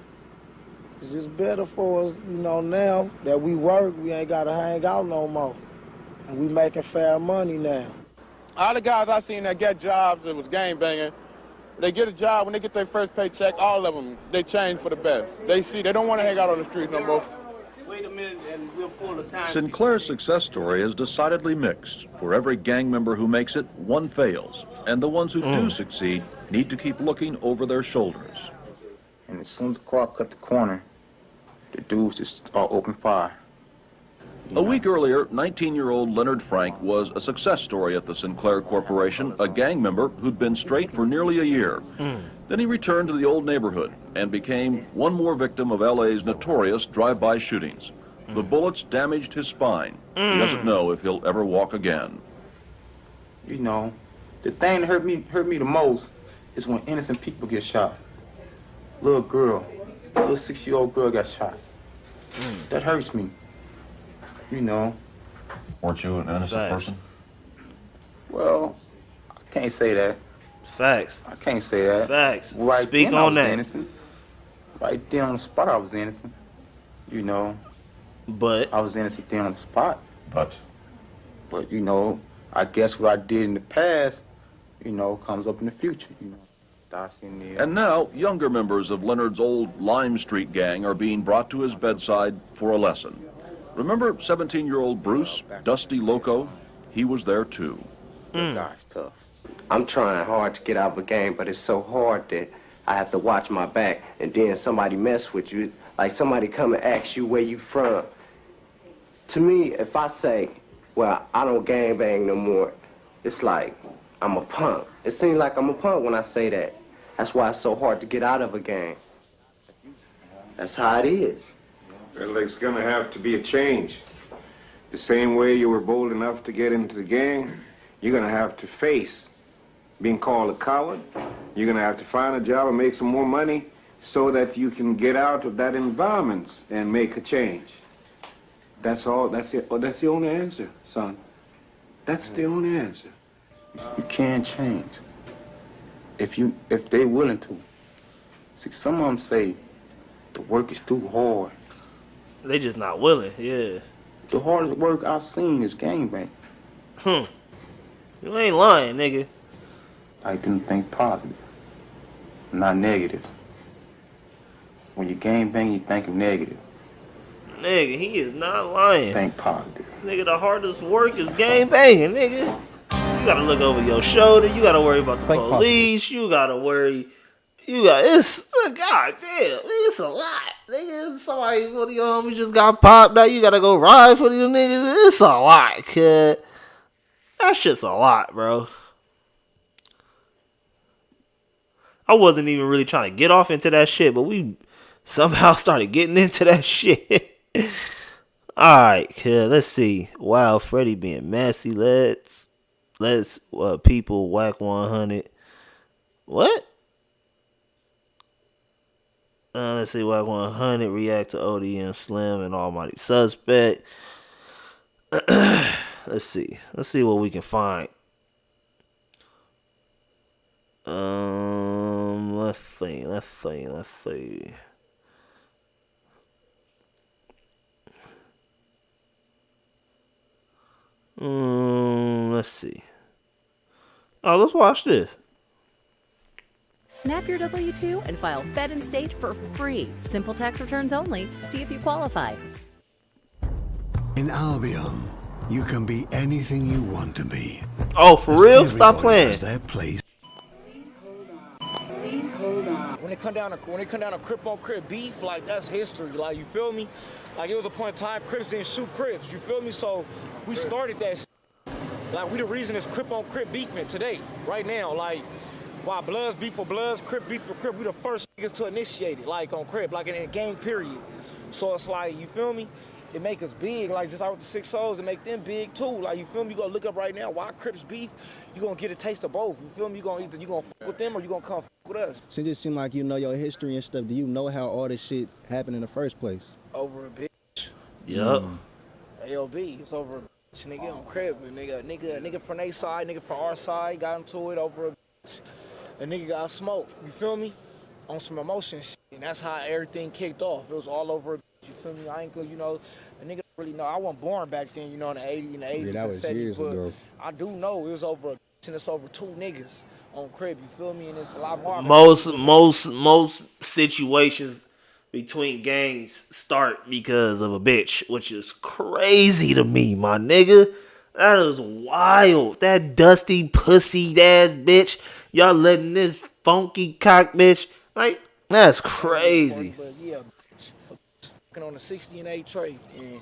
It's just better for us, you know, now that we work, we ain't got to hang out no more. And we making fair money now. All the guys I seen that get jobs that was gang banging, they get a job, when they get their first paycheck, all of them, they change for the best. They don't want to hang out on the street no more. Wait a minute and we'll pull the time. Sinclair's success story is decidedly mixed. For every gang member who makes it, one fails. And the ones who do succeed need to keep looking over their shoulders. And as soon as the car cut the corner, the dudes just all open fire. A week earlier, 19-year-old Leonard Frank was a success story at the Sinclair Corporation, a gang member who'd been straight for nearly a year. Then he returned to the old neighborhood and became one more victim of LA's notorious drive-by shootings. The bullets damaged his spine. He doesn't know if he'll ever walk again. You know, the thing that hurt me the most is when innocent people get shot. Little 6-year-old girl got shot. That hurts me. You know. Weren't you an innocent person? Well, I can't say that. Facts. I can't say that. Facts. Right Speak then on I was that. Innocent. Right then on the spot I was innocent. You know. But I was innocent then on the spot. But you know, I guess what I did in the past, you know, comes up in the future, you know. And now, younger members of Leonard's old Lime Street gang are being brought to his bedside for a lesson. Remember 17-year-old Bruce, Dusty Loco? He was there too. Guy's tough. I'm trying hard to get out of a game, but it's so hard that I have to watch my back, and then somebody mess with you, Like somebody come and ask you where you from. To me, if I say, well, I don't gangbang no more, it's like I'm a punk. It seems like I'm a punk when I say that. That's why it's so hard to get out of a gang. That's how it is. Well, there's gonna have to be a change. The same way you were bold enough to get into the gang, you're gonna have to face being called a coward. You're gonna have to find a job and make some more money so that you can get out of that environment and make a change. That's all. That's it. Oh, that's the only answer, son. That's the only answer. You can change if they're willing to. See, some of them say the work is too hard. They just not willing. Yeah. The hardest work I've seen is gangbang. You ain't lying, nigga. I didn't think positive, not negative. When you gangbang, you think of negative. Nigga, he is not lying. Think positive. Nigga, the hardest work is gang banging, nigga. You gotta look over your shoulder. You gotta worry about the police. You gotta worry. It's goddamn. It's a lot, nigga. Somebody, one of your homies just got popped. Now you gotta go ride for these niggas. It's a lot, kid. That shit's a lot, bro. I wasn't even really trying to get off into that shit, but we somehow started getting into that shit. Alright, kid, let's see. Wow, Freddy being messy. Let's people whack 100. What? Let's see, whack 100 react to ODM Slim and Almighty Suspect. Let's see what we can find. Let's see. Let's see. Oh, let's watch this. Snap your W-2 and file Fed and State for free. Simple tax returns only. See if you qualify. In Albion, you can be anything you want to be. Oh, for real? Stop playing. Their place. When it come down to Crip on Crip beef, like that's history. Like, you feel me? Like, it was a point in time Crips didn't shoot Crips. You feel me? So we started that. Like, we the reason it's Crip on Crip beefing today, right now. Like, why Bloods beef for Bloods, Crip beef for Crip. We the first niggas to initiate it, like on Crip, like in a gang period. So it's like, you feel me? It make us big, like just out with the 6 souls, it make them big too. Like, you feel me? You gonna look up right now why Crips beef. You gonna get a taste of both. You feel me? You gonna fuck with them or you gonna come fuck with us. Since it seems like you know your history and stuff, do you know how all this shit happened in the first place? Over a bitch. Yup. ALB, it's over a bitch, nigga on Crip. Nigga from their side, nigga from our side, got into it over a bitch. A nigga got smoked, you feel me? On some emotion shit. And that's how everything kicked off. It was all over a bitch, you feel me? I ain't gonna, a nigga really know. I wasn't born back then, in the 80s, Yeah, that was years ago. I do know it was over a bitch and it's over 2 niggas on Crib, you feel me? And it's a lot more. Most situations between gangs start because of a bitch, which is crazy to me, my nigga. That is wild. That dusty pussy ass bitch. Y'all letting this funky cock bitch, like, that's crazy. But yeah, on the 60 and 8 tray, and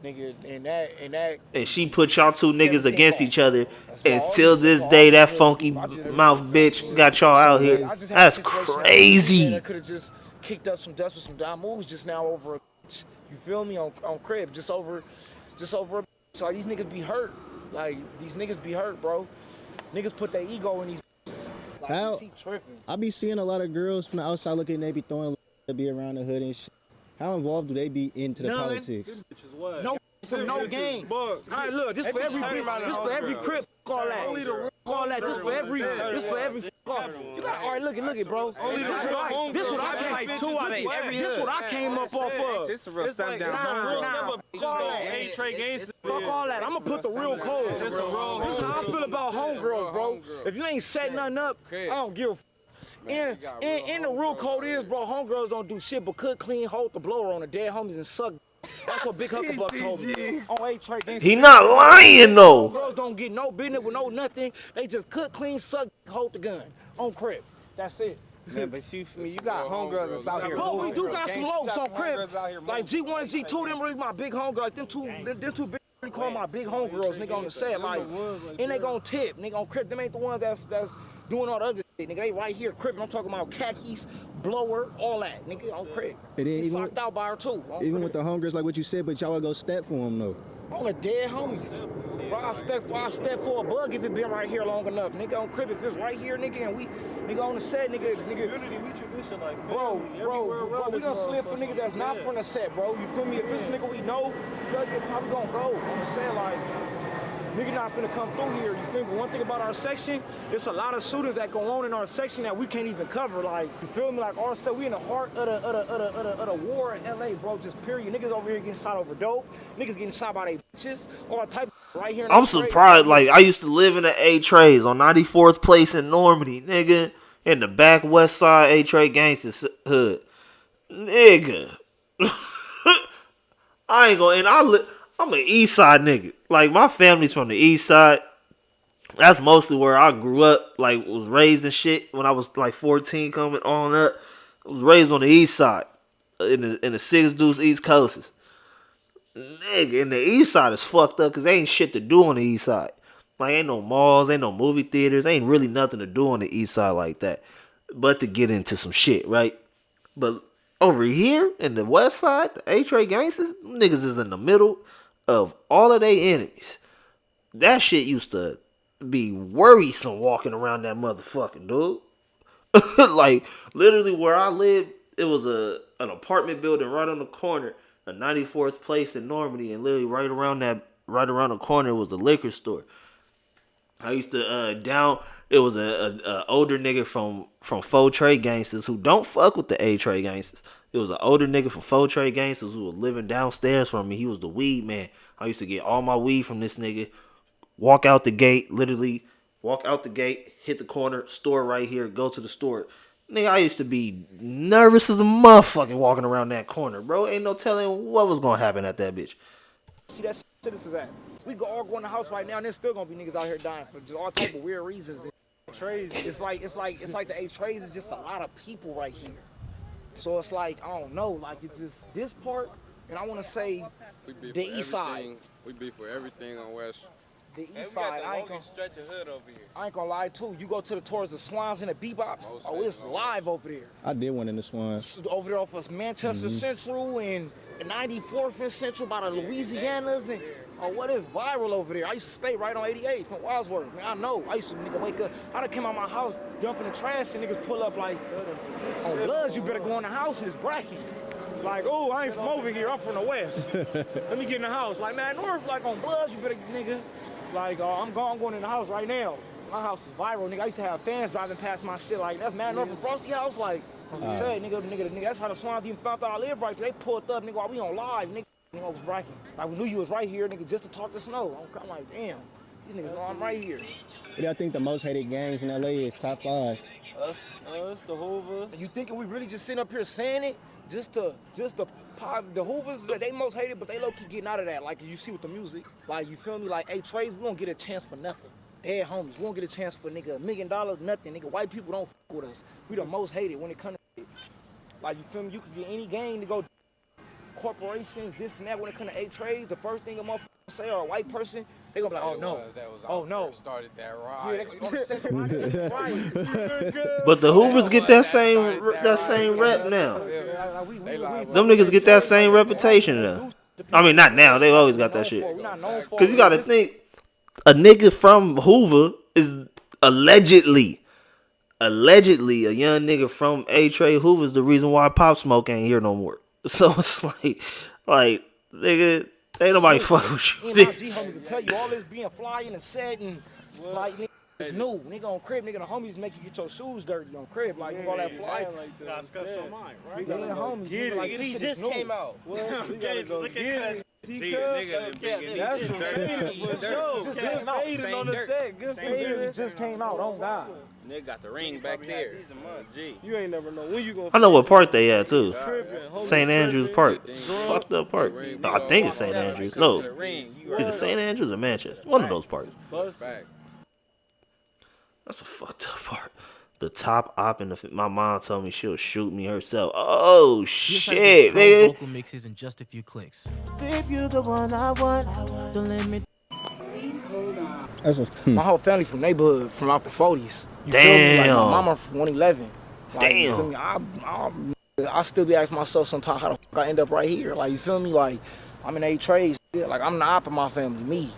nigga, and that. And she put y'all 2 niggas against each other, and till this day, that funky mouth bitch got y'all out here. That's crazy. I could have just kicked up some dust with some down moves just now over a bitch. You feel me? On Crib, just over a bitch. So these niggas be hurt. Like, these niggas be hurt, bro. Niggas put their ego in these. Like, how? I be seeing a lot of girls from the outside looking, they be throwing, they be around the hood and shit. How involved do they be into the politics? No, from no game. All right, look, this for every Crip. Call that. This for every. You got, all right, look it, bro. This what I came like 2 out of every. This what I came up off of. This is a real step down. Fuck all that. I'm gonna put the real code. This is how I feel about homegirls, bro. If you ain't setting nothing up, I don't give a. And the real code is, bro, homegirls don't do shit but cook, clean, hold the blower on the dead homies and suck. That's what Big Huckabuck told me. On A-Trade. He not lying, though. Homegirls don't get no business with no nothing. They just cook, clean, suck, hold the gun. On Crip. That's it. Man, but you got homegirls that's out here. Oh, we do got some lows on crib. Like G1 and G2, them really my big homegirls. Like them two big, really call my big homegirls, nigga, on the set. Like, and they gon' tip, nigga, on crib. Them ain't the ones that's doing all the other shit, nigga. They right here, crib. I'm talking about khakis, blower, all that, nigga, on crib. They socked out by her too. Even with the homegirls, like what you said, but y'all would go step for them though. On the dead homies. Bro, I step for a bug if it been right here long enough. Nigga on crib, if it's right here, nigga, and we on the set, nigga. Community, we tradition like family. Bro, we done slip for niggas that's not from the set, bro. You feel me? If this nigga we know, they probably gonna go on the set, like, nigga not finna come through here. You feel me? One thing about our section, it's a lot of shootings that go on in our section that we can't even cover. Like, you feel me? Like, our set, we in the heart of the war in LA, bro. Just period. Niggas over here getting shot over dope. Niggas getting shot by they bitches. All type of right here. I'm surprised. Like, I used to live in the A-Trays on 94th Place in Normandy, nigga. In the back west side A-Tray gangsters hood. Nigga. I ain't gonna, and I'm an east side nigga. Like, my family's from the east side. That's mostly where I grew up, like, was raised and shit when I was like 14 coming on up. I was raised on the east side. In the Six Deuce East Coast. Nigga, and the east side is fucked up because they ain't shit to do on the east side. Like, ain't no malls, ain't no movie theaters, ain't really nothing to do on the east side like that. But to get into some shit, right? But over here in the west side, the A-Tray gangsters, niggas is in the middle of all of their enemies. That shit used to be worrisome walking around that motherfucker, dude. Like, literally where I lived, it was an apartment building right on the corner of 94th Place in Normandy, and literally right around the corner was the liquor store. I used to it was a older nigga from Faux Trade Gangsters who don't fuck with the A-Trade Gangsters. It was an older nigga from Faux Trade Gangsters who was living downstairs from me. He was the weed man. I used to get all my weed from this nigga. Walk out the gate, hit the corner, store right here, go to the store. Nigga, I used to be nervous as a motherfucker walking around that corner, bro. Ain't no telling what was gonna happen at that bitch. See that shit is that. We all go in the house right now, and there's still gonna be niggas out here dying for just all type of weird reasons. It's like the A-Trays is just a lot of people right here. So it's like, I don't know, like it's just this part, and I want to say the east side. We be for everything on West. The east side, I ain't gonna lie too. You go towards the Swans and the Bebops, it's live over there. I did one in the Swans. Over there off of Manchester Central and 94th and Central by the Louisianas and what is viral over there. I used to stay right on 88 from Wadsworth. Man, I know. I used to wake up. I done came out my house dumping the trash and niggas pull up like, on Bloods, you better go in the house and it's bracket. Like, oh, I ain't from over here. I'm from the West. Let me get in the house. Like, man, North, like on Bloods, you better, nigga. Like, I'm going in the house right now. My house is viral, nigga. I used to have fans driving past my shit. Like, that's Mad North and Frosty house. Like, say, nigga, that's how the Swans even found out I live right there. They pulled up, nigga, while we on live, nigga. Nigga was bragging. Like, we knew you was right here, nigga, just to talk to Snow. I'm like, damn, these niggas know I'm right here. What I think the most hated gangs in LA is top 5. Us, the Hoovers. You thinking we really just sitting up here saying it just to pop the Hoovers? They most hated, but they low-key getting out of that. Like, you see with the music. Like, you feel me? Like, A-Trays, we don't get a chance for nothing. Dead homies, we don't get a chance for, nigga, $1 million, nothing. Nigga, white people don't fuck with us. We the most hated when it comes to it. Like, you feel me? You could get any gang to go corporations, this and that. When it comes to A-Trays, the first thing a motherfucker say, or a white person, they gonna be like, oh no, oh no. Started that right. But the Hoovers get that same rep now. Them niggas get that same reputation now. I mean, not now. They've always got that shit. Cause you gotta think, a nigga from Hoover is allegedly a young nigga from A-Tray Hoover's the reason why Pop Smoke ain't here no more. So it's like nigga, ain't nobody fuck with you. Me and my G homies will tell you all this being fly in the set and like nigga, it's new. Nigga on crib, nigga the homies make you get your shoes dirty on crib. Like all that fly. Got scuffs on mine, right? Nigga the homies. Get it. Like, He just came out. What? We gotta go get it. See, nigga, that's just came out. On the set. Good faded. Just came out. Oh God. Nigga got the ring back there. G. You ain't never know when you gonna. I know what park they at too. St. Andrews Park. It's a fucked up park. I think it's St. Andrews. No, either St. Andrews or Manchester. One of those parks. That's a fucked up park. the top op in the. My mom told me she'll shoot me herself. Oh shit, nigga. Vocal mixes in just a few clicks. Babe, you're the one I want. Don't let me. My whole family from neighborhood, from out the 40s. You Damn. feel me? Like, my mama from 111. Like, Damn. You feel me? I still be asking myself sometimes how the fuck I end up right here. Like, you feel me? Like, I'm in 8 trades. Like, I'm the op of my family, me.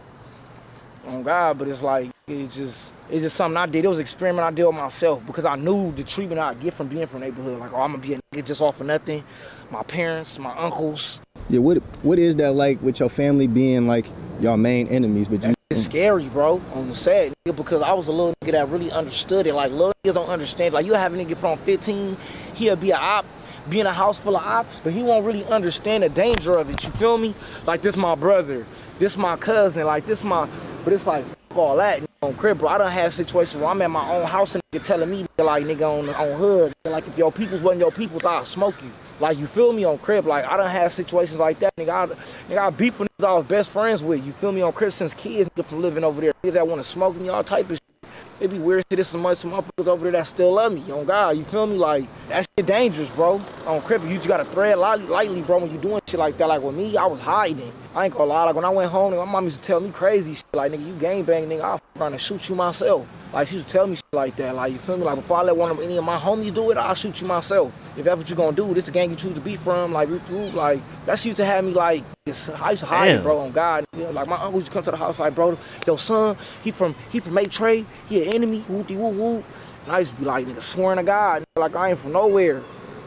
On God, but it's like, it's just something I did. It was an experiment I did with myself because I knew the treatment I'd get from being from the neighborhood. Like, oh, I'm gonna be a nigga just off of nothing. My parents, my uncles. Yeah, what is that like with your family being like your main enemies? But It's scary, bro, on the sad nigga, because I was a little nigga that really understood it. Like, little niggas don't understand. Like, you have a nigga put on 15, he'll be a op, be in a house full of ops, but he won't really understand the danger of it, you feel me? Like, this my brother, this my cousin, like, this my, but it's like, fuck all that, on crib, bro. I done had situations where I'm at my own house and nigga telling me, like, nigga, on hood, like, if your peoples wasn't your peoples, I'll smoke you. Like, you feel me, on crib? Like, I done had situations like that, nigga. I beef with niggas I was best friends with, you feel me, on crib since kids, nigga, from living over there. Niggas that want to smoke me, all type of shit. It be weird shit. There's some motherfuckers over there that still love me, on God, you feel me? Like, that shit dangerous, bro. On crib, you just gotta thread lightly, bro, when you doing shit like that. Like, with me, I was hiding. I ain't gonna lie, like, when I went home, nigga, my mom used to tell me crazy shit. Like, nigga, you gangbang, nigga, I'll trying to shoot you myself. Like, she used to tell me shit like that. Like, you feel me? Like, before I let any of my homies do it, I'll shoot you myself. If that's what you gonna do, this the gang you choose to be from, like, like, that shit used to have me, like, I used to hide, bro, on God. You know, like, my uncle used to come to the house, like, bro, your son, he from 8 trade, he an enemy, whoop-de-whoop-whoop. And I used to be like, nigga, swearing to God, like, I ain't from nowhere.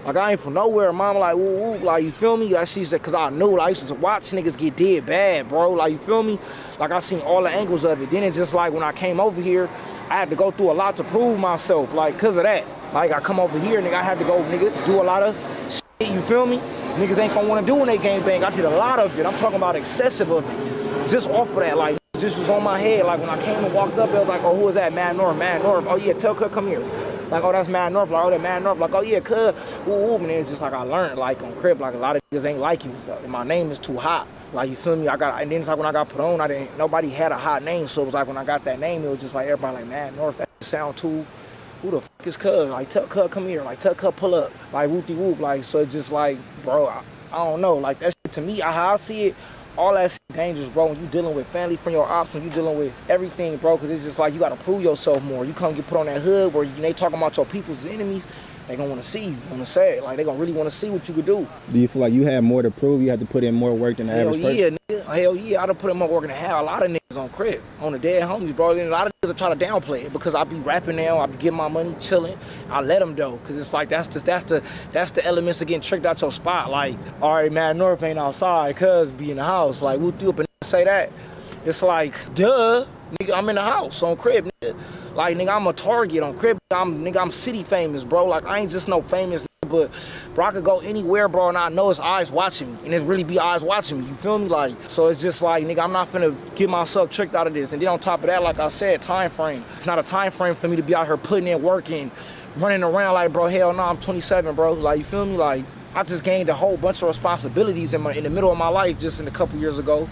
Like, I ain't from nowhere. Mama like, woo, woo, like, you feel me? Like, she said, cause I knew, like, I used to watch niggas get dead bad, bro. Like, you feel me? Like, I seen all the angles of it. Then it's just like, when I came over here, I had to go through a lot to prove myself, like, cause of that. Like, I come over here, nigga, I had to go, nigga, do a lot of shit, you feel me? Niggas ain't gonna wanna do when they gangbang. I did a lot of it. I'm talking about excessive of it. Just off of that, like, this was on my head. Like, when I came and walked up, it was like, oh, who is that? Mad North. Oh, yeah, tell Cuz, come here. Like, oh, that's Mad North. Like, oh, that Mad North. Like, oh, yeah, Cuz. Ooh, and it's just like I learned, like, on crib, like, a lot of niggas ain't like you. My name is too hot. Like, you feel me? And then it's like when I got put on, nobody had a hot name. So it was like when I got that name, it was just like everybody like, Mad North, that sound too. Who the fuck is Cuz? Like, tell Cuz, come here. Like, tell Cuz, pull up. Like, whoop-de-whoop. Like, so it's just like, bro, I don't know. Like, that shit to me, how I see it, all that shit dangerous, bro, when you dealing with family from your ops, when you dealing with everything, bro, because it's just like you got to prove yourself more. You come get put on that hood where they talking about your people's enemies, they going to want to see you, want to say it. Like, they going to really want to see what you could do. Do you feel like you had more to prove? You had to put in more work than the average person? Hell yeah, nigga. Hell yeah. I done put in more work than a lot of niggas on crib, on the dead homies, bro. And a lot of niggas are trying to downplay it because I be rapping now, I be getting my money, chilling. I let them though, because it's like that's the elements of getting tricked out your spot. Like, all right, Mad North ain't outside, Cuz be in the house. Like, whoop you up and say that. It's like, duh, nigga, I'm in the house on crib, nigga. Like, nigga, I'm a target on crib. I'm city famous, bro. Like, I ain't just no famous nigga, but bro, I could go anywhere, bro, and I know it's eyes watching me, and it really be eyes watching me. You feel me? Like, so it's just like, nigga, I'm not finna get myself tricked out of this. And then on top of that, like I said, time frame. It's not a time frame for me to be out here putting in work and running around like, bro, hell no, I'm 27, bro. Like, you feel me? Like, I just gained a whole bunch of responsibilities in the middle of my life just in a couple years ago.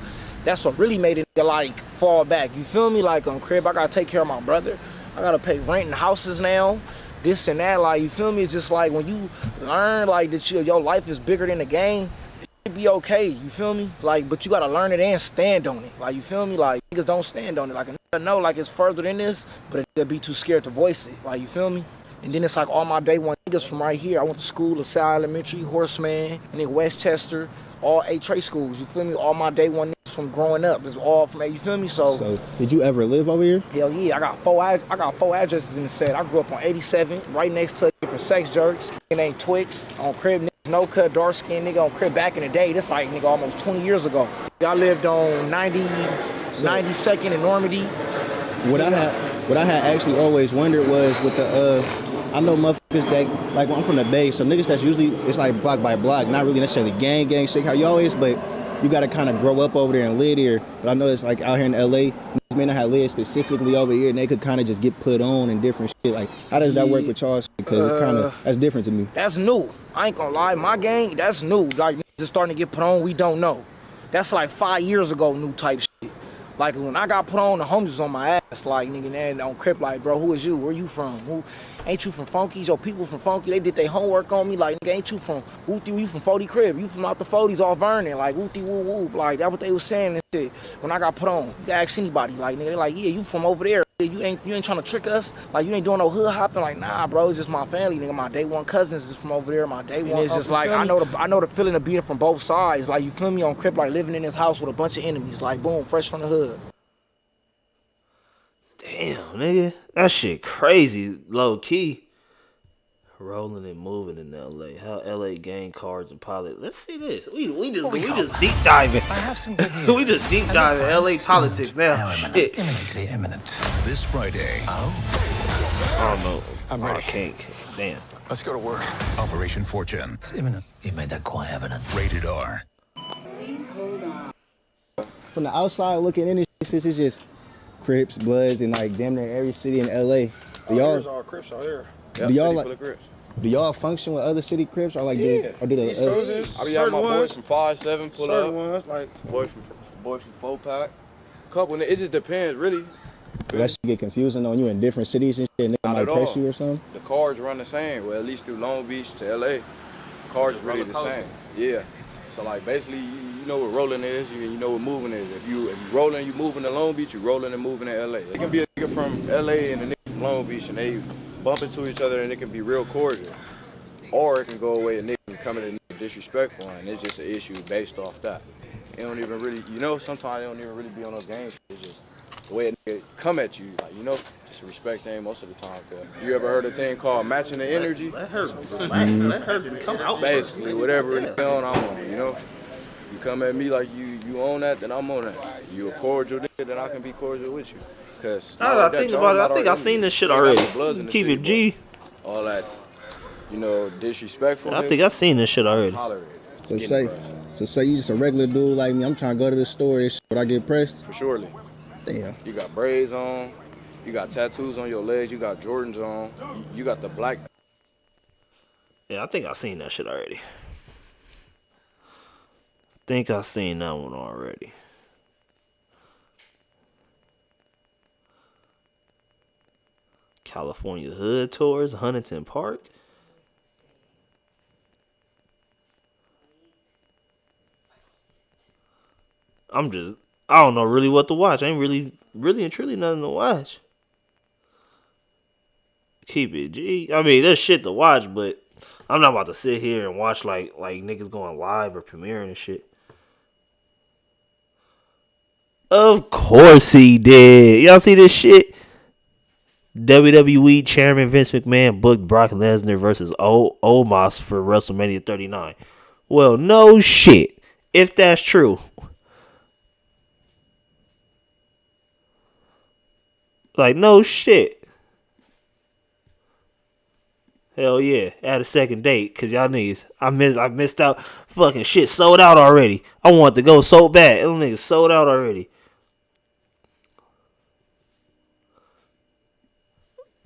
That's what really made it, like, fall back. You feel me? Like, on crib, I gotta take care of my brother. I gotta pay rent and houses now, this and that. Like, you feel me? It's just like when you learn, like, that your life is bigger than the game, it should be okay. You feel me? Like, but you gotta learn it and stand on it. Like, you feel me? Like, niggas don't stand on it. Like, I know, like, it's further than this, but they'll be too scared to voice it. Like, you feel me? And then it's like all my day one niggas from right here. I went to school, LaSalle Elementary, Horseman, and then Westchester, all 8 trade schools. You feel me? All my day one niggas from growing up. It's all from, you feel me? So did you ever live over here? Hell yeah. I got 4 addresses in the set. I grew up on 87, right next to for sex jerks. It ain't Twix. On crib, niggas, no cut, dark skin nigga on crib back in the day. This like, nigga, almost 20 years ago. I lived on 92nd and Normandy. What I had actually always wondered was with the I know motherfuckers that, like, I'm from the Bay, so niggas that's usually, it's like block by block, not really necessarily gang shit how you always, but you gotta kind of grow up over there and live there. But I know it's like out here in LA, niggas may not have lived specifically over here, and they could kind of just get put on and different shit. Like, how does that work with y'all? Because it's kind of, that's different to me. That's new. I ain't gonna lie, my gang, that's new. Like, niggas just starting to get put on, we don't know. That's like 5 years ago, new type shit. Like when I got put on, the homies was on my ass, like nigga, and on Crip, like, bro, who is you? Where you from? Who? Ain't you from Funky's? Your people from Funky, they did their homework on me. Like, nigga, ain't you from Wooty? You from 40 Crib? You from out the 40s, all Vernon? Like, Wooty woo woo. Like, that's what they was saying and shit. When I got put on, you can ask anybody. Like, nigga, they like, yeah, you from over there. You ain't trying to trick us. Like, you ain't doing no hood hopping. Like, nah, bro, it's just my family, nigga. My day one cousins is from over there. My day one. It's just like I know the feeling of being from both sides. Like, you feel me, on Crip, like living in this house with a bunch of enemies. Like, boom, fresh from the hood. Damn, nigga. That shit crazy, low key. Rolling and moving in LA. How LA gang cards and politics. Let's see this. We just deep diving. I have some good news. We just deep diving LA politics now. Shit. Imminently imminent. This Friday. I don't know. I'm ready. I can't. Damn. Let's go to work. Operation Fortune. It's imminent. You made that quite evident. Rated R. From the outside looking in, it's just Crips, Bloods, and like damn near every city in LA. There's all Crips out here. Do y'all like? Do y'all function with other city Crips or like do the East Coast, I be having my boys from 5-7 pull up. Ones, like boys from 4-pack. Couple, it just depends, really. But that shit get confusing on you in different cities and shit. Nigga might press you or something. The cars run the same. Well, at least through Long Beach to LA, cars really the same. Yeah. So like basically, you know what rolling is, you know what moving is. If you rolling, you moving to Long Beach, you rolling and moving to LA. It can be a nigga from LA and a nigga from Long Beach, and they bump into each other, and it can be real cordial. Or it can go away and nigga coming in disrespectful, and it's just an issue based off that. It don't even really, sometimes it don't even really be on no game. It's just the way a nigga come at you, like, just a respect thing most of the time. Cause you ever heard a thing called matching the energy? Let her come out. Basically, whatever it's on, I'm on, You come at me like you own that, then I'm on that. You a cordial nigga, then I can be cordial with you. Cause now that I think about it, I think I've seen this shit already. Keep it G. All that, disrespectful. I think I've seen this shit already. So say you just a regular dude like me. I'm trying to go to the store and shit, but I get pressed. For surely. Damn. You got braids on. You got tattoos on your legs. You got Jordans on. You got the black. Yeah, I think I've seen that shit already. Think I've seen that one already. California Hood Tours, Huntington Park. I don't know really what to watch. Ain't really and truly nothing to watch. Keep it G. I mean, there's shit to watch, but I'm not about to sit here and watch like niggas going live or premiering and shit. Of course he did. Y'all see this shit? WWE Chairman Vince McMahon booked Brock Lesnar versus Omos for WrestleMania 39. Well, no shit. If that's true. Like, no shit. Hell yeah. Add a second date, because y'all niggas, I missed out. Fucking shit sold out already. I want to go so bad. Them niggas sold out already.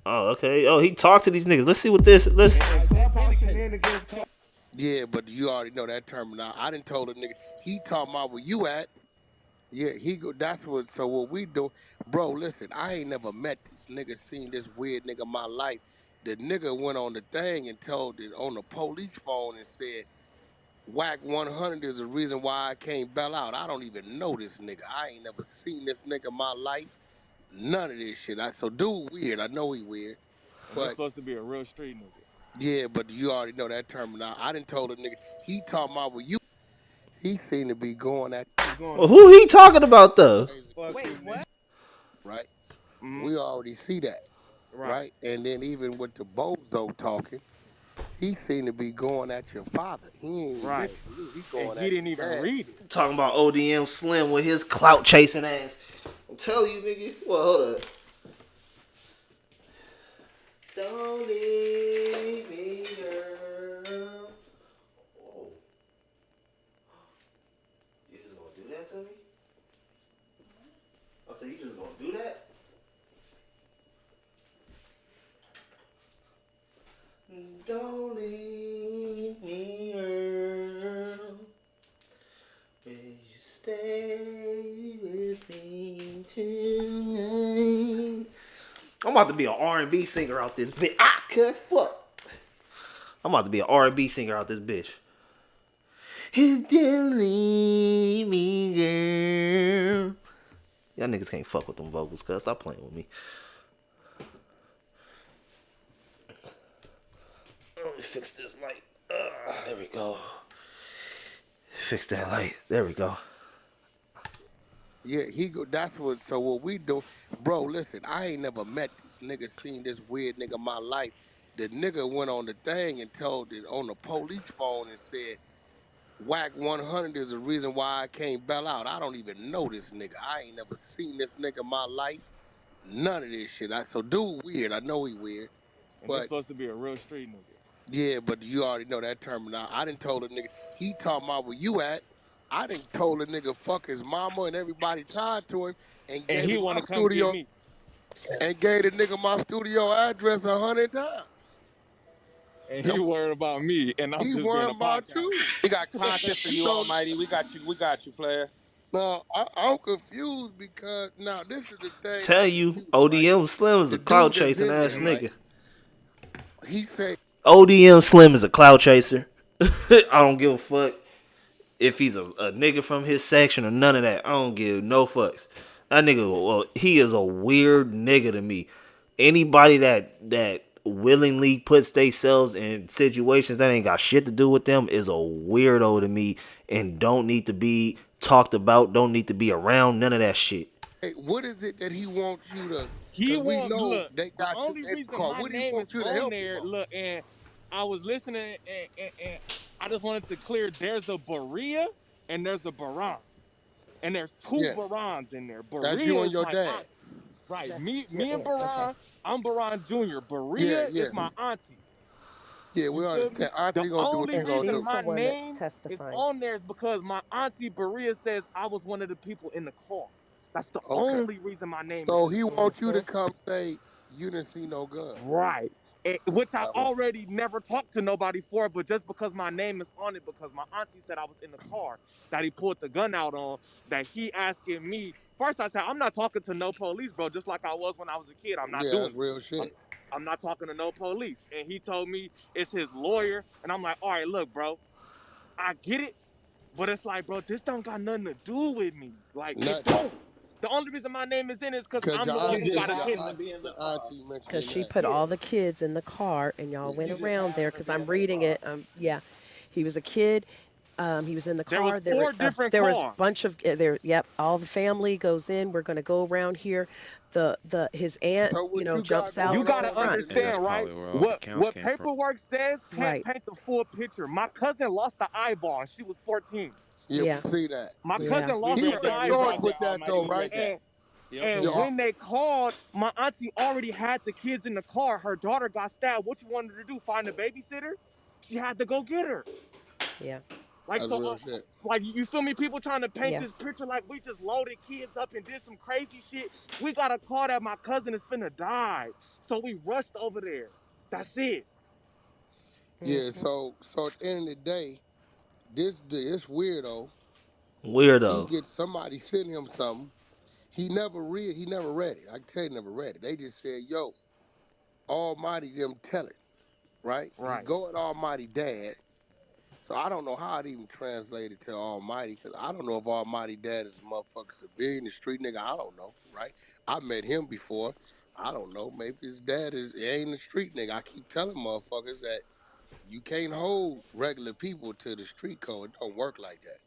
Oh, okay. Oh, he talked to these niggas. Let's see what this. Yeah, but you already know that terminology. I done told a nigga, he talking about where you at. Yeah, he go. That's what. So what we do, bro? Listen, I ain't never met this nigga, seen this weird nigga in my life. The nigga went on the thing and told it on the police phone and said, "Whack 100 is the reason why I can't bail out." I don't even know this nigga. I ain't never seen this nigga in my life. None of this shit. So dude weird. I know he weird. But he's supposed to be a real street nigga. Yeah, but you already know that terminology. I done told a nigga, he talking about where you. He seemed to be going at. Well, who he talking about though? Wait, what? Right. We already see that. Right. And then even with the bozo talking, he seemed to be going at your father. He ain't right. He going he didn't even read it. Talking about ODM Slim with his clout chasing ass. I'm telling you, nigga. Well, hold up. Don't leave me, girl. Oh. You just gonna do that to me? I said, you just gonna do that? Don't leave me, girl. Will you stay with me? I'm about to be an R&B singer out this bitch. Ah, cuz, fuck. I'm about to be an R&B singer out this bitch. Don't leave me, girl. Y'all niggas can't fuck with them vocals, cuz. Stop playing with me. Let me fix this light. There we go. Fix that light. There we go. Yeah, he go. That's what. So what we do, bro? Listen, I ain't never met this nigga, seen this weird nigga in my life. The nigga went on the thing and told it on the police phone and said, "Whack 100 is the reason why I can't bail out." I don't even know this nigga. I ain't never seen this nigga in my life. None of this shit. So dude, weird. I know he weird, And this but supposed to be a real street nigga. yeah, but you already know that terminology. I didn't told a nigga. He talking about where you at. I didn't told a nigga fuck his mama and everybody tied to him and And gave he him want my to come get studio me. and gave the nigga my studio address 100 times. And he worried about me, and I'm He just being worried a about podcast. you. We got content for you, So Almighty. We got you. We got you, player. now I'm confused because now this is the thing Tell that's you, confusing, right? ODM Slim is The a cloud dude that's chasing in ass there, right? nigga. He said ODM Slim is a cloud chaser. I don't give a fuck if he's a nigga from his section or none of that. I don't give no fucks. That nigga, well, he is a weird nigga to me. Anybody that willingly puts themselves in situations that ain't got shit to do with them is a weirdo to me and don't need to be talked about, don't need to be around, none of that shit. hey, what is it that he wants you to? He Because we want know look. they The got you only in the reason car. my What do you name want is you to on help him there, on? look, and I was listening, and I just wanted to clear. There's a Berea and there's a Baran, and there's two Yeah, Barans in there. that's you Berea and is your my dad. aunt, right? Me and Baran. I'm Baran Jr. Yeah, Berea yeah, is my auntie. yeah. You We feel me? understand. The Auntie gonna do what only she gonna reason do. my name is on there is because my auntie Berea says I was one of the people in the car. That's the Okay. only reason my name is So in he there. wants you to come say you didn't see no gun. Right. Which I That was- already never talked to nobody for, but just because my name is on it, because my auntie said I was in the car that he pulled the gun out on, that he asking me. First, I said, I'm not talking to no police, bro, just like I was when I was a kid. I'm not Yeah, doing that's it. real I'm, shit. I'm not talking to no police. And he told me it's his lawyer. And I'm like, all right, look, bro, I get it, but it's like, bro, this don't got nothing to do with me. Like, it Nothing. don't. The only reason my name is in it is because Cause I'm your the one You who just auntie, got a your kid. happened to auntie, be in the your car. auntie Because mentioning she that. put Yeah. all the kids in the car, and y'all went You just around there happened to because be I'm in the reading car. it. Yeah, he was a kid. He was in the There was car. four different There was a cars. bunch of there. Yep, all the family goes in. We're gonna go around here. The his aunt, So what you got jumps out You going in gotta on front. with this nigga? understand, right? What came from. paperwork says can't Right. paint the full picture. My cousin lost the eyeball and she was 14. Yeah, Yeah. we see that. My Yeah. Yeah. cousin We lost He her read that. been We charged read eyeball. with that, that Almighty. though, We read right? that. And Yep. and Your when they called, my auntie already had the kids in the car. Her daughter got stabbed. What you wanted her to do? Find a babysitter? She had to go get her. Yeah. Like that's so, real shit. like you feel me? People trying to paint Yes. this picture like we just loaded kids up and did some crazy shit. We got a call that my cousin is finna die, so we rushed over there. That's it. Yeah, Hmm. so at the end of the day, this weirdo, he Weirdo. gets somebody send him something. He never read it. I can tell you he never read it. They just said, yo, Almighty them tell it, right? He Right. go at Almighty Dad. So I don't know how it even translated to Almighty, because I don't know if Almighty Dad is a motherfucker civilian, the street nigga. I don't know, right? I met him before. I don't know. Maybe his dad ain't a street nigga. I keep telling motherfuckers that you can't hold regular people to the street code. It don't work like that.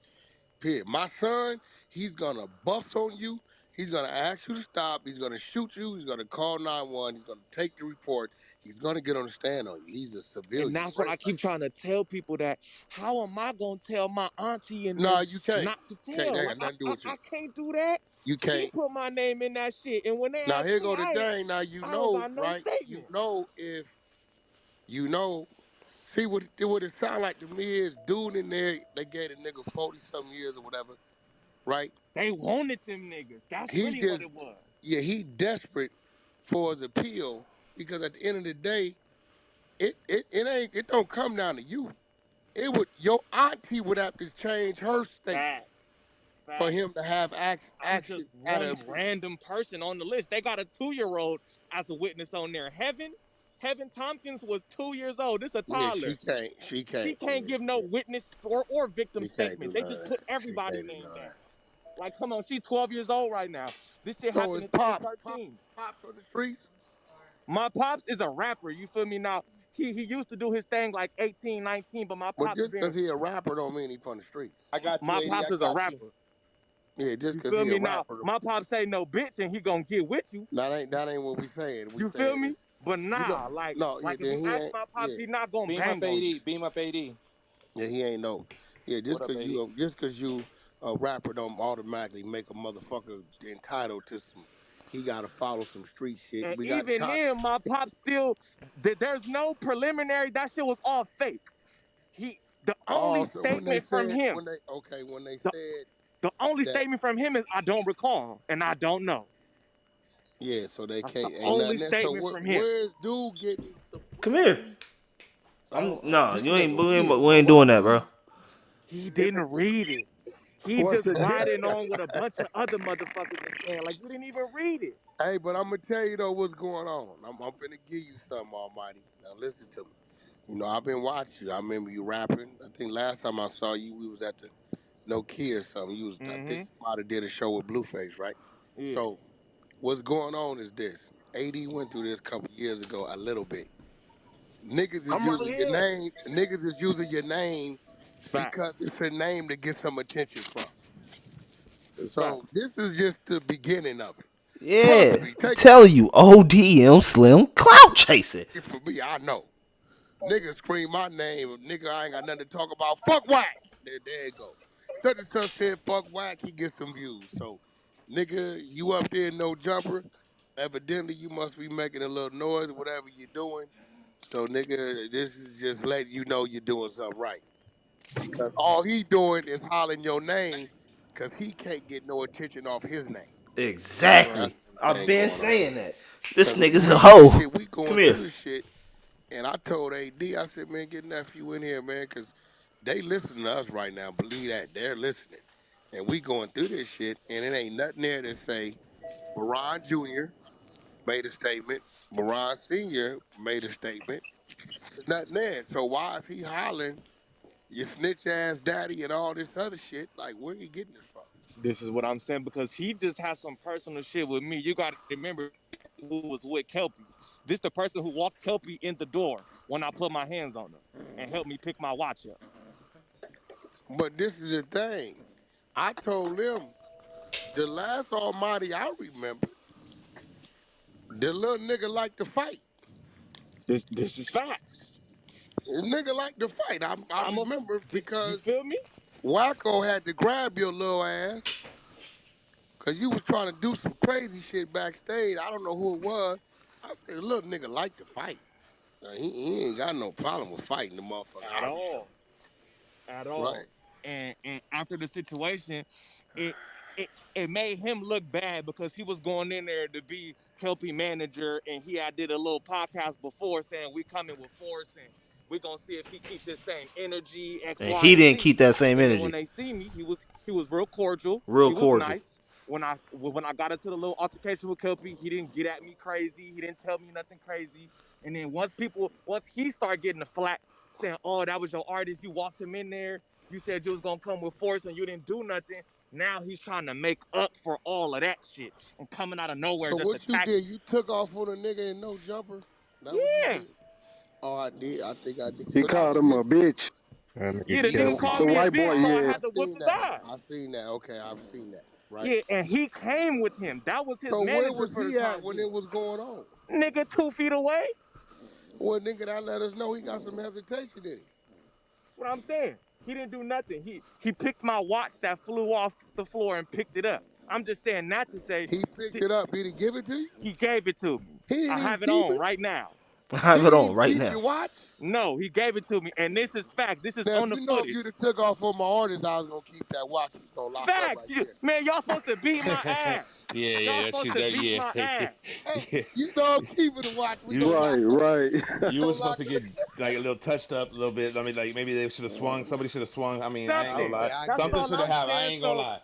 Period. My son, he's gonna bust on you. He's gonna ask you to stop. He's gonna shoot you. He's gonna call 911. He's gonna take the report. He's gonna get on the stand on you. He's a And civilian. that's what I keep trying to tell people that how am I gonna tell my auntie and No, them you can't. not to Can't. That tell? got Like nothing to do with I you. can't do that. You She can't. put my name in that shit, and when they Now ask here me, go the thing. Now I don't got no right? statement. If you know. See what it sound like to me is dude in there. They gave a nigga 40-something years or whatever, right? They wanted them niggas. That's He really what just it was. yeah, he desperate for his appeal because at the end of the day, it don't come down to you. It would your auntie would have to change her statement. Facts. for him to have I'm just action at a. one random person on the list. They got a 2-year-old as a witness on there. Heaven Tompkins was 2 years old. This is a Yeah, toddler. she She can't. can't give no witness or victim She can't do statement. They just none. put She everybody can't do name none. down. Like, come on, she's 12 years old right now. This shit So happened is in Pops 2013. on the streets? My pops is a rapper. You feel me? Now he used to do his thing like 18, 19, but my But pops just been because he a rapper don't mean he from the streets. I got you, my 80. pops I is a got you. rapper. Yeah, just You because feel he a me? Now rapper. my pops say no bitch and he gonna get with you. That ain't what we saying. We You feel saying me? is But you know nah, no, yeah, like if then you he ask ain't my pops, yeah. he not gonna Beam up bang on you. AD. Beam up AD. Yeah, he ain't no yeah, What up, AD? just cause you a rapper don't automatically make a motherfucker entitled to some he gotta follow some street shit. And We got even then, my pops still there's no preliminary. That shit was all fake. The only also statement from him, when they the, said the only that statement from him is I don't recall and I don't know. yeah, so they That's the can't ain't only nothing there. So statement from him. where's dude getting some Come where's here. he I'm so no, this you ain't nigga we ain't, weird, we bro. ain't Why doing would that, bro. he He if didn't it, read it. He What's just the riding on what a bunch of other motherfuckers are saying. Like you didn't even read it. hey, but I'm gonna tell you though what's going on. I'm finna give you something, Almighty. Now listen to me. You know, I've been watching you. I remember you rapping. I think last time I saw you, we was at the No Key or something. I think Mm-hmm. you might have did a show with Blueface, right? Yeah. So what's going on is this. AD went through this a couple years ago, a little bit. Niggas is I'm right using your here. name. Niggas is using your name because Facts. it's a name to get some attention from. So Facts. this is just the beginning of it. Trust Yeah. me. Take it Tell you, ODM Slim clout chasing. for me. I know. Niggas scream my name. Nigga, I ain't got nothing to talk about. Fuck Whack. There it go. Such and such said fuck Whack. He gets some views. So, nigga, you up there no jumper. Evidently, you must be making a little noise, whatever you're doing. So, nigga, this is just letting you know you're doing something right. Because all he doing is hollering your name because he can't get no attention off his name. That's Exactly. the I've thing been going on. saying that. This Because we nigga's a reading this hoe. shit, we Come going here. through this shit. And I told AD, I said, man, get nephew in here, man, because they listening to us right now. Believe that. They're listening. And we going through this shit, and it ain't nothing there to say Baron Jr. made a statement. Baron Sr. made a statement. There's nothing there. So why is he hollering, you snitch ass daddy and all this other shit? Like, where he getting this from? This is what I'm saying because he just has some personal shit with me. You gotta remember who was with Kelpie. This the person who walked Kelpie in the door when I put my hands on him and helped me pick my watch up. But this is the thing. I told them, the last Almighty I remember, the little nigga like to fight. This is facts. Nigga like to fight. I I'm a remember you because feel me? Wacko had to grab your little ass because you was trying to do some crazy shit backstage. I don't know who it was. I said, the little nigga like to fight. He ain't got no problem with fighting the motherfucker. At all. At Right. all. And after the situation, it it it made him look bad because he was going in there to be Kelpie manager and he had did a little podcast before saying we coming with force and we gonna see if he keep this same energy, X, And Y, he and didn't Z. keep that same And then when energy. they see me, he was real cordial. Real He was cordial. nice. When I got into the little altercation with Kelpie, he didn't get at me crazy. He didn't tell me nothing crazy. And then once he started getting the flack, saying, "Oh, that was your artist. You walked him in there. You said you was gonna come with force, and you didn't do nothing." Now he's trying to make up for all of that shit and coming out of nowhere So just what you attacking did, me. you took off on a nigga in no jumper? That what you Yeah, did? Oh, I did. I think I did. He So that called was him his. a bitch. That yeah. nigga's The Yeah, nigga Kelpie. called The me a white boy, bitch, so I yeah. I had to whip seen his that. ass. I seen that. Okay, I've seen that. Right. Yeah, and he came with him. That was his So where manager was for the he at time when being. it was going on? Nigga, 2 feet away. Well, nigga, that let us know he got some hesitation in him. That's what I'm saying. He didn't do nothing. He picked my watch that flew off the floor and picked it up. I'm just saying that to say He picked it up. Did he give it to you? he gave it to me. He I didn't even have it keep on it. right now. I He have it didn't on even right keep now. your watch. No, he gave it to me, and this is fact. This is Now, if on the you know if footage. you'd have took off on my artist, I was gonna keep that watch. He's gonna lock up Facts, right there. man. Y'all supposed to beat my ass. Y'all That supposed shit. to That beat yeah, my ass. Hey, yeah. you know I'm keeping the watch. We You gonna Right, lock up. right. We you were gonna supposed lock to up. get like a little touched up a little bit. I mean, like maybe they should have swung. Somebody should have swung. I mean, I ain't gonna Something. lie. Okay, I That's get Something it. all should have I'm happened. I saying. ain't gonna So lie.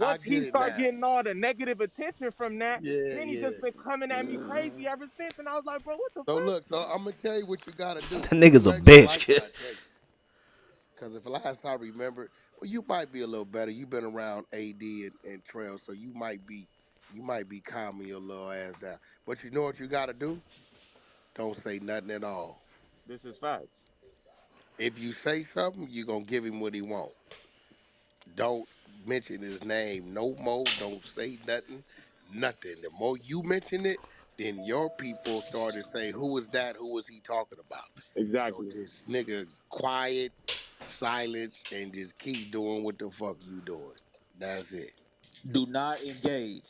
I Once he get it started now. getting all the negative attention from that, Yeah, then he yeah. just been coming at me crazy ever since. And I was like, bro, what the So fuck? look, so I'm gonna tell you what you gotta do. That nigga's You a ain't gonna bitch, like what kid. I tell you. Cause if last I remember, well, you might be a little better. You've been around AD and Trail, so you might be calming your little ass down. But you know what you gotta do? Don't say nothing at all. This is facts. If you say something, you gonna give him what he want. Don't mention his name no more. Don't say nothing. Nothing. The more you mention it, then your people start to say, "Who is that? Who is he talking about?" So Exactly. just nigga, quiet, silence, and just keep doing what the fuck you doing. That's it. Do not engage.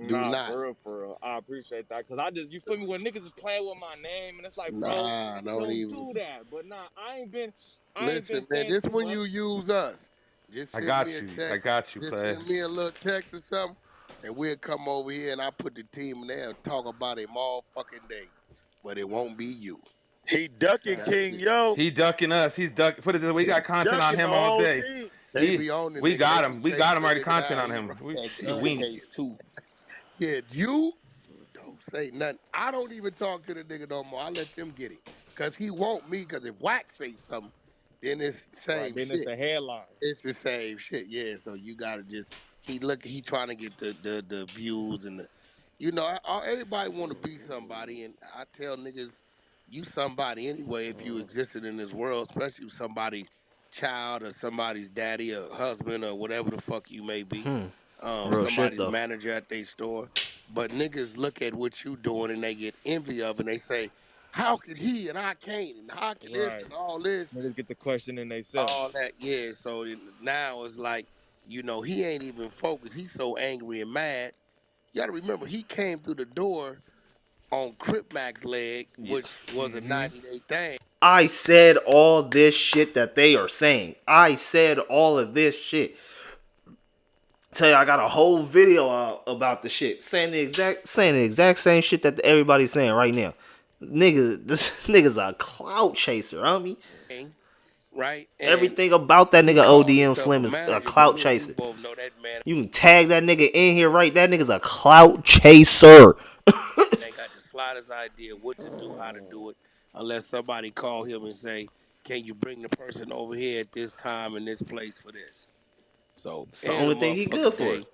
Do Nah, not. for real. I appreciate that. Cause I just, you feel me, when niggas is playing with my name and it's like, bro, Nah, don't don't even. do that. But nah, I ain't been Listen, man. saying This too when much. you use us. Just I send me got a you. I text. got you, Just player. send me a little text or something, and we'll come over here and I put the team in there and talk about him all fucking day. But it won't be you. He ducking That's King, it. yo. He ducking us. He's duck. Put it this way. We got content on Ducking the him all whole day. team. They be on the We nigga. They got be him. We got chasing him the already. nigga Content down. on He him. right We And at gun you. we case too. Yeah, you don't say nothing. I don't even talk to the nigga no more. I let them get it. Cause he want me, cause if Wack say something, then it's the Right, same then it's shit. a headline. It's the same shit, yeah. So you gotta just he trying to get the views and the everybody want to be somebody, and I tell niggas you somebody anyway if you existed in this world, especially somebody's child or somebody's daddy or husband or whatever the fuck you may be, Real shit somebody's though. manager at their store. But niggas look at what you doing and they get envy of and they say, how could he and I can't and how can this Right. and all this Niggas get the question in themselves. all that, yeah. So now it's like, he ain't even focused. He's so angry and mad. You got to remember, he came through the door on Crip Mac's leg, which was a Mm-hmm. 90-day thing. I said all this shit that they are saying. I said all of this shit. Tell you, I got a whole video out about the shit, saying the exact same shit that everybody's saying right now. Nigga, this nigga's a clout chaser. I mean, Right? And everything about that he nigga called ODM himself a Slim is a manager, but clout me and you chaser. both know that man You can tag that nigga in here, right? That nigga's a clout chaser. ain't got the slightest idea what to do, how to do it, unless somebody call him and say, can you bring the person over here at this time and this place for this? So It's the every only thing he good motherfucking for. day,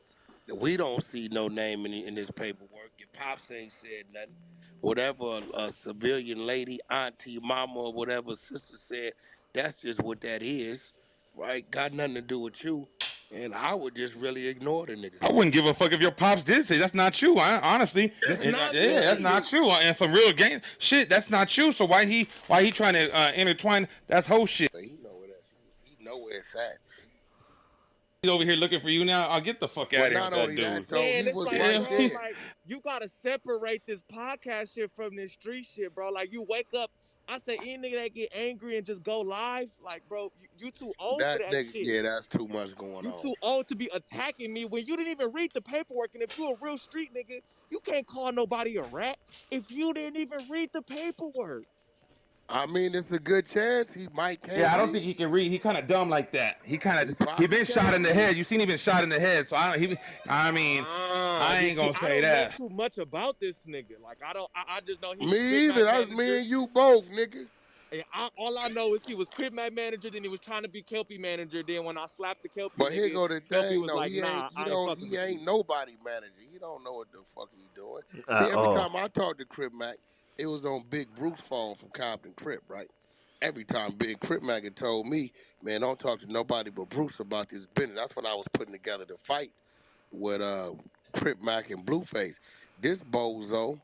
we don't see no name in this paperwork. Your pops ain't said nothing. Whatever a civilian lady, auntie, mama, or whatever sister said, that's just what that is, right? Got nothing to do with you. And I would just really ignore the nigga. I wouldn't give a fuck if your pops did say that's not you. Honestly, That's not yeah, that's me. not you. And some real game shit. That's not you. So why he trying to intertwine? That's whole shit. But he know where he know where it's at. He's over here looking for you now. I'll get the fuck out But of here with not that only dude. that though, Man, he it's was like, right bro, there. like, you gotta separate this podcast shit from this street shit, bro. Like, you wake up, I say, any nigga that get angry and just go live, like, bro, you too old for That that nigga, shit. yeah, that's too much going You on. too old to be attacking me when you didn't even read the paperwork. And if you a real street nigga, you can't call nobody a rat if you didn't even read the paperwork. I mean, it's a good chance he might Yeah, can't I don't read. think he can read. He kind of dumb like that. He He probably been shot can't in the read. head. You seen he been shot in the head. So I mean, Ah, I but ain't see, gonna I say don't know that. too much about this nigga. Like, I just know he was Crip Me either. Mac That's me manager. and you both, nigga. And all I know is he was Crip Mac manager, then he was trying to be Kelpie manager. Then when I slapped the Kelpie But here nigga, go the Kelpie thing, was though. like, He ain't. nah, I ain't fucking He with you. ain't nobody manager. He don't know what the fuck he doing. See, At every all. time I talk to Crip Mac, it was on Big Bruce phone from Compton Crip, right? Every time Big Crip Mac had told me, man, don't talk to nobody but Bruce about this business. That's what I was putting together to fight with Crip Mac and Blueface. This bozo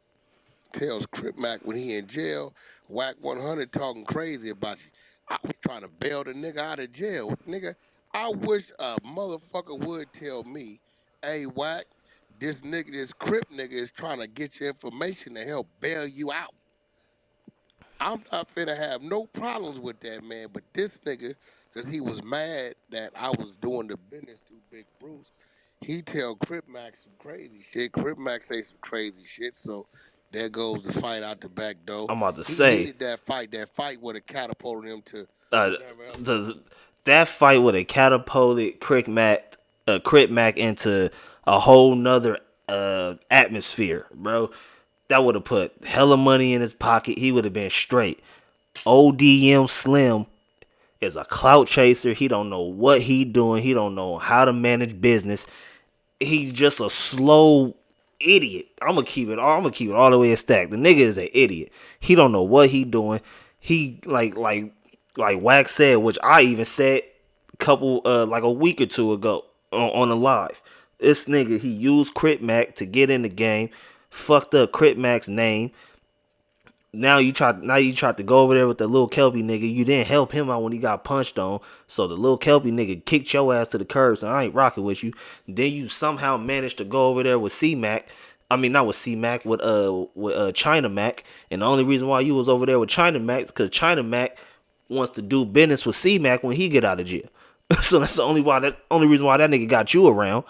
tells Crip Mac when he in jail, Whack 100 talking crazy about you. I was trying to bail the nigga out of jail. Nigga, I wish a motherfucker would tell me, hey, Whack, this Crip nigga is trying to get your information to help bail you out. I'm not finna have no problems with that man, but this nigga, because he was mad that I was doing the business through Big Bruce, he tell Crip Mac some crazy shit. Crip Mac say some crazy shit, so there goes the fight out the back door. I'm about to He say, needed that fight. That fight would have catapulted him to uh, whatever else. that fight would have catapulted Crick Matt Crit Mac into a whole nother atmosphere, bro. That would have put hella money in his pocket. He would have been straight. ODM Slim is a clout chaser. He don't know what he doing. He don't know how to manage business. He's just a slow idiot. I'm gonna keep it all the way a stack. The nigga is an idiot. He don't know what he doing. He like Wax said, which I even said like a week or two ago on a live. This nigga, he used Crit Mac to get in the game, fucked up Crit Mac's name. Now you tried to go over there with the little Kelpie nigga. You didn't help him out when he got punched on. So the little Kelpie nigga kicked your ass to the curb. So I ain't rocking with you. Then you somehow managed to go over there with C-Mac. I mean, not with C-Mac, with China Mac. And the only reason why you was over there with China Mac is because China Mac wants to do business with C-Mac when he get out of jail. So that's the only reason why that nigga got you around.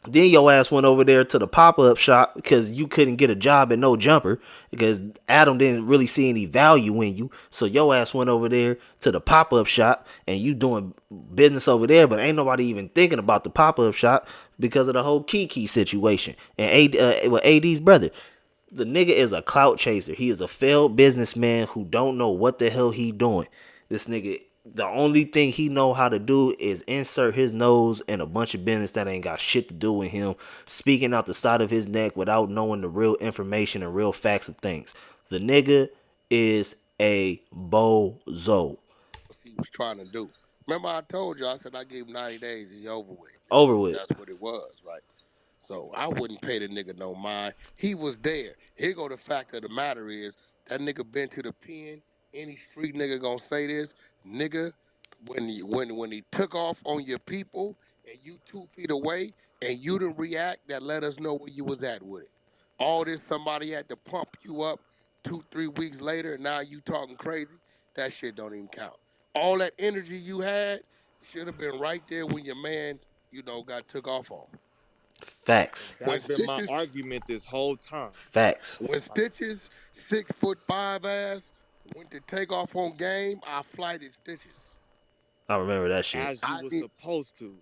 Then your ass went over there to the pop-up shop because you couldn't get a job at No Jumper because Adam didn't really see any value in you. So your ass went over there to the pop-up shop and you doing business over there, but ain't nobody even thinking about the pop-up shop because of the whole Kiki situation and with AD's brother. The nigga is a clout chaser. He is a failed businessman who don't know what the hell he doing. This nigga, the only thing he know how to do is insert his nose in a bunch of business that ain't got shit to do with him, speaking out the side of his neck without knowing the real information and real facts of things. The nigga is a bozo. He was trying to do. Remember I told you, I said I gave him 90 days, he's over with. Over with. That's what it was, right? So I wouldn't pay the nigga no mind. He was there. Here go the fact of the matter is, that nigga been to the pen. Any street nigga gonna say this, nigga, when he took off on your people and you 2 feet away and you didn't react, that let us know where you was at with it. All this, somebody had to pump you up 2-3 weeks later and now you talking crazy, that shit don't even count. All that energy you had should have been right there when your man, got took off on. Facts. That's been my argument this whole time. Facts. When Stitches, 6'5" ass, went to take off on game, I flighted Stitches. I remember that shit. As you was supposed to.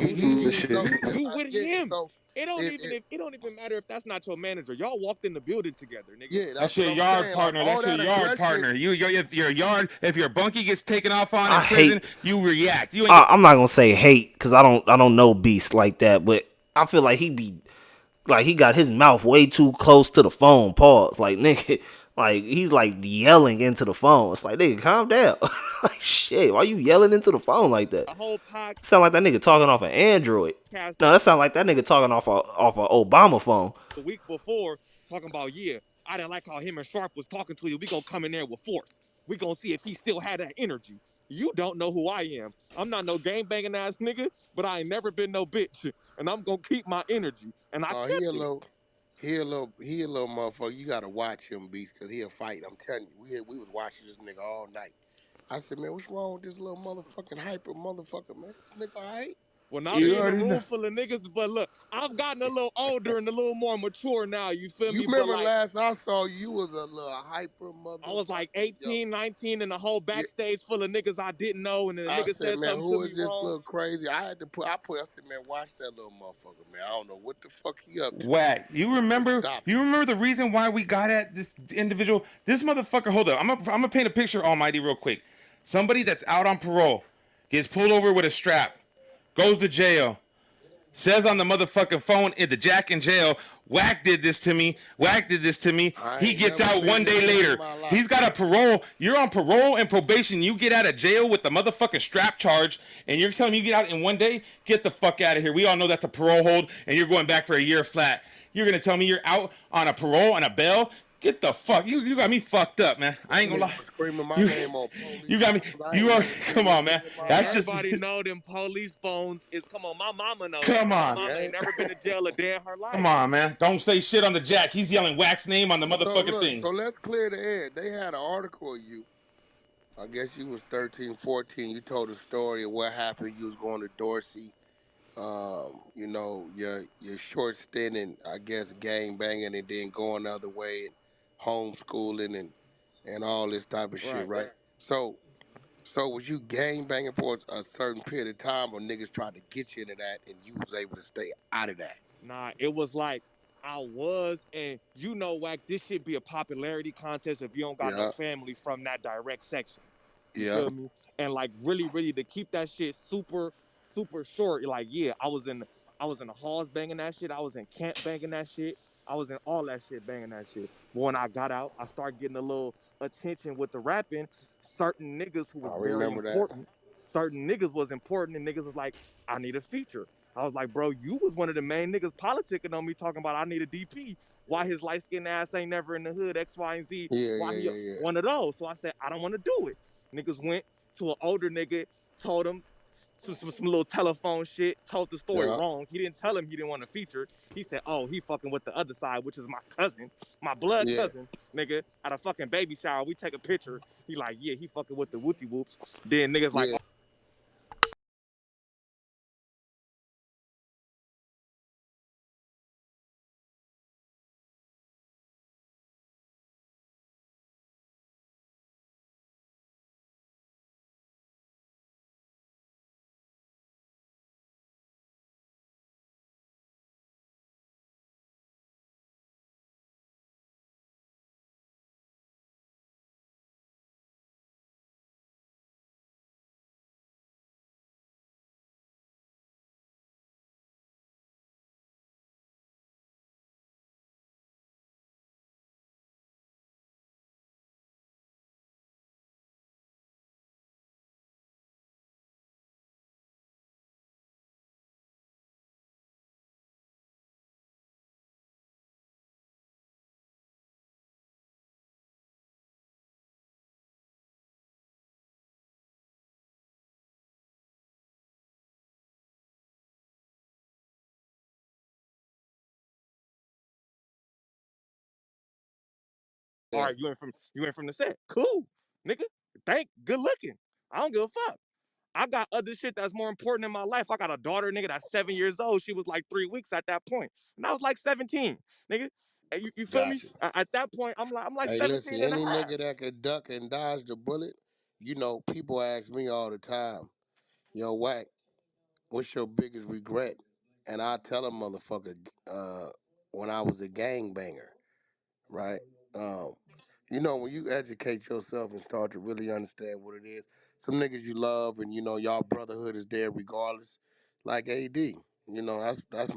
You with him. So it don't even matter if that's not your manager. Y'all walked in the building together, nigga. Yeah, that's your yard partner. That's your yard partner. If your bunkie gets taken off on in prison, you react. I'm not gonna say hate because I don't know Beast like that, but I feel like he got his mouth way too close to the phone. Pause. Like nigga, like he's like yelling into the phone. It's like nigga, calm down. Like shit, why you yelling into the phone like that? The whole podcast sound like that nigga talking off an Android. No, that sound like that nigga talking off a Obama phone. The week before, talking about I didn't like how him and Sharp was talking to you. We gonna come in there with force. We gonna see if he still had that energy. You don't know who I am. I'm not no game banging ass nigga, but I ain't never been no bitch, and I'm gonna keep my energy. And I kept it. He a little motherfucker. You gotta watch him, Beast, cause he'll fight. I'm telling you, we was watching this nigga all night. I said, man, what's wrong with this little motherfucking hyper motherfucker, man? This nigga all right? Well, now they're in a room full of niggas, but look, I've gotten a little older and a little more mature now, you feel me? You remember last I saw you was a little hyper motherfucker. I was like 18, 19, and the whole backstage full of niggas I didn't know, and then the nigga said man, something who to is me this wrong. little crazy? I said, man, watch that little motherfucker, man. I don't know what the fuck he up to. Whack. You remember the reason why we got at this individual? This motherfucker, hold up. I'm gonna paint a picture, Almighty, real quick. Somebody that's out on parole gets pulled over with a strap, goes to jail, says on the motherfucking phone the Jack in jail, Whack did this to me. Whack did this to me. He gets out 1 day later. He's got a parole. You're on parole and probation. You get out of jail with the motherfucking strap charge, and you're telling me you get out in 1 day? Get the fuck out of here. We all know that's a parole hold, and you're going back for a year flat. You're gonna tell me you're out on a parole on a bail? Get the fuck. You got me fucked up, man. I ain't gonna lie. Screaming my name on police. You got me. You are. Come on, man. That's just. Everybody know them police phones is. Come on, my mama knows. Come on. My mama ain't never been to jail a day in her life. Come on, man. Don't say shit on the Jack. He's yelling Whack's name on the motherfucking thing. So let's clear the air. They had an article of you. I guess you was 13, 14. You told a story of what happened. You was going to Dorsey. Your short stint in, I guess, gang banging and then going the other way and homeschooling and all this type of shit, right? So So was you gang banging for a certain period of time, or niggas tried to get you into that, and you was able to stay out of that? Nah, it was like I was, and Wack, this should be a popularity contest if you don't got no Yeah, family from that direct section. You yeah, feel me? And like really, really to keep that shit super, super short. Like, yeah, I was in the halls banging that shit. I was in camp banging that shit. I was in all that shit banging that shit. But when I got out, I started getting a little attention with the rapping. Certain niggas who was I very remember that. important. Certain niggas was important, and niggas was like, I need a feature. I was like, bro, you was one of the main niggas politicking on me, talking about I need a DP. Why his light skinned ass ain't never in the hood, X, Y, and Z. Yeah, Why yeah, he yeah, yeah. one of those? So I said, I don't want to do it. Niggas went to an older nigga, told him some little telephone shit, told the story Yeah, wrong. He didn't tell him he didn't want to feature. He said, oh, he fucking with the other side, which is my cousin, my blood yeah, cousin, nigga. At a fucking baby shower, we take a picture. He like, yeah, he fucking with the whoopty whoops. Then niggas like, yeah. all Yeah. right, you ain't from the set. Cool, nigga. Good looking. I don't give a fuck. I got other shit that's more important in my life. I got a daughter, nigga, that's 7 years old. She was like 3 weeks at that point. And I was like 17, nigga. And you feel me? Gotcha. At that point, I'm like Hey, listen, 17 and a any half. nigga that could duck and dodge the bullet, people ask me all the time, yo, Wack, what's your biggest regret? And I tell a motherfucker, when I was a gangbanger, right? Um, when you educate yourself and start to really understand what it is, some niggas you love and y'all brotherhood is there regardless. Like AD, that's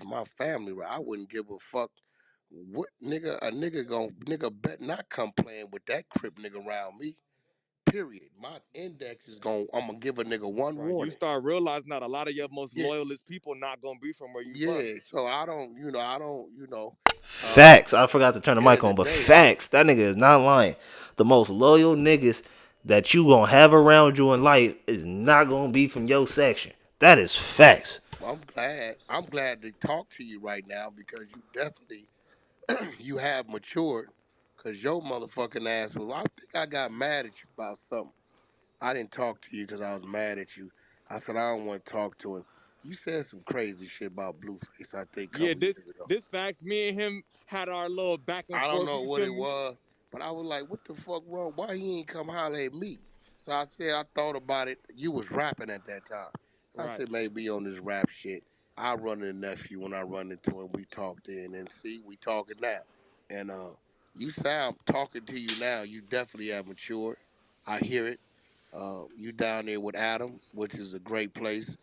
my family, right? I wouldn't give a fuck what nigga bet not come playing with that crip nigga around me. Period. My index is I'm gonna give a nigga one Right. You warning. start realizing that a lot of your most Yeah, loyalist people not gonna be from where you from. yeah. So um, Facts. I forgot to turn the end of mic the on, but day, facts. That nigga is not lying. The most loyal niggas that you gonna have around you in life is not gonna be from your section. That is facts. I'm glad to talk to you right now because you definitely you have matured. Cause your motherfucking ass was. I think I got mad at you about something. I didn't talk to you because I was mad at you. I said I don't want to talk to him. You said some crazy shit about Blueface. I think a Yeah, couple this years ago. this facts. Me and him had our little back and I don't forth. know You what feel it me? was, but I was like, what the fuck wrong? Why he ain't come holler at me? So I said, I thought about it. You was rapping at that time. I Right. said, maybe on this rap shit. I run into nephew when I run into him. We talked then and see, we talking now. And you sound talking to you now, you definitely have matured. I hear it. You down there with Adam, which is a great place.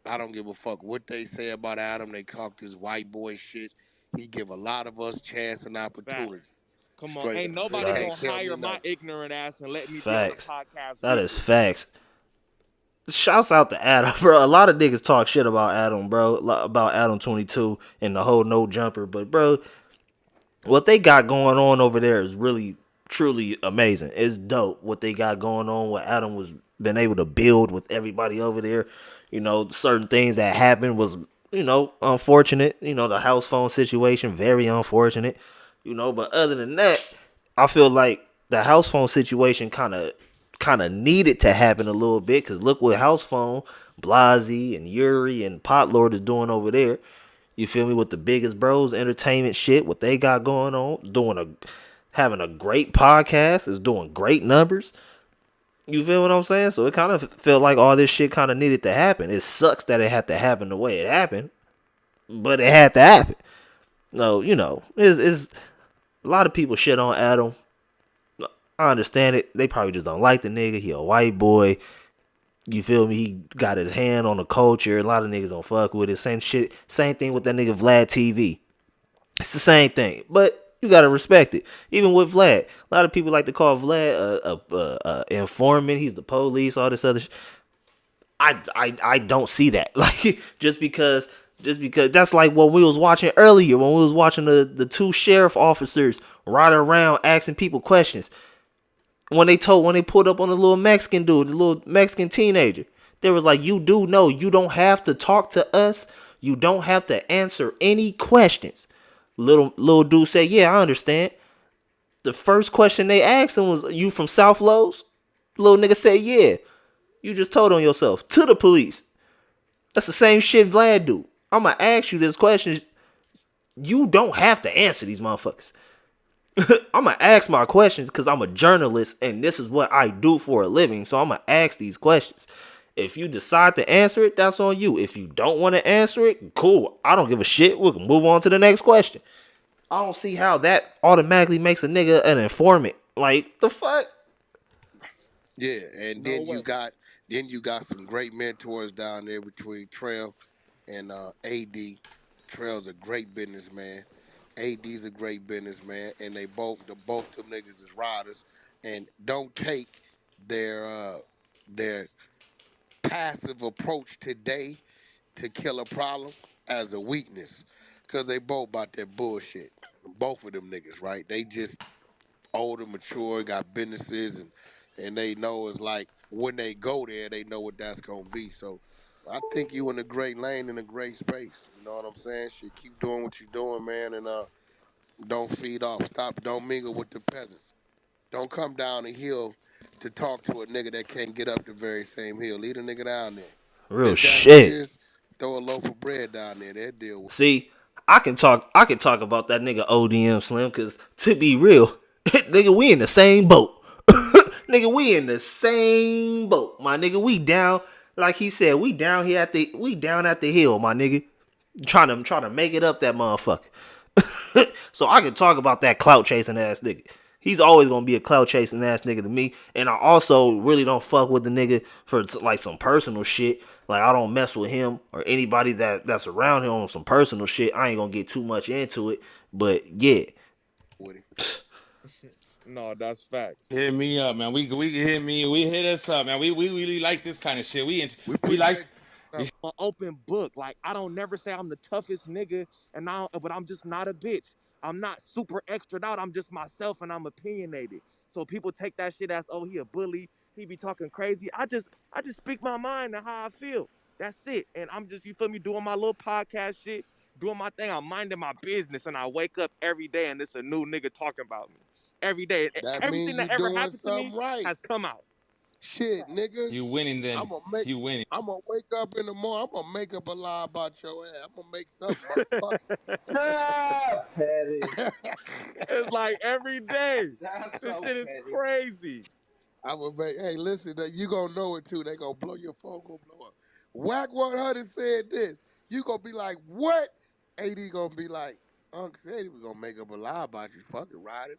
I don't give a fuck what they say about Adam. They talk this white boy shit. He give a lot of us chance and opportunity. Facts. Come on, Straight ain't up. They nobody can't gonna Facts. tell me hire my nothing. ignorant ass and let me be on the Facts. podcast That with is them. facts. Shouts out to Adam, bro. A lot of niggas talk shit about Adam, bro. About Adam 22 and the whole no jumper. But, bro, what they got going on over there is really truly amazing. It's dope what they got going on. What Adam was been able to build with everybody over there. Certain things that happened was unfortunate. The house phone situation, very unfortunate. But other than that, I feel like the house phone situation kind of needed to happen a little bit, because look what house phone, Blasey and Yuri and Potlord is doing over there. You feel me? With the biggest bros entertainment shit, what they got going on, having a great podcast, is doing great numbers. You feel what I'm saying? So it kind of felt like all this shit kind of needed to happen. It sucks that it had to happen the way it happened, but it had to happen. No, it's a lot of people shit on Adam. I understand it. They probably just don't like the nigga. He a white boy. You feel me? He got his hand on the culture. A lot of niggas don't fuck with it. Same shit. Same thing with that nigga Vlad TV. It's the same thing. But you gotta respect it. Even with Vlad. A lot of people like to call Vlad a informant. He's the police, all this other shit. I don't see that. Like just because that's like what we was watching earlier when we was watching the two sheriff officers ride around asking people questions. When they pulled up on the little Mexican dude, the little Mexican teenager, they was like, you do know you don't have to talk to us. You don't have to answer any questions. Little dude said, yeah, I understand. The first question they asked him was, you from South Lowe's? Little nigga said, yeah. You just told on yourself to the police. That's the same shit Vlad do. I'm going to ask you this question. You don't have to answer these motherfuckers. I'm going to ask my questions because I'm a journalist and this is what I do for a living. So I'm going to ask these questions. If you decide to answer it, that's on you. If you don't want to answer it, cool. I don't give a shit. We can move on to the next question. I don't see how that automatically makes a nigga an informant. Like, the fuck? Yeah, and then you got some great mentors down there between Trail and AD. Trail's a great businessman. AD's a great businessman, and both them niggas is riders, and don't take their passive approach today to kill a problem as a weakness, cause they both about that bullshit. Both of them niggas, right? They just older, mature, got businesses, and they know it's like when they go there, they know what that's gonna be. So I think you in a great lane, in a great space. You know what I'm saying? Shit, keep doing what you're doing, man, and don't feed off. Don't mingle with the peasants. Don't come down the hill to talk to a nigga that can't get up the very same hill. Leave a nigga down there. Real His daddy shit. is, throw a loaf of bread down there. They'll deal with it. See, I can talk about that nigga ODM Slim, because to be real, nigga, we in the same boat. Nigga, we in the same boat. My nigga, we down, like he said, we down at the hill, my nigga. Trying to make it up that motherfucker. So I can talk about that clout chasing ass nigga. He's always gonna be a clout chasing ass nigga to me. And I also really don't fuck with the nigga for like some personal shit. Like I don't mess with him or anybody that's around him on some personal shit. I ain't gonna get too much into it. But yeah. No, that's facts. Hit me up, man. We hit us up, man. We really like this kind of shit. We like An open book. Like I don't never say I'm the toughest nigga, but I'm just not a bitch. I'm not super extra out. I'm just myself, and I'm opinionated. So people take that shit as, oh, he a bully. He be talking crazy. I just speak my mind and how I feel. That's it. And I'm just, you feel me, doing my little podcast shit, doing my thing. I'm minding my business, and I wake up every day, and it's a new nigga talking about me every day. That Everything means you that ever doing happened to me something right. has come out. Shit, nigga. You winning then. You winning. I'm gonna wake up in the morning. I'm gonna make up a lie about your ass. I'm gonna make something motherfucker. It's like every day. That's This so shit is petty. crazy. I will make. Hey, listen, you gonna know it too. They gonna blow your phone. Gonna blow up. Whack 100 said this. You gonna be like, what? AD gonna be like, Unc said he was gonna make up a lie about you. Fucking ride it.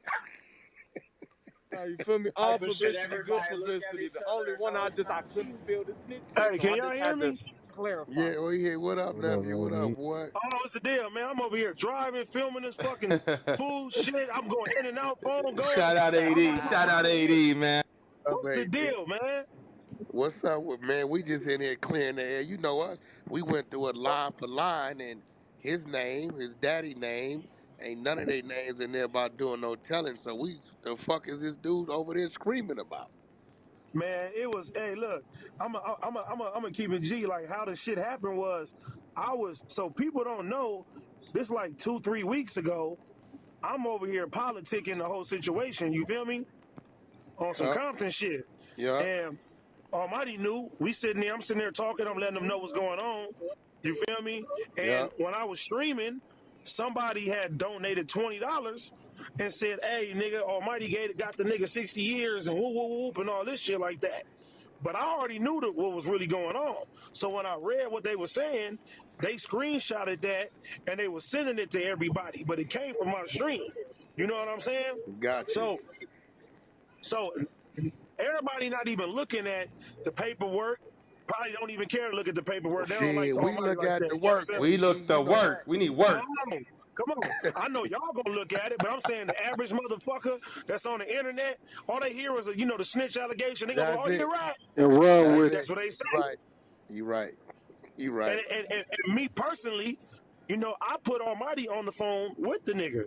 You feel me? All Type of shit publicity, good everybody look at publicity. each The other only and one know I it's not couldn't you. feel the snitch shit. Hey, So can I y'all just hear had to me? clarify. Yeah, we here. What up, nephew? What up, boy? Oh, what's the deal, man? I'm over here driving, filming this fucking food shit. I'm going in and out, phone going. Shout out AD. Shout out AD, man. What's the deal, man? What's up with, man? We just in here clearing the air. You know us. We went through it line for line, and his name, his daddy name, ain't none of their names in there about doing no telling. So the fuck is this dude over there screaming about? Man, it was. Hey, look, I'm gonna keep it G. Like how the shit happened was, so people don't know. This like 2-3 weeks ago. I'm over here politicking the whole situation. You feel me? On some Yup. Compton shit. Yeah. And Almighty knew. I'm sitting there talking. I'm letting them know what's going on. You feel me? And Yeah. when I was streaming, somebody had donated $20 and said, "Hey, nigga, Almighty got the nigga 60 years and whoop whoop whoop and all this shit like that." But I already knew what was really going on. So when I read what they were saying, they screenshotted that and they were sending it to everybody. But it came from my stream. You know what I'm saying? Got you. So everybody not even looking at the paperwork. Probably don't even care to look at the paperwork. They don't like Shit, we Almighty look like at that. the You know work, what I'm We saying? look the you know work. that. We need Come work. on. Come on. I know y'all gonna look at it, but I'm saying the average motherfucker that's on the internet, all they hear is, the snitch allegation. They gonna go, That's oh, it. you're right. And run That's with That's it. what they say. You right. You right. You And, right. and me personally, I put Almighty on the phone with the nigga.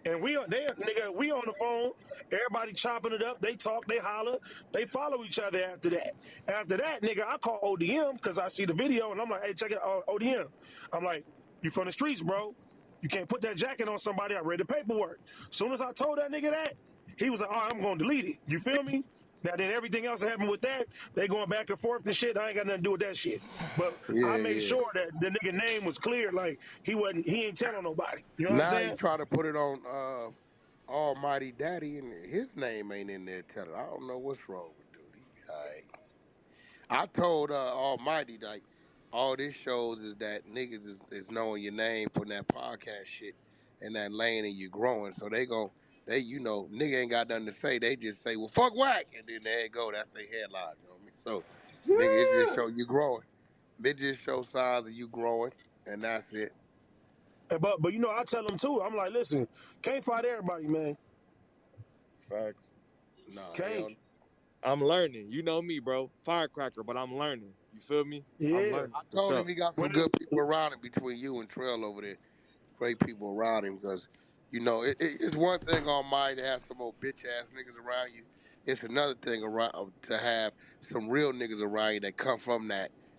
And we on the phone. Everybody chopping it up. They talk, they holler, they follow each other after that. After that, nigga, I call ODM because I see the video and I'm like, hey, check it out, ODM. I'm like, you from the streets, bro. You can't put that jacket on somebody. I read the paperwork. Soon as I told that nigga that, he was like, all right, I'm going to delete it. You feel me? Now, then everything else that happened with that, they going back and forth and shit. I ain't got nothing to do with that shit. But I Yeah, made yeah. sure that the nigga name was clear. Like, he ain't telling nobody. You know what I'm Now he saying? try to put it on Almighty Daddy, and his name ain't in there. Telling, I don't know what's wrong with dude. He be all right. I told Almighty like all this shows is that niggas is knowing your name from that podcast shit and that lane and you growing. So nigga ain't got nothing to say. They just say, well, fuck whack, and then there you go. That's their headline. You know what I mean? So nigga, it just show you growing. It just show signs of you growing, and that's it. But I tell them too. I'm like, listen, can't fight everybody, man. Facts. Nah, Can't. hell. I'm learning. You know me, bro. Firecracker, but I'm learning. You feel me? I'm Yeah. learning I for told sure. him he got some When good people around him between you and Trail over there. Great people around him because, it's one thing on mine to have some old bitch ass niggas around you. It's another thing around to have some real niggas around you that come from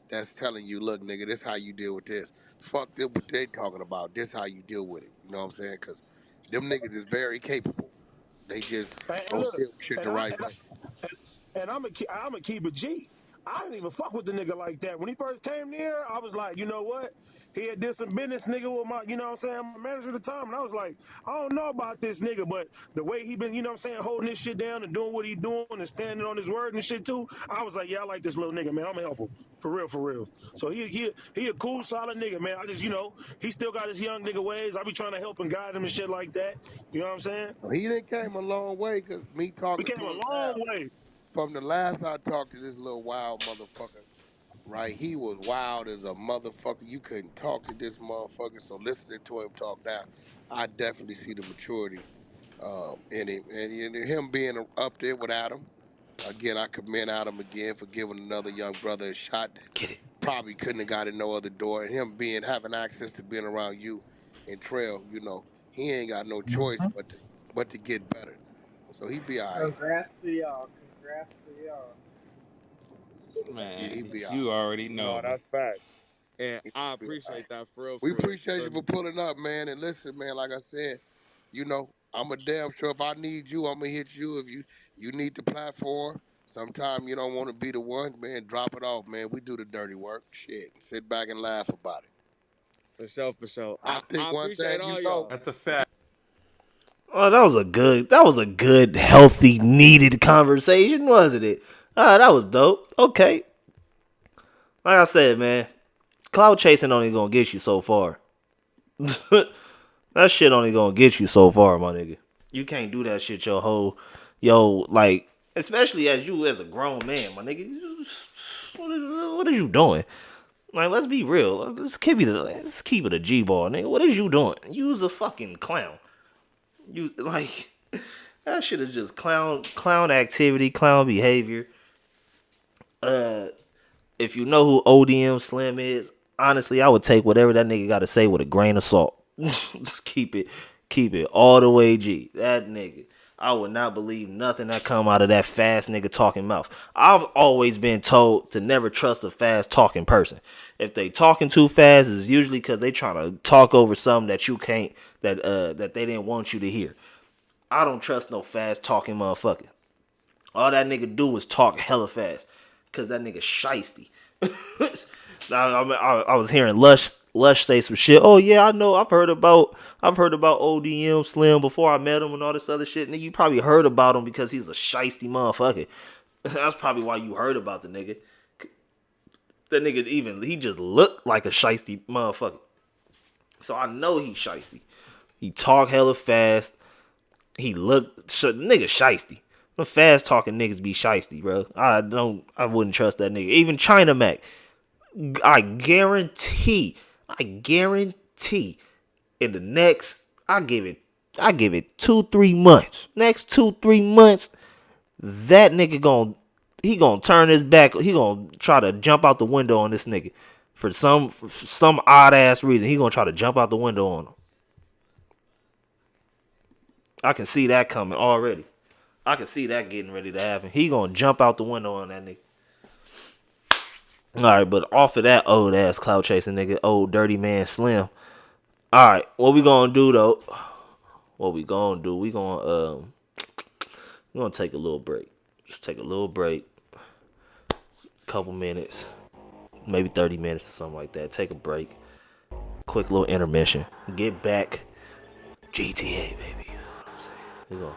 that's telling you, look, nigga, this how you deal with this. Fuck them, what they talking about. This how you deal with it. You know what I'm saying? Because them niggas is very capable. They just and don't look, deal with shit the and I right way. and I'm a keep a G. I didn't even fuck with the nigga like that. When he first came there, I was like, you know what? He had did some business nigga with my, you know what I'm saying, my manager at the time. And I was like, I don't know about this nigga, but the way he been, you know what I'm saying, holding this shit down and doing what he doing and standing on his word and shit too, I was like, yeah, I like this little nigga, man. I'm gonna help him. For real, for real. So he a cool, solid nigga, man. I just, he still got his young nigga ways. I be trying to help and guide him and shit like that. You know what I'm saying? He done came a long way because me We talking came to a him long now. way. From the last I talked to this little wild motherfucker, right? He was wild as a motherfucker. You couldn't talk to this motherfucker. So listening to him talk now, I definitely see the maturity in him. And him being up there with Adam, again, I commend Adam again for giving another young brother a shot that probably couldn't have got in no other door. And him having access to being around you and Trail, he ain't got no choice but to get better. So he be all right. Congrats to y'all. Congrats to y'all. Yeah, he Man, be all right. you already No, know, man. that's facts. And He I be all right. appreciate that for real, We for real. appreciate Feel you for me? pulling up, man. And listen, man, like I said, I'm a damn sure if I need you, I'm gonna hit you. If you need the platform, sometime you don't want to be the one, man, drop it off, man. We do the dirty work. Shit. Sit back and laugh about it. For sure, for sure. I I think one appreciate thing all y'all. That's a fact. Oh, that was a good, healthy, needed conversation, wasn't it? That was dope. Okay. Like I said, man, cloud chasing only gonna get you so far. That shit only gonna get you so far, my nigga. You can't do that shit like, especially as a grown man, my nigga. What are you doing? Like, let's be real. Let's keep it a G ball, nigga. What is you doing? You's a fucking clown. You like that shit is just clown activity, clown behavior. If you know who ODM Slim is, honestly, I would take whatever that nigga got to say with a grain of salt. Just keep it all the way G. That nigga, I would not believe nothing that come out of that fast nigga talking mouth. I've always been told to never trust a fast talking person. If they talking too fast, it's usually because they trying to talk over something that you can't, that they didn't want you to hear. I don't trust no fast talking motherfucker. All that nigga do is talk hella fast. Cause that nigga shiesty. I was hearing Lush Lush say some shit. Oh yeah, I know. I've heard about ODM Slim before I met him and all this other shit. Nigga, you probably heard about him because he's a shiesty motherfucker. That's probably why you heard about the nigga. That nigga he just looked like a shiesty motherfucker. So I know he's shiesty. He talk hella fast. He nigga shiesty. The fast talking niggas be shiesty, bro. I wouldn't trust that nigga. Even China Mac. I guarantee in the next I give it 2-3 months. Next 2-3 months, that nigga gonna turn his back. He gonna try to jump out the window on this nigga. For some odd ass reason, he gonna try to jump out the window on him. I can see that coming already. I can see that getting ready to happen. He gonna jump out the window on that nigga. Alright, but off of that old ass clout chasing nigga, old dirty man Slim. Alright, what we gonna do though? We gonna take a little break. Just take a little break. Couple minutes. Maybe 30 minutes or something like that. Take a break. Quick little intermission. Get back. GTA, baby. You know what I'm saying? We gonna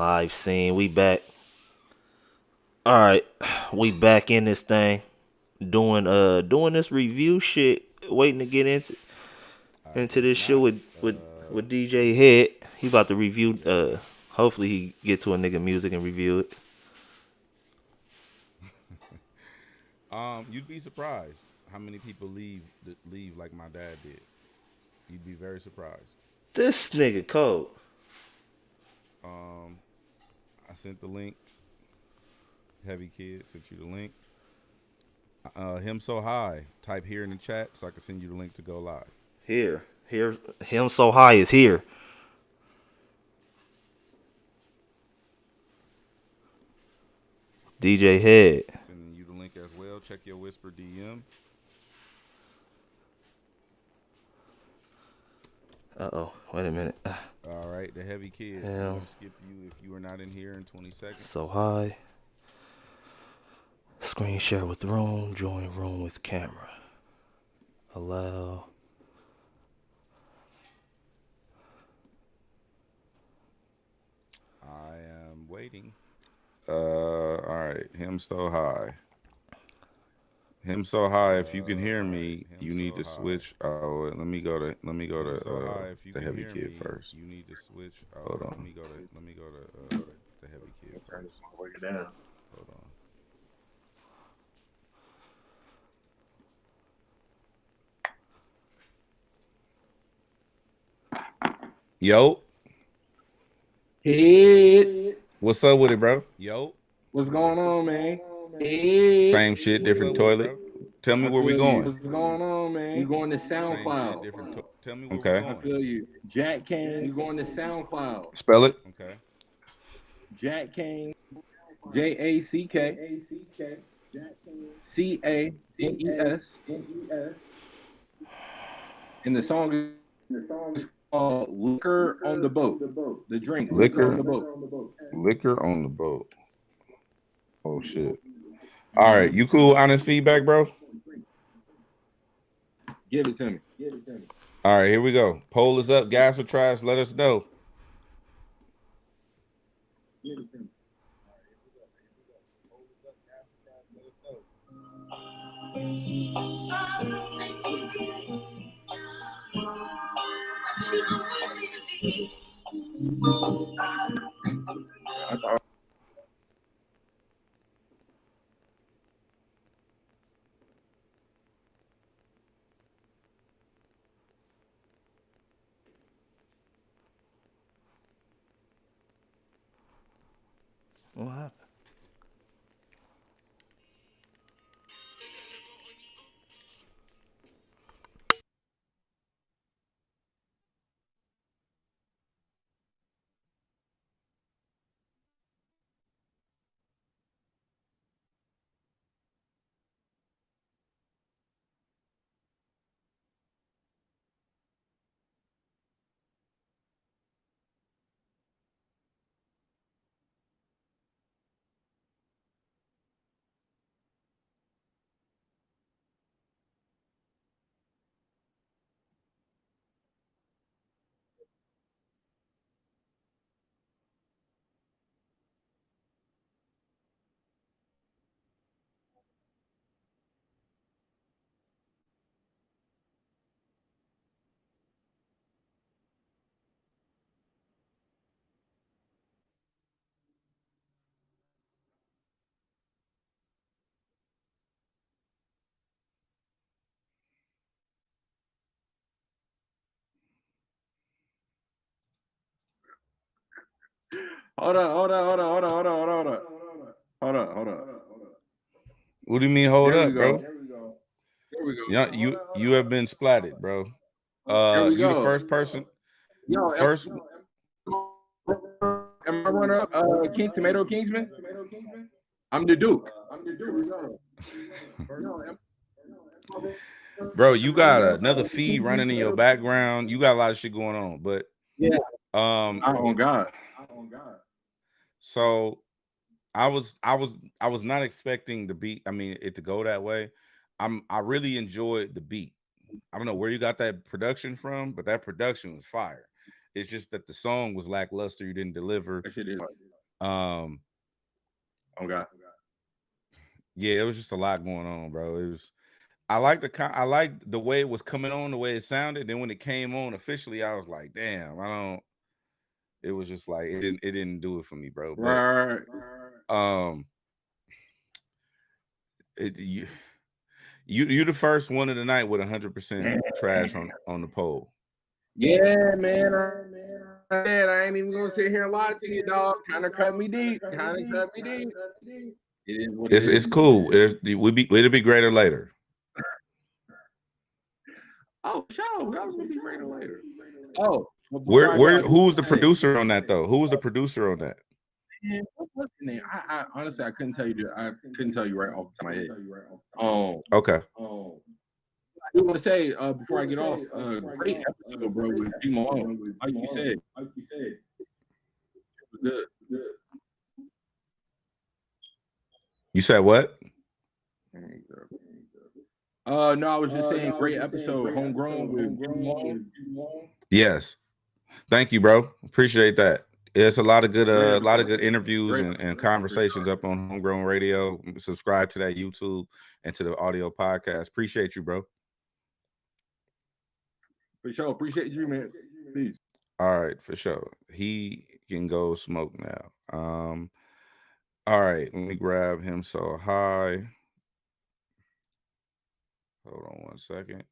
Live scene. We back. All right, we back in this thing, doing this review shit. Waiting to get into this shit with DJ Head. He about to review. Hopefully he get to a nigga music and review it. You'd be surprised how many people leave like my dad did. You'd be very surprised. This nigga cold. I sent the link. Heavy Kid sent you the link. Him so high. Type here in the chat so I can send you the link to go live. Here, him so high is here. DJ Head. Sending you the link as well. Check your Whisper DM. Wait a minute. All right, the Heavy Kid. I'm gonna skip you if you are not in here in 20 seconds. So high. Screen share with room. Join room with camera. Allow. I am waiting. All right, him so high. Him so high. If you can hear me, you need to switch. Oh, let me go to the Heavy Kid first. You need to switch. Hold on. Let me go to the Heavy Kid first. Hold on. Yo. Hey. What's up with it, bro? Yo. What's going on, man? Hey. Same shit, different toilet. Tell me where we going. What's going on, man? You going to SoundCloud. Tell me where we going. I feel you. Jack Kane, you going to SoundCloud. Spell it. Okay. Jack Kane, JACK, CANES. And the song is called Liquor on the Boat. The drink. Liquor on the boat. Liquor on the boat. Oh shit. All right, you cool? Honest feedback, bro. Give it to me. All right, here we go. Poll is up. Gas or trash? Let us know. What happened? Hold on. What do you mean hold There up, we go. bro? There we go. Yeah, you have been splatted, bro. There we You the go. first person. Yo, First. Am I running up King Tomato Kingsman? I'm the Duke. There we go. Bro, you got another feed running in your background. You got a lot of shit going on, but yeah. Oh God. So I was not expecting the beat. I mean, it to go that way. I really enjoyed the beat. I don't know where you got that production from, but that production was fire. It's just that the song was lackluster. You didn't deliver. Um, Okay. yeah, it was just a lot going on, bro. It was. I liked the way it was coming on, the way it sounded. Then when it came on officially, I was like, damn, I don't. It was just like it didn't do it for me, bro. But Right. um, you you the first one of the night with 100% trash on the poll. Yeah, man. I ain't even gonna sit here and lie to you, dog. Kind of cut me deep. It is what it It's is. cool. It'll be greater later. Oh, sure. That was gonna be greater later. Oh, but before I go, I do Who's the want to say, producer on that though? Who was the producer on that? man, what's the name? I honestly I couldn't tell you. I couldn't tell you right off the top of my head. Okay. I do want to say before I get off, great episode, bro, with G Malone. Like you said, it was good. You said what? No, I was just saying, great episode, homegrown with G Malone. Yes. Thank you, bro. Appreciate that. It's a lot of good interviews and conversations up on Homegrown Radio. Subscribe to that YouTube and to the audio podcast. Appreciate you, bro. For sure. Appreciate you, man. Peace. All right, for sure. He can go smoke now. All right, let me grab him so high. Hold on one second.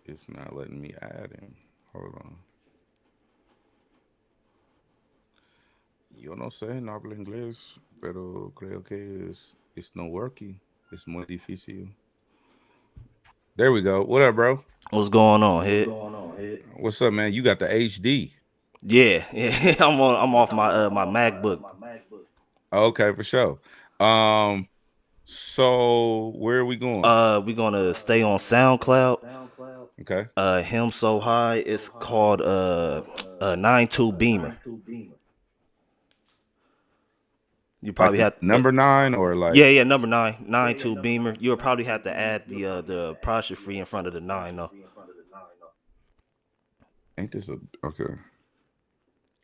It's not letting me add him. Hold on. Yo no sé, no hablo inglés, pero creo que it's no working. It's muy difícil. There we go. What up, bro? What's going on, Head? What's up, man? You got the HD. Yeah. I'm off my my MacBook. Okay, for sure. So where are we going? We're gonna stay on SoundCloud. Okay. Him So High. It's called 92 Beamer. You probably Like have number 9 or like yeah, number 92 Beamer. You'll probably have to add the apostrophe in front of the 9 though. Ain't this a okay?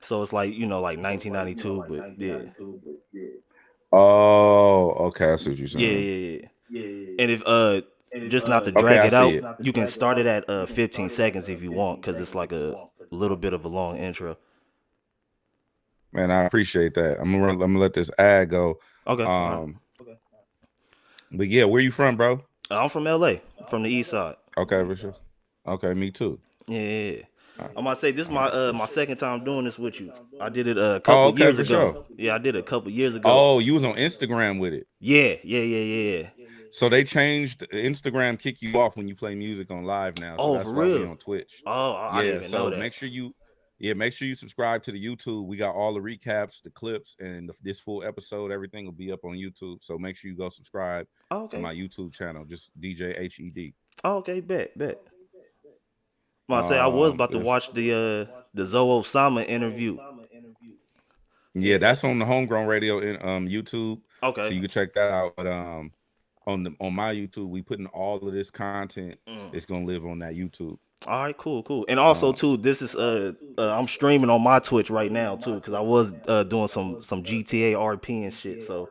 So it's like, like 1992, but yeah. Oh, okay. I see what you're saying. Yeah. And if just not to Okay, drag I it see out, it. you can start it at 15 seconds if you want, because it's like a little bit of a long intro. Man, I appreciate that. I'm gonna let this ad go. Okay. But yeah, where you from, bro? I'm from LA, from the east side. Okay, for sure. Okay, me too. Yeah. I'm gonna say this is my second time doing this with you. I did it a couple okay, years for ago. sure. Yeah, I did it a couple years ago. Oh, you was on Instagram with it. Yeah. So they changed Instagram, kick you off when you play music on live now. So that's for why we real? on Twitch. Oh, I didn't even know that. Make sure you subscribe to the YouTube. We got all the recaps, the clips, and this full episode. Everything will be up on YouTube. So make sure you go subscribe to my YouTube channel. Just DJ HED. Oh, okay, bet. I say I was about to watch the Zoe Osama interview. Yeah, that's on the Homegrown Radio in YouTube. Okay. So you can check that out. But on my YouTube, we putting all of this content. It's gonna live on that YouTube. All right, cool. And also too, this is I'm streaming on my Twitch right now too, because I was doing some GTA RP and shit. So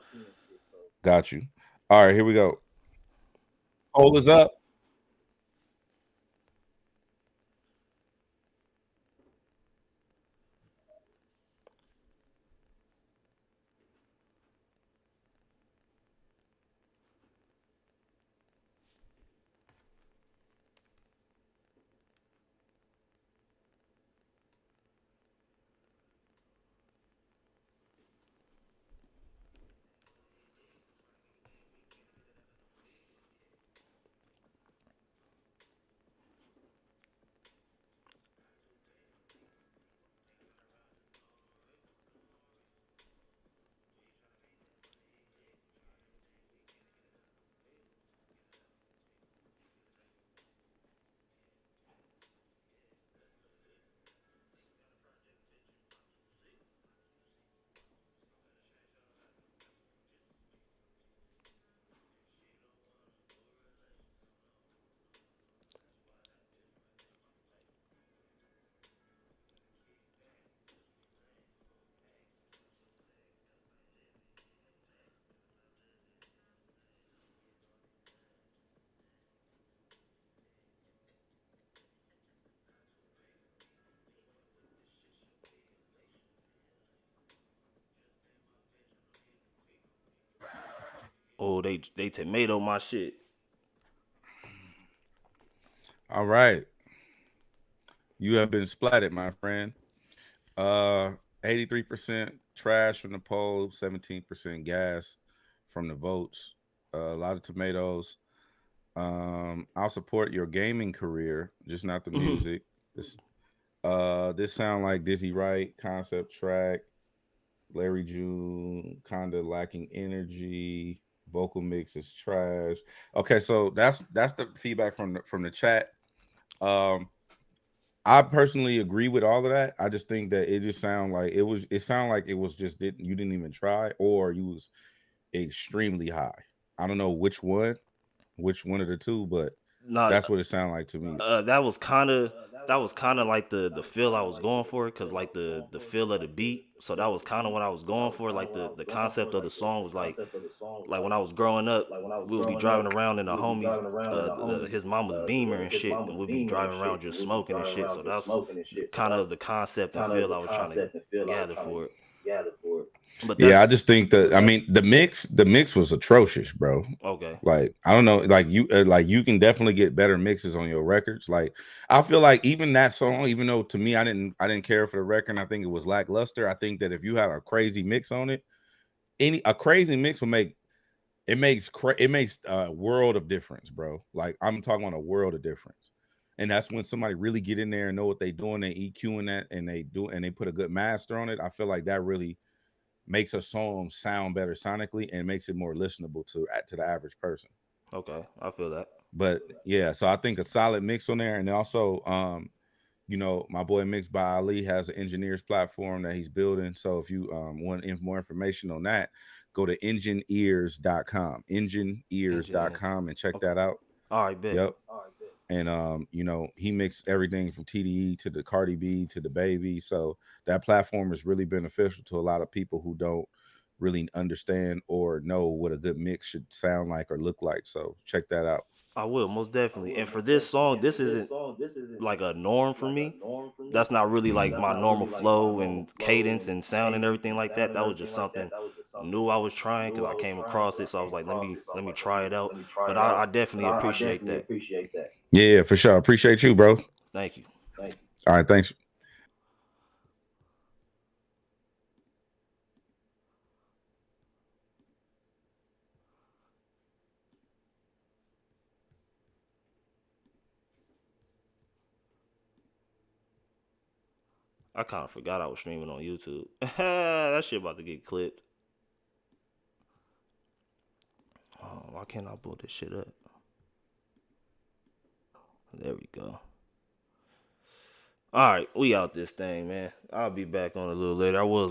got you. All right, here we go. Hold us up. Oh, they tomato my shit. All right. You have been splatted, my friend. 83% trash from the poll, 17% gas from the votes. A lot of tomatoes. I'll support your gaming career, just not the music. This sound like Dizzy Wright concept track. Larry June kinda lacking energy. Vocal mix is trash. Okay, so that's the feedback from the chat. I personally agree with all of that. I just think that it just sound like it sound like it was just you didn't even try, or you was extremely high. I don't know which one of the two, but Nah, that's what it sounded like to me. that was kind of like the feel I was going for, cause like the feel of the beat. So that was kind of what I was going for. Like the concept of the song was like when I was growing up, we would be driving around in the homies, his mama's Beamer and shit, and we'd be driving around just smoking and shit. So that's kind of the concept and feel I was trying to gather for it. But Yeah, that's I just think that I mean the mix was atrocious, bro. okay. Like I don't know, like you can definitely get better mixes on your records. Like I feel like even that song, even though to me I didn't care for the record, and I think it was lackluster. I think that if you had a crazy mix on it, a crazy mix will make it makes a world of difference, bro. Like I'm talking about a world of difference. And that's when somebody really get in there and know what they doing, they EQing that and they put a good master on it. I feel like that really makes a song sound better sonically and makes it more listenable to the average person. Okay, I feel that. But yeah, so I think a solid mix on there, and also my boy Mix by Ali has an engineers platform that he's building. So if you want more information on that, go to engineers.com, engineers.com, and check Okay. that out. All right, bet. Yep. And he mixed everything from TDE to the Cardi B to the Baby. So that platform is really beneficial to a lot of people who don't really understand or know what a good mix should sound like or look like. So check that out. I will most definitely. And for this song, this isn't like a norm for me. That's not really like my normal flow and cadence and sound and everything like that. That was just something new I was trying because I came across it. So I was like, let me try it out. But I definitely appreciate that. Yeah, for sure. Appreciate you, bro. Thank you. All right, thanks. I kind of forgot I was streaming on YouTube. That shit about to get clipped. Oh, why can't I pull this shit up? There we go. All right, we out this thing, man. I'll be back on a little later. I was